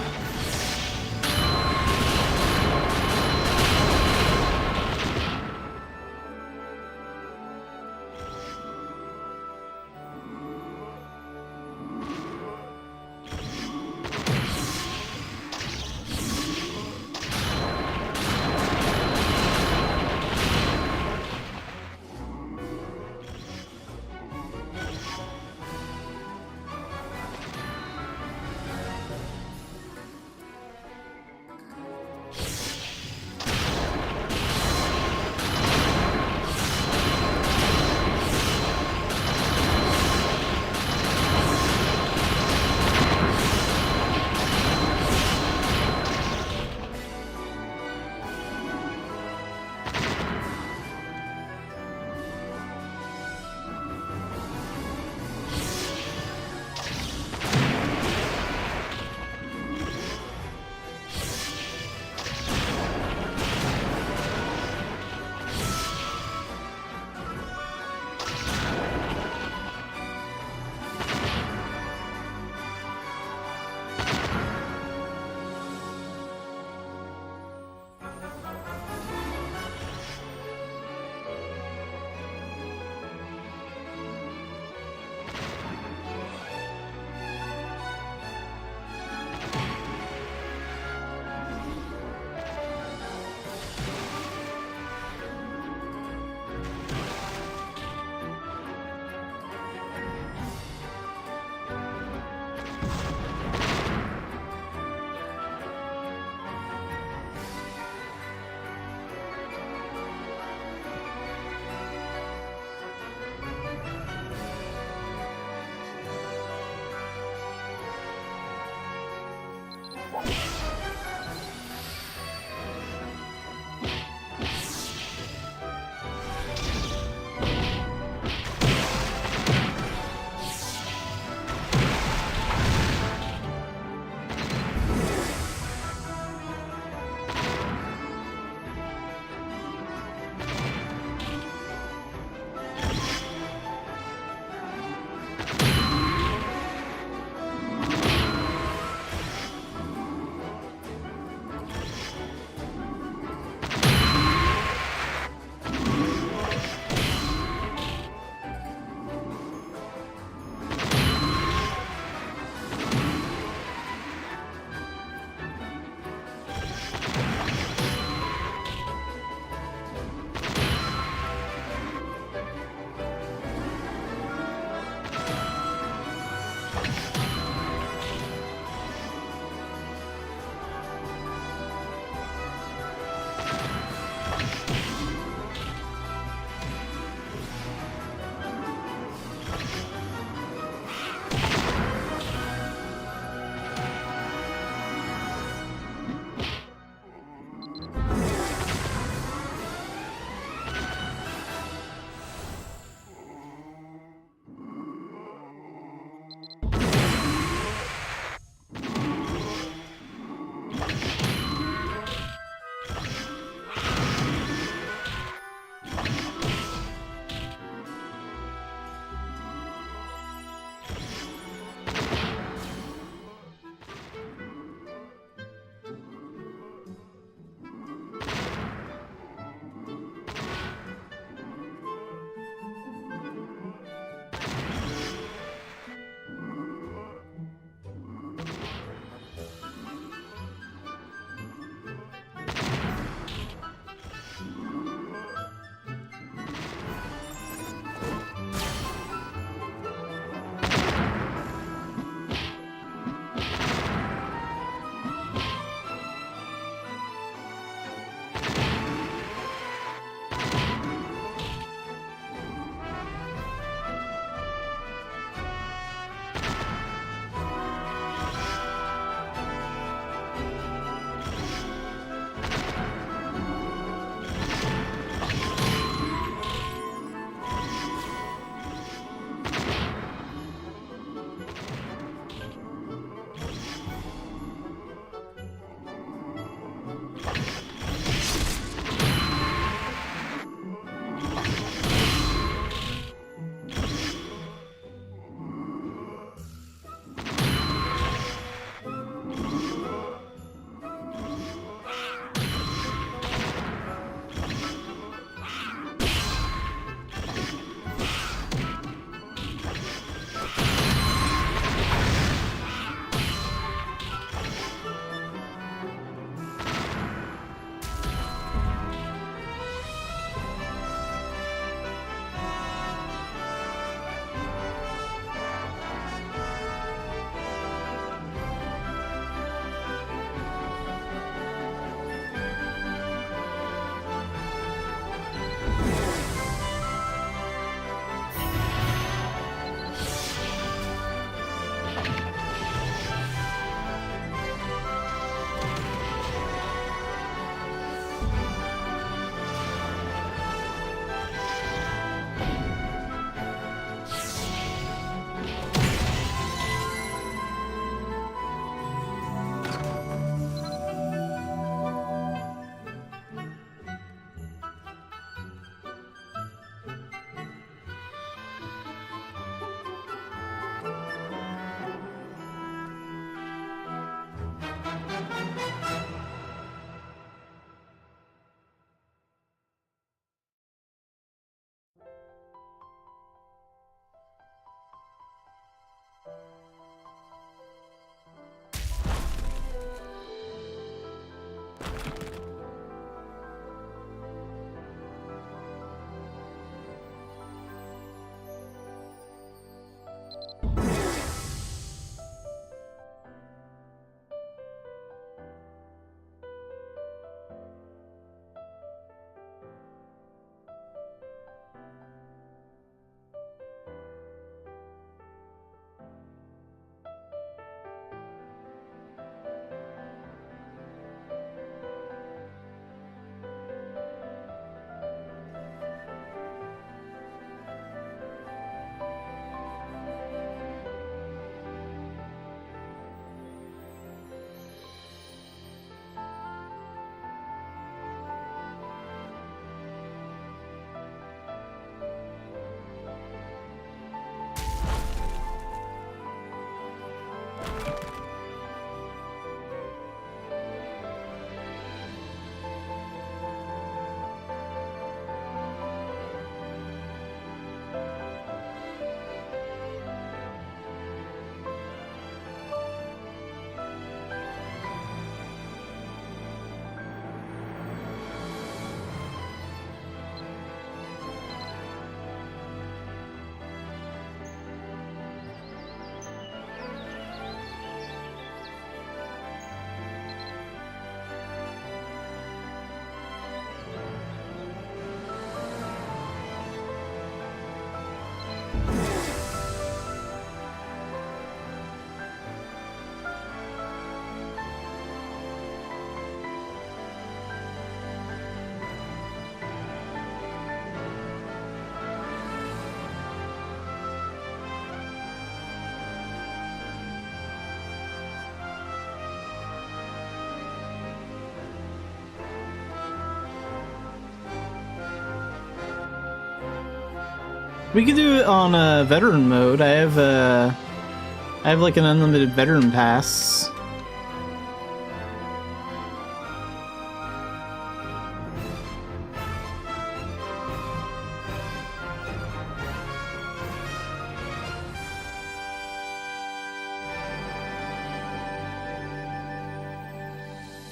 We could do it on veteran mode. I have like an unlimited veteran pass.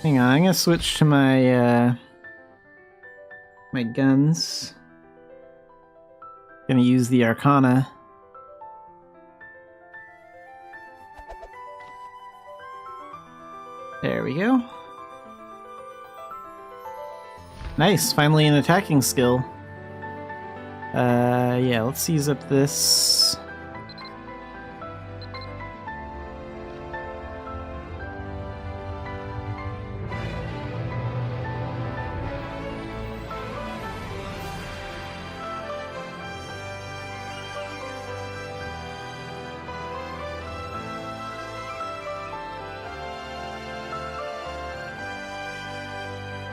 Hang on, I'm gonna switch to my my guns. Gonna use the Arcana. There we go. Nice, finally an attacking skill. Yeah, let's use up this.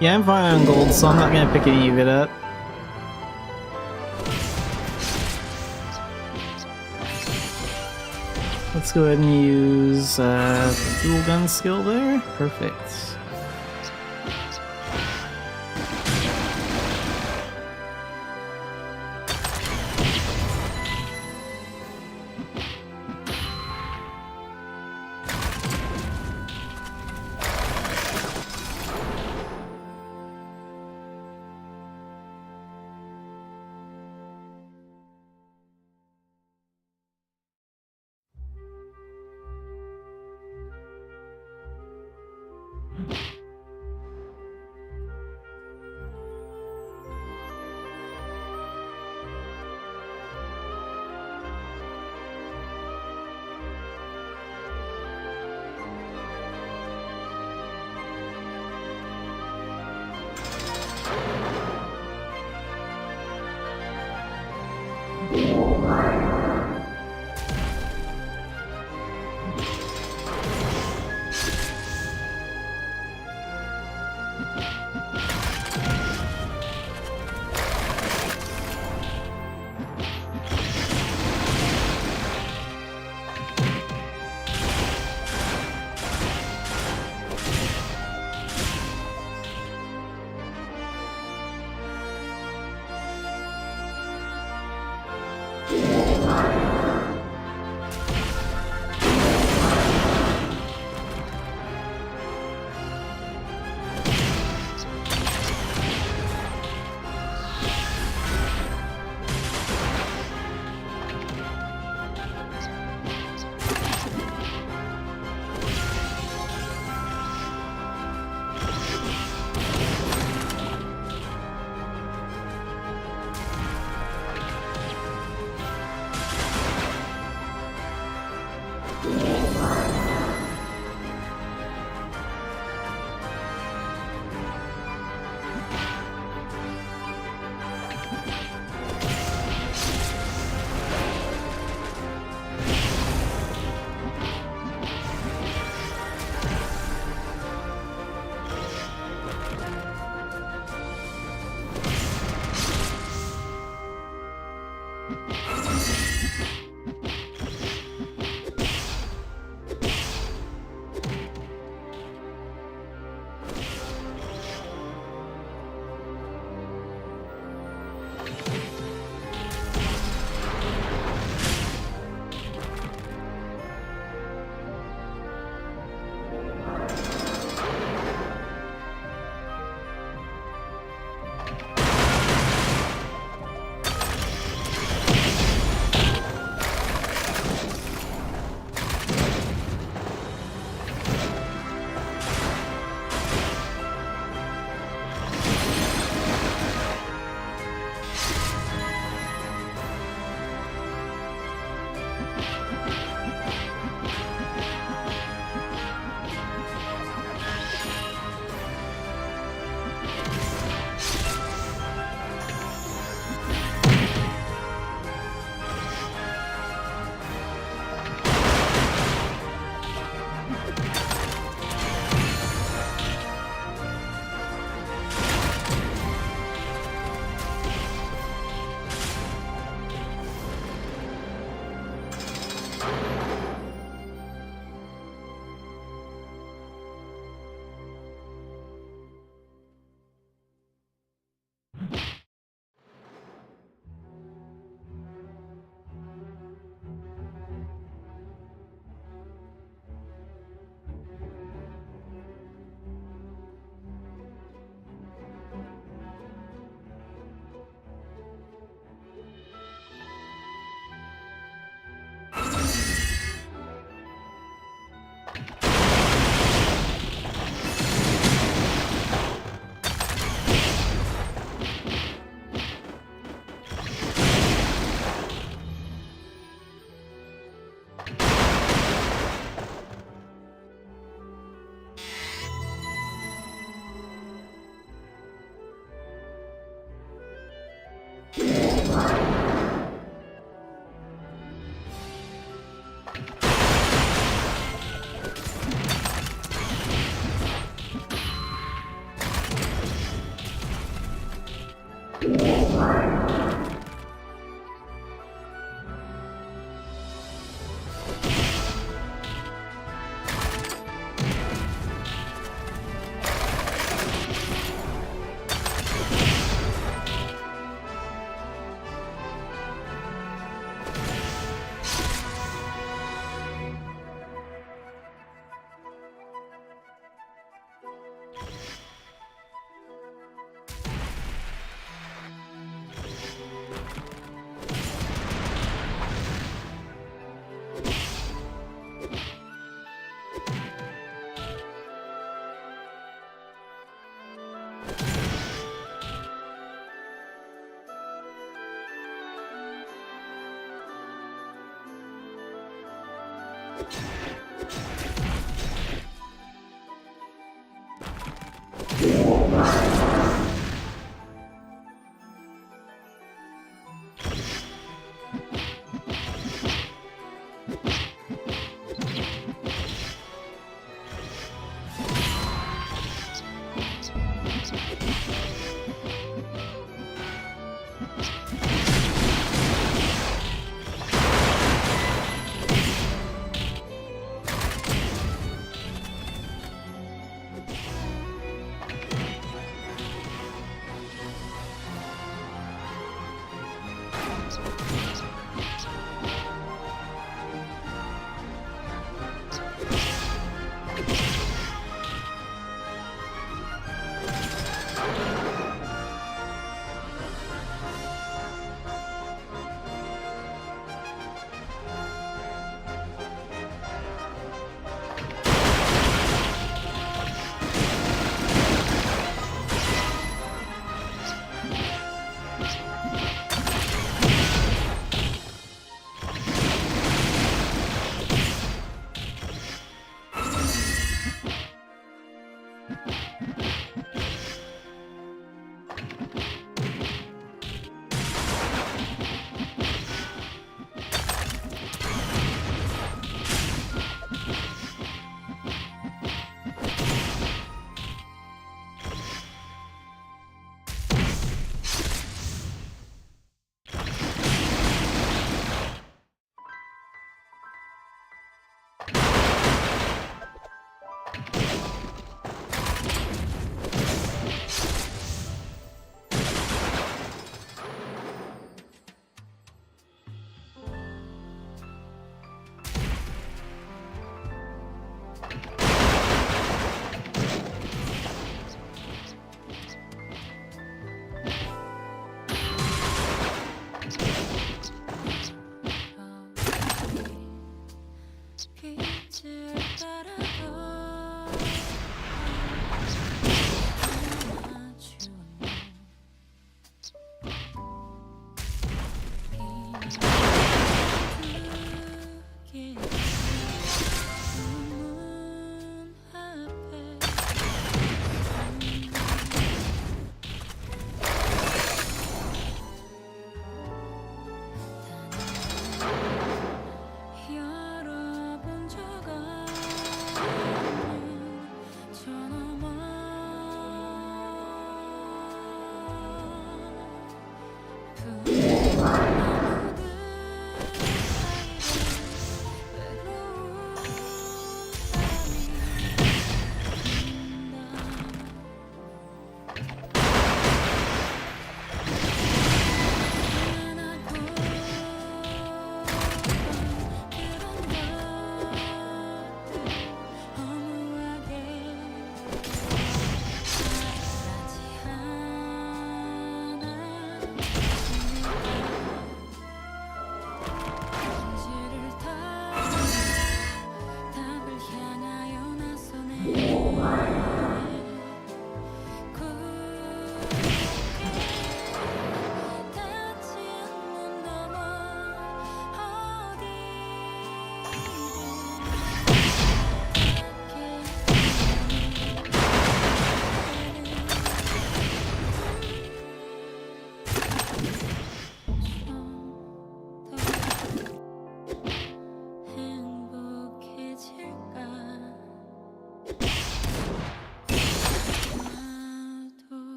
Yeah, I'm fine on gold, so I'm not gonna pick any of it up. Let's go ahead and use dual gun skill there. Perfect.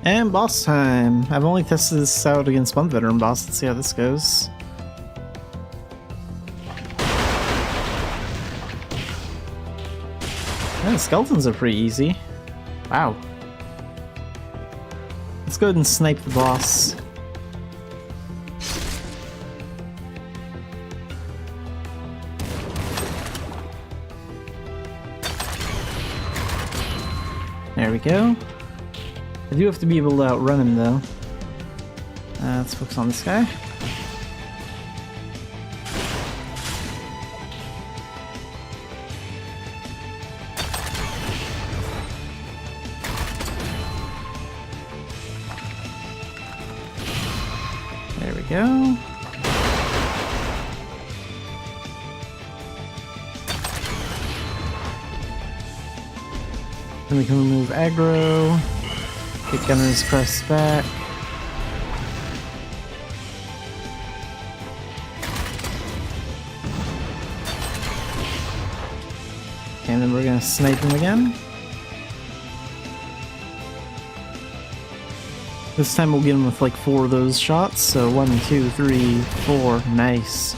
And boss time! I've only tested this out against one veteran boss. Let's see how this goes. Yeah, the skeletons are pretty easy. Wow. Let's go ahead and snipe the boss. There we go. I do have to be able to outrun him though. Let's focus on this guy. There we go. Then we can remove aggro. Get Gunner's Crest back. And then we're gonna snipe him again. This time we'll get him with like 4 of those shots. So 1, 2, 3, 4. Nice.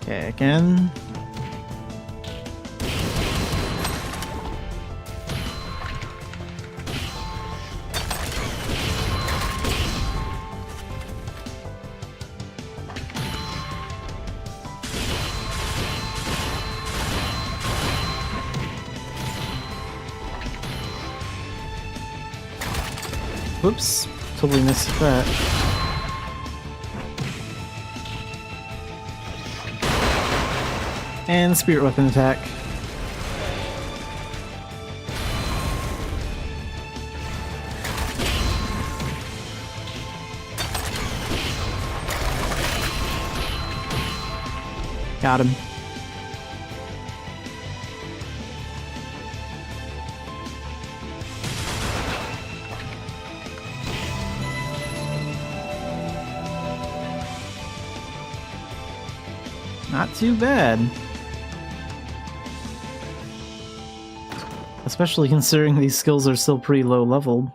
Okay, again. Whoops, totally missed that. And spirit weapon attack. Got him. Not too bad. Especially considering these skills are still pretty low leveled.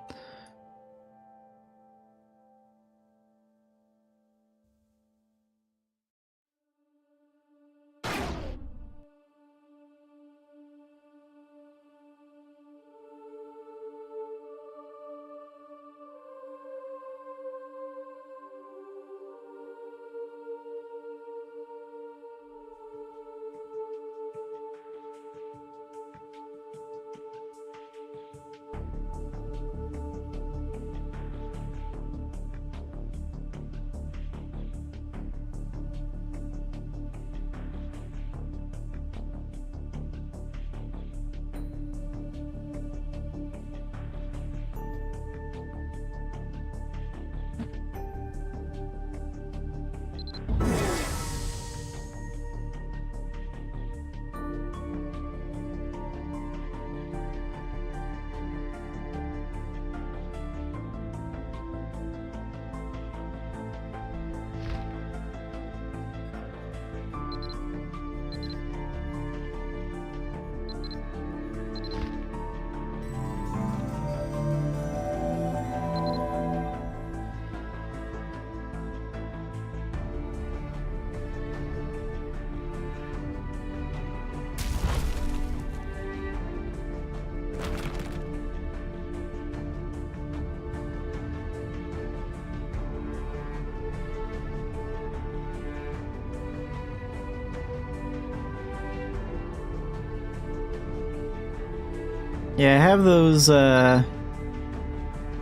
Yeah, I have those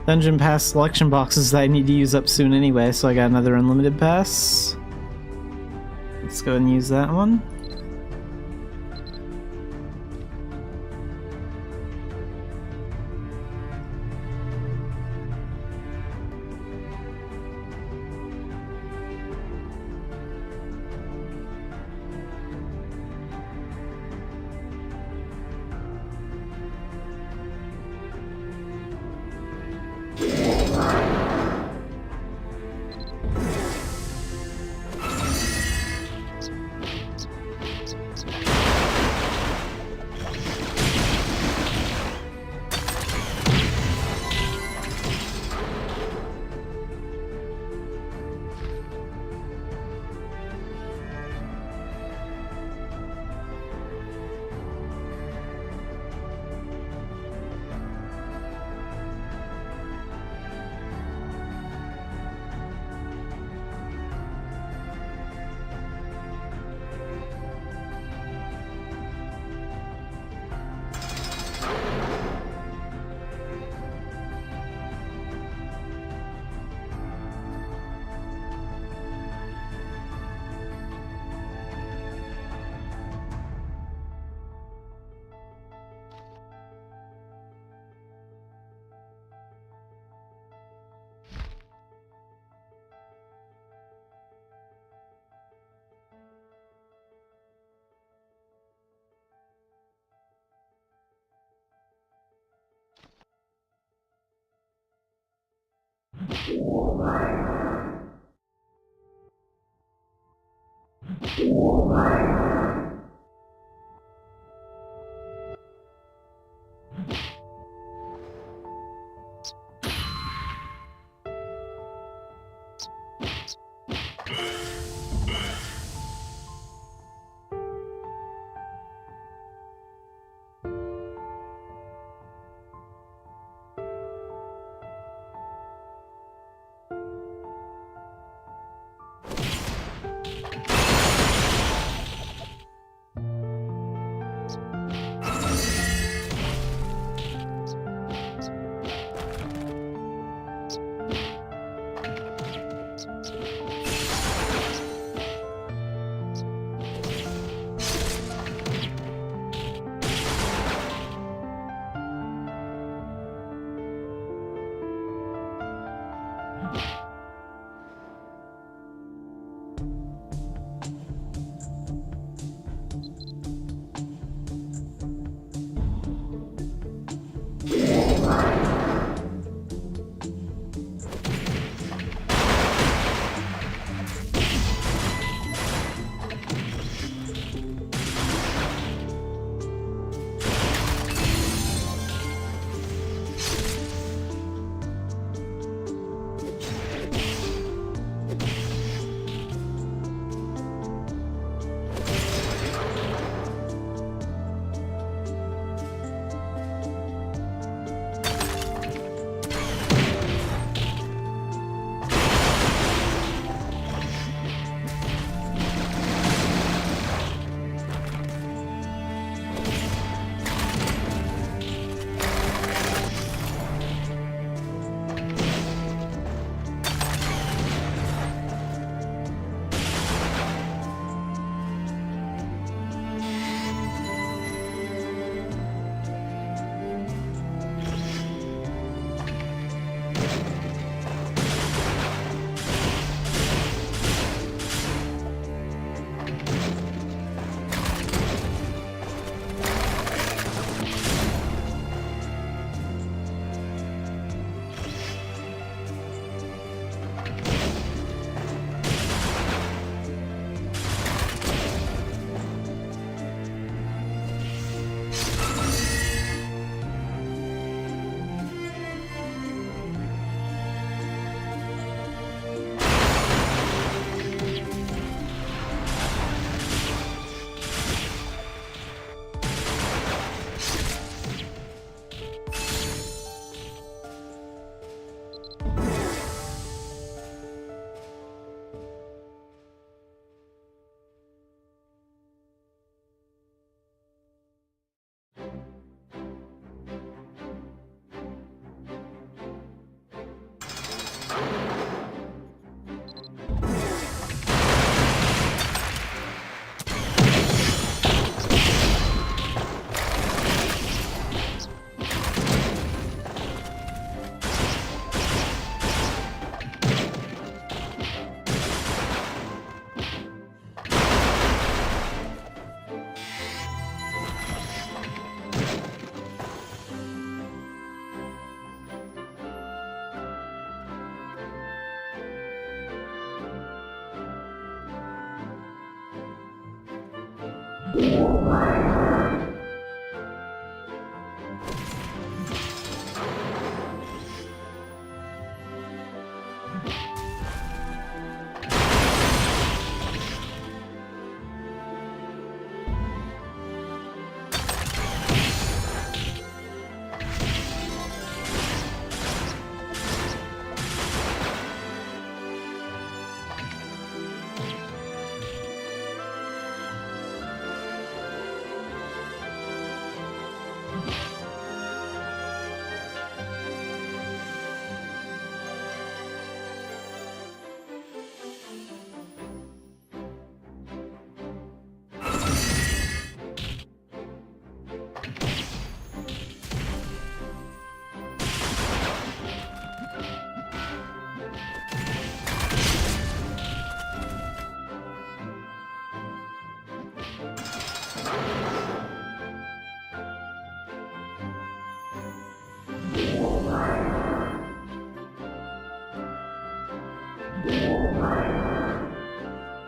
dungeon pass selection boxes that I need to use up soon anyway, so I got another unlimited pass. Let's go ahead and use that one.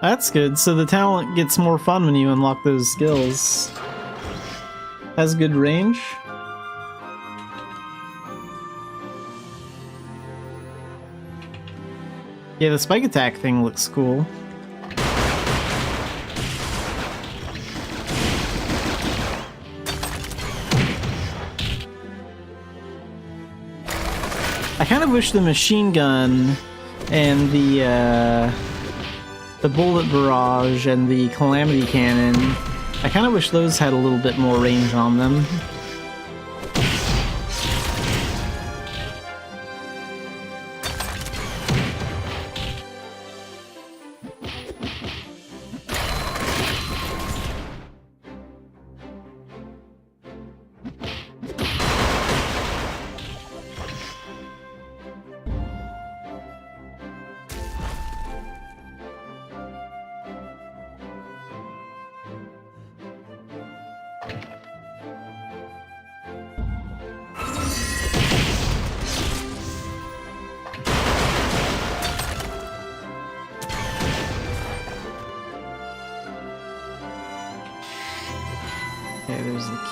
That's good. So the talent gets more fun when you unlock those skills. Has good range. Yeah, the spike attack thing looks cool. I kind of wish the machine gun and the bullet barrage and the calamity cannon, I kind of wish those had a little bit more range on them.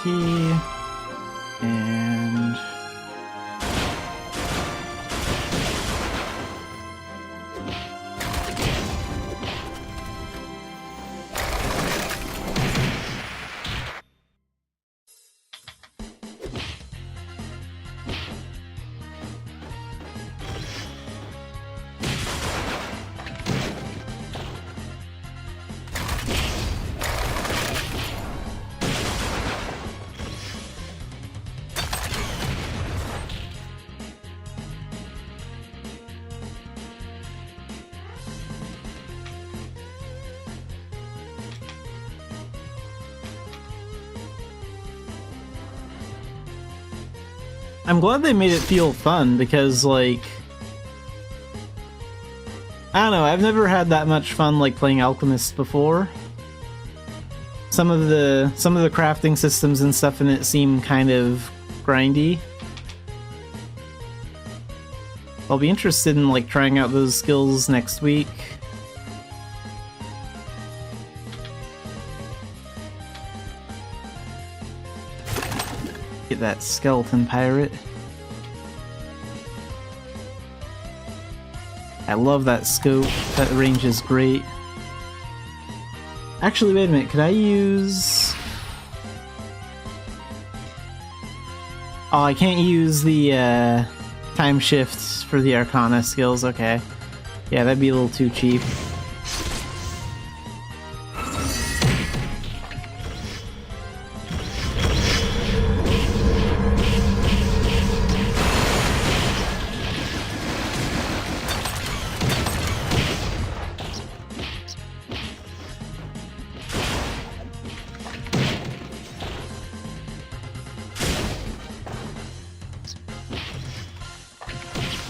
key. And... I'm glad they made it feel fun because, like, I don't know, I've never had that much fun like playing Alchemist before. Some of the crafting systems and stuff in it seem kind of grindy. I'll be interested in like trying out those skills next week. Get that skeleton pirate. I love that scope. That range is great. Actually, wait a minute. Could I use... Oh, I can't use the time shifts for the Arcana skills. Okay. Yeah, that'd be a little too cheap.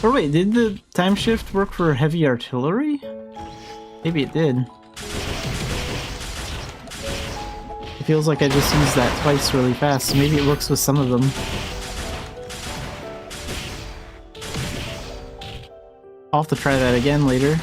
Or wait, did the time shift work for heavy artillery? Maybe it did. It feels like I just used that twice really fast, so maybe it works with some of them. I'll have to try that again later.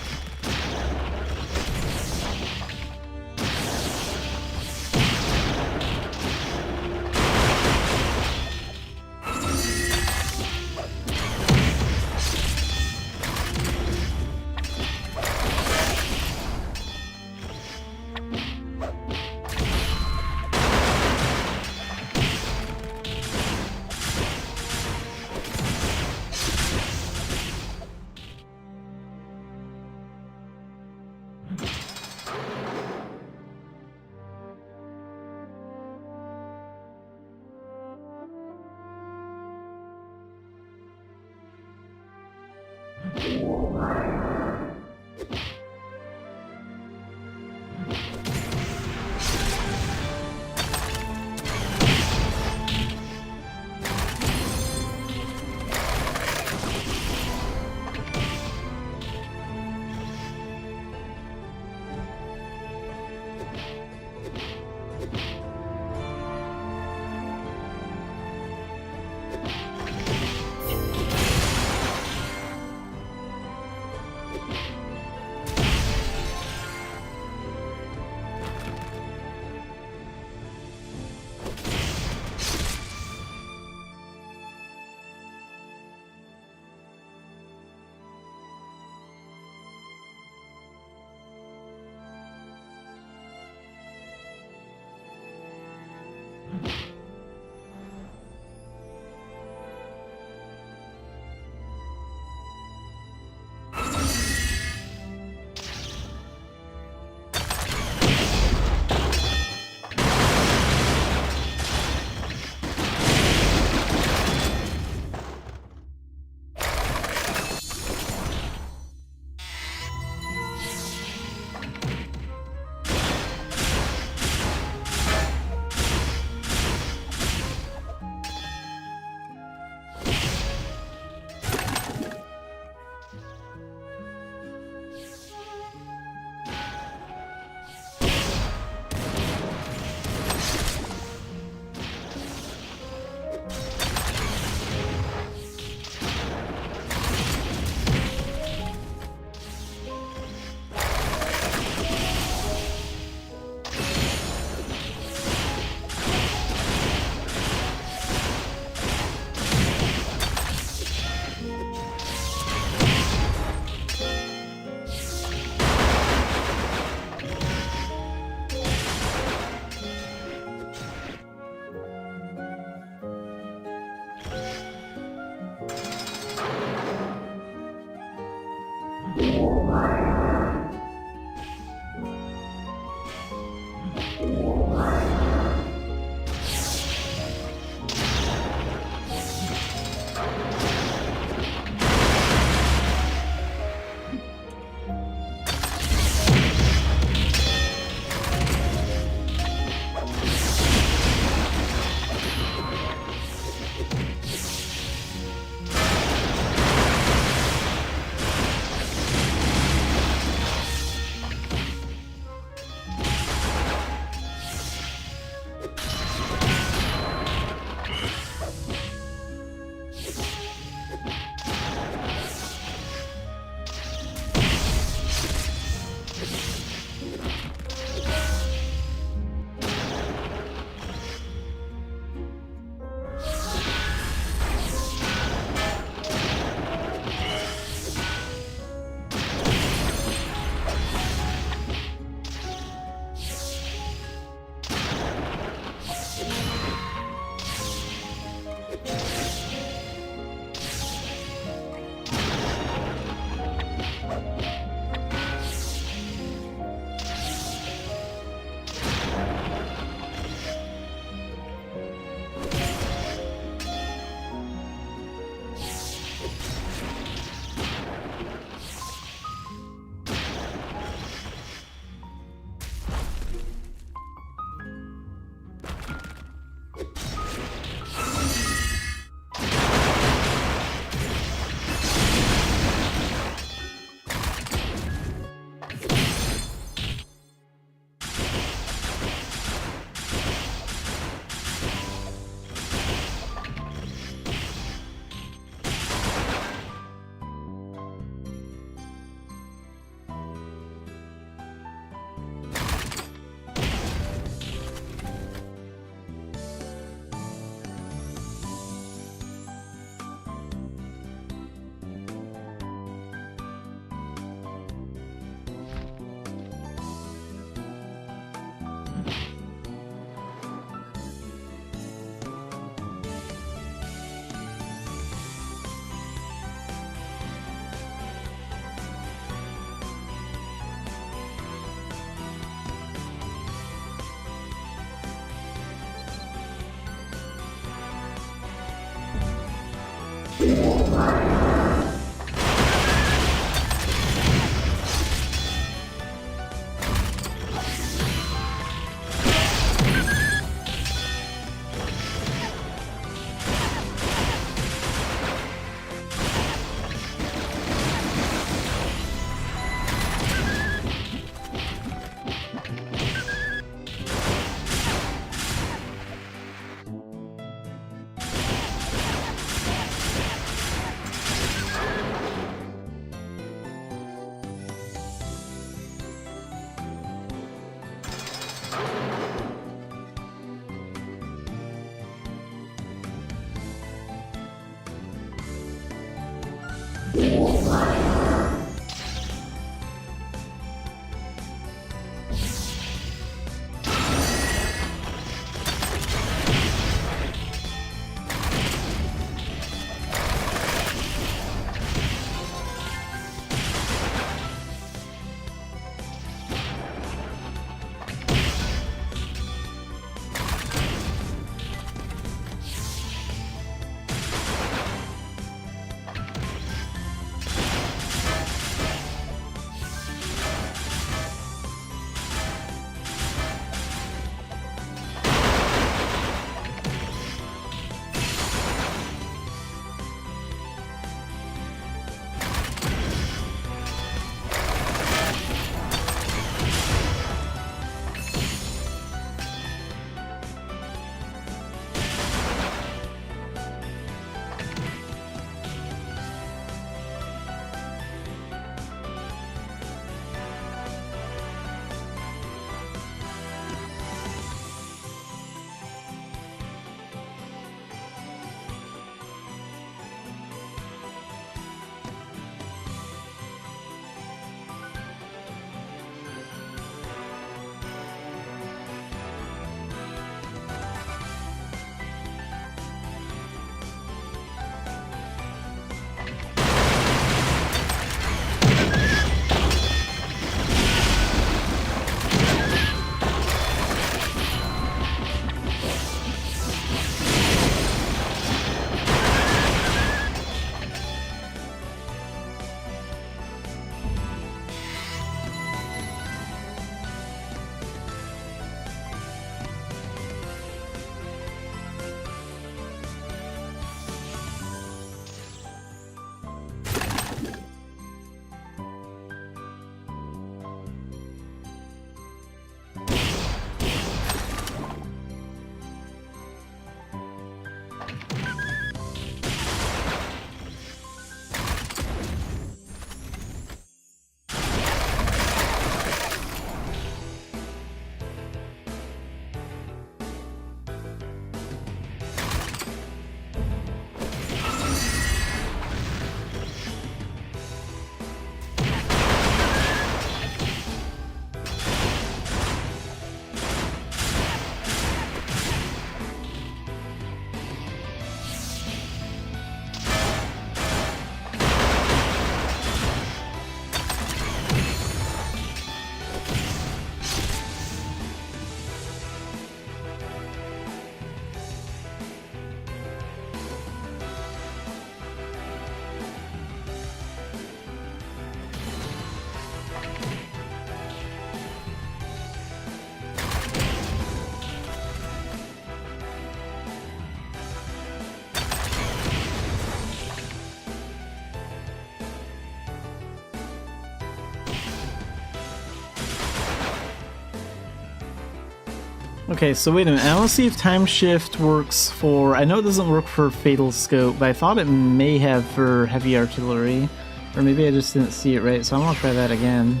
Okay, so wait a minute. I want to see if Time Shift works for... I know it doesn't work for Fatal Scope, but I thought it may have for Heavy Artillery. Or maybe I just didn't see it right, so I'm going to try that again.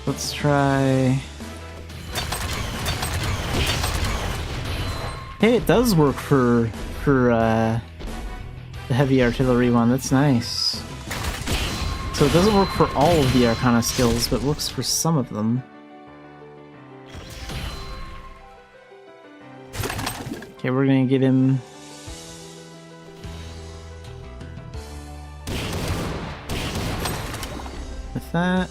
Let's try... Hey, it does work for the Heavy Artillery one. That's nice. So it doesn't work for all of the Arcana skills, but works for some of them. Okay, we're gonna get him... with that.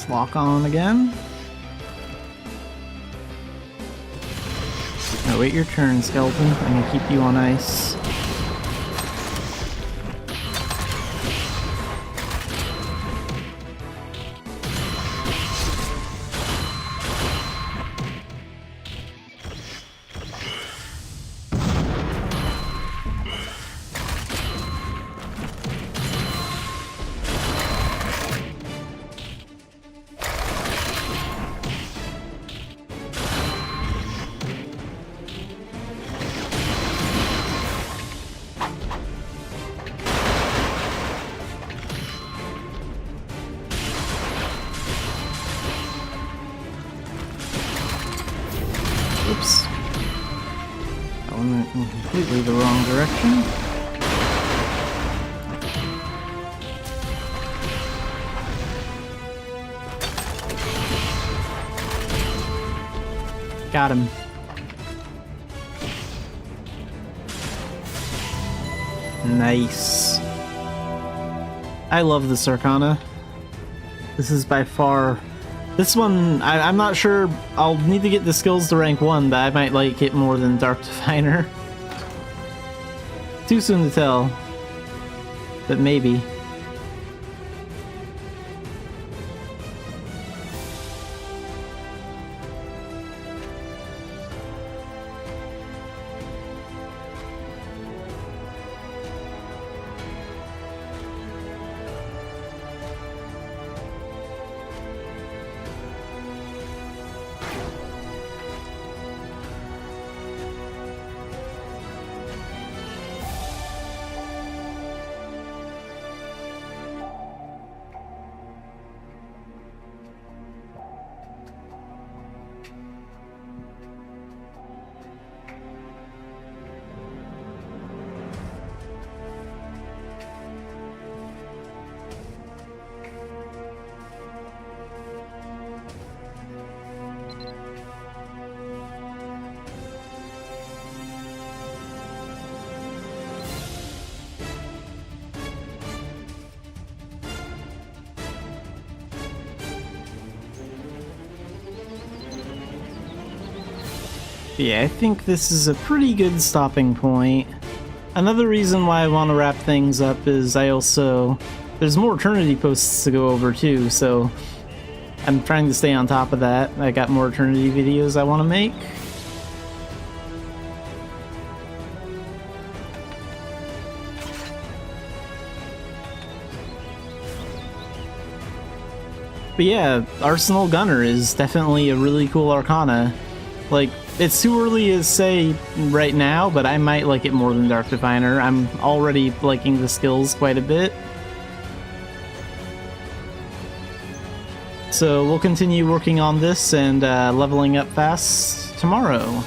Lock on again. Now wait your turn, Skeleton. I'm gonna keep you on ice. Oops. That one went in completely the wrong direction. Got him. Nice. I love this Arcana. This is by far... This one, I'm not sure. I'll need to get the skills to rank 1, but I might like it more than Dark Diviner. Too soon to tell. But maybe. Yeah, I think this is a pretty good stopping point. Another reason why I want to wrap things up is there's more Eternity posts to go over too, so I'm trying to stay on top of that. I got more Eternity videos I want to make. But yeah, Arsenal Gunner is definitely a really cool Arcana. Like, it's too early to say right now, but I might like it more than Dark Diviner. I'm already liking the skills quite a bit. So we'll continue working on this and leveling up fast tomorrow.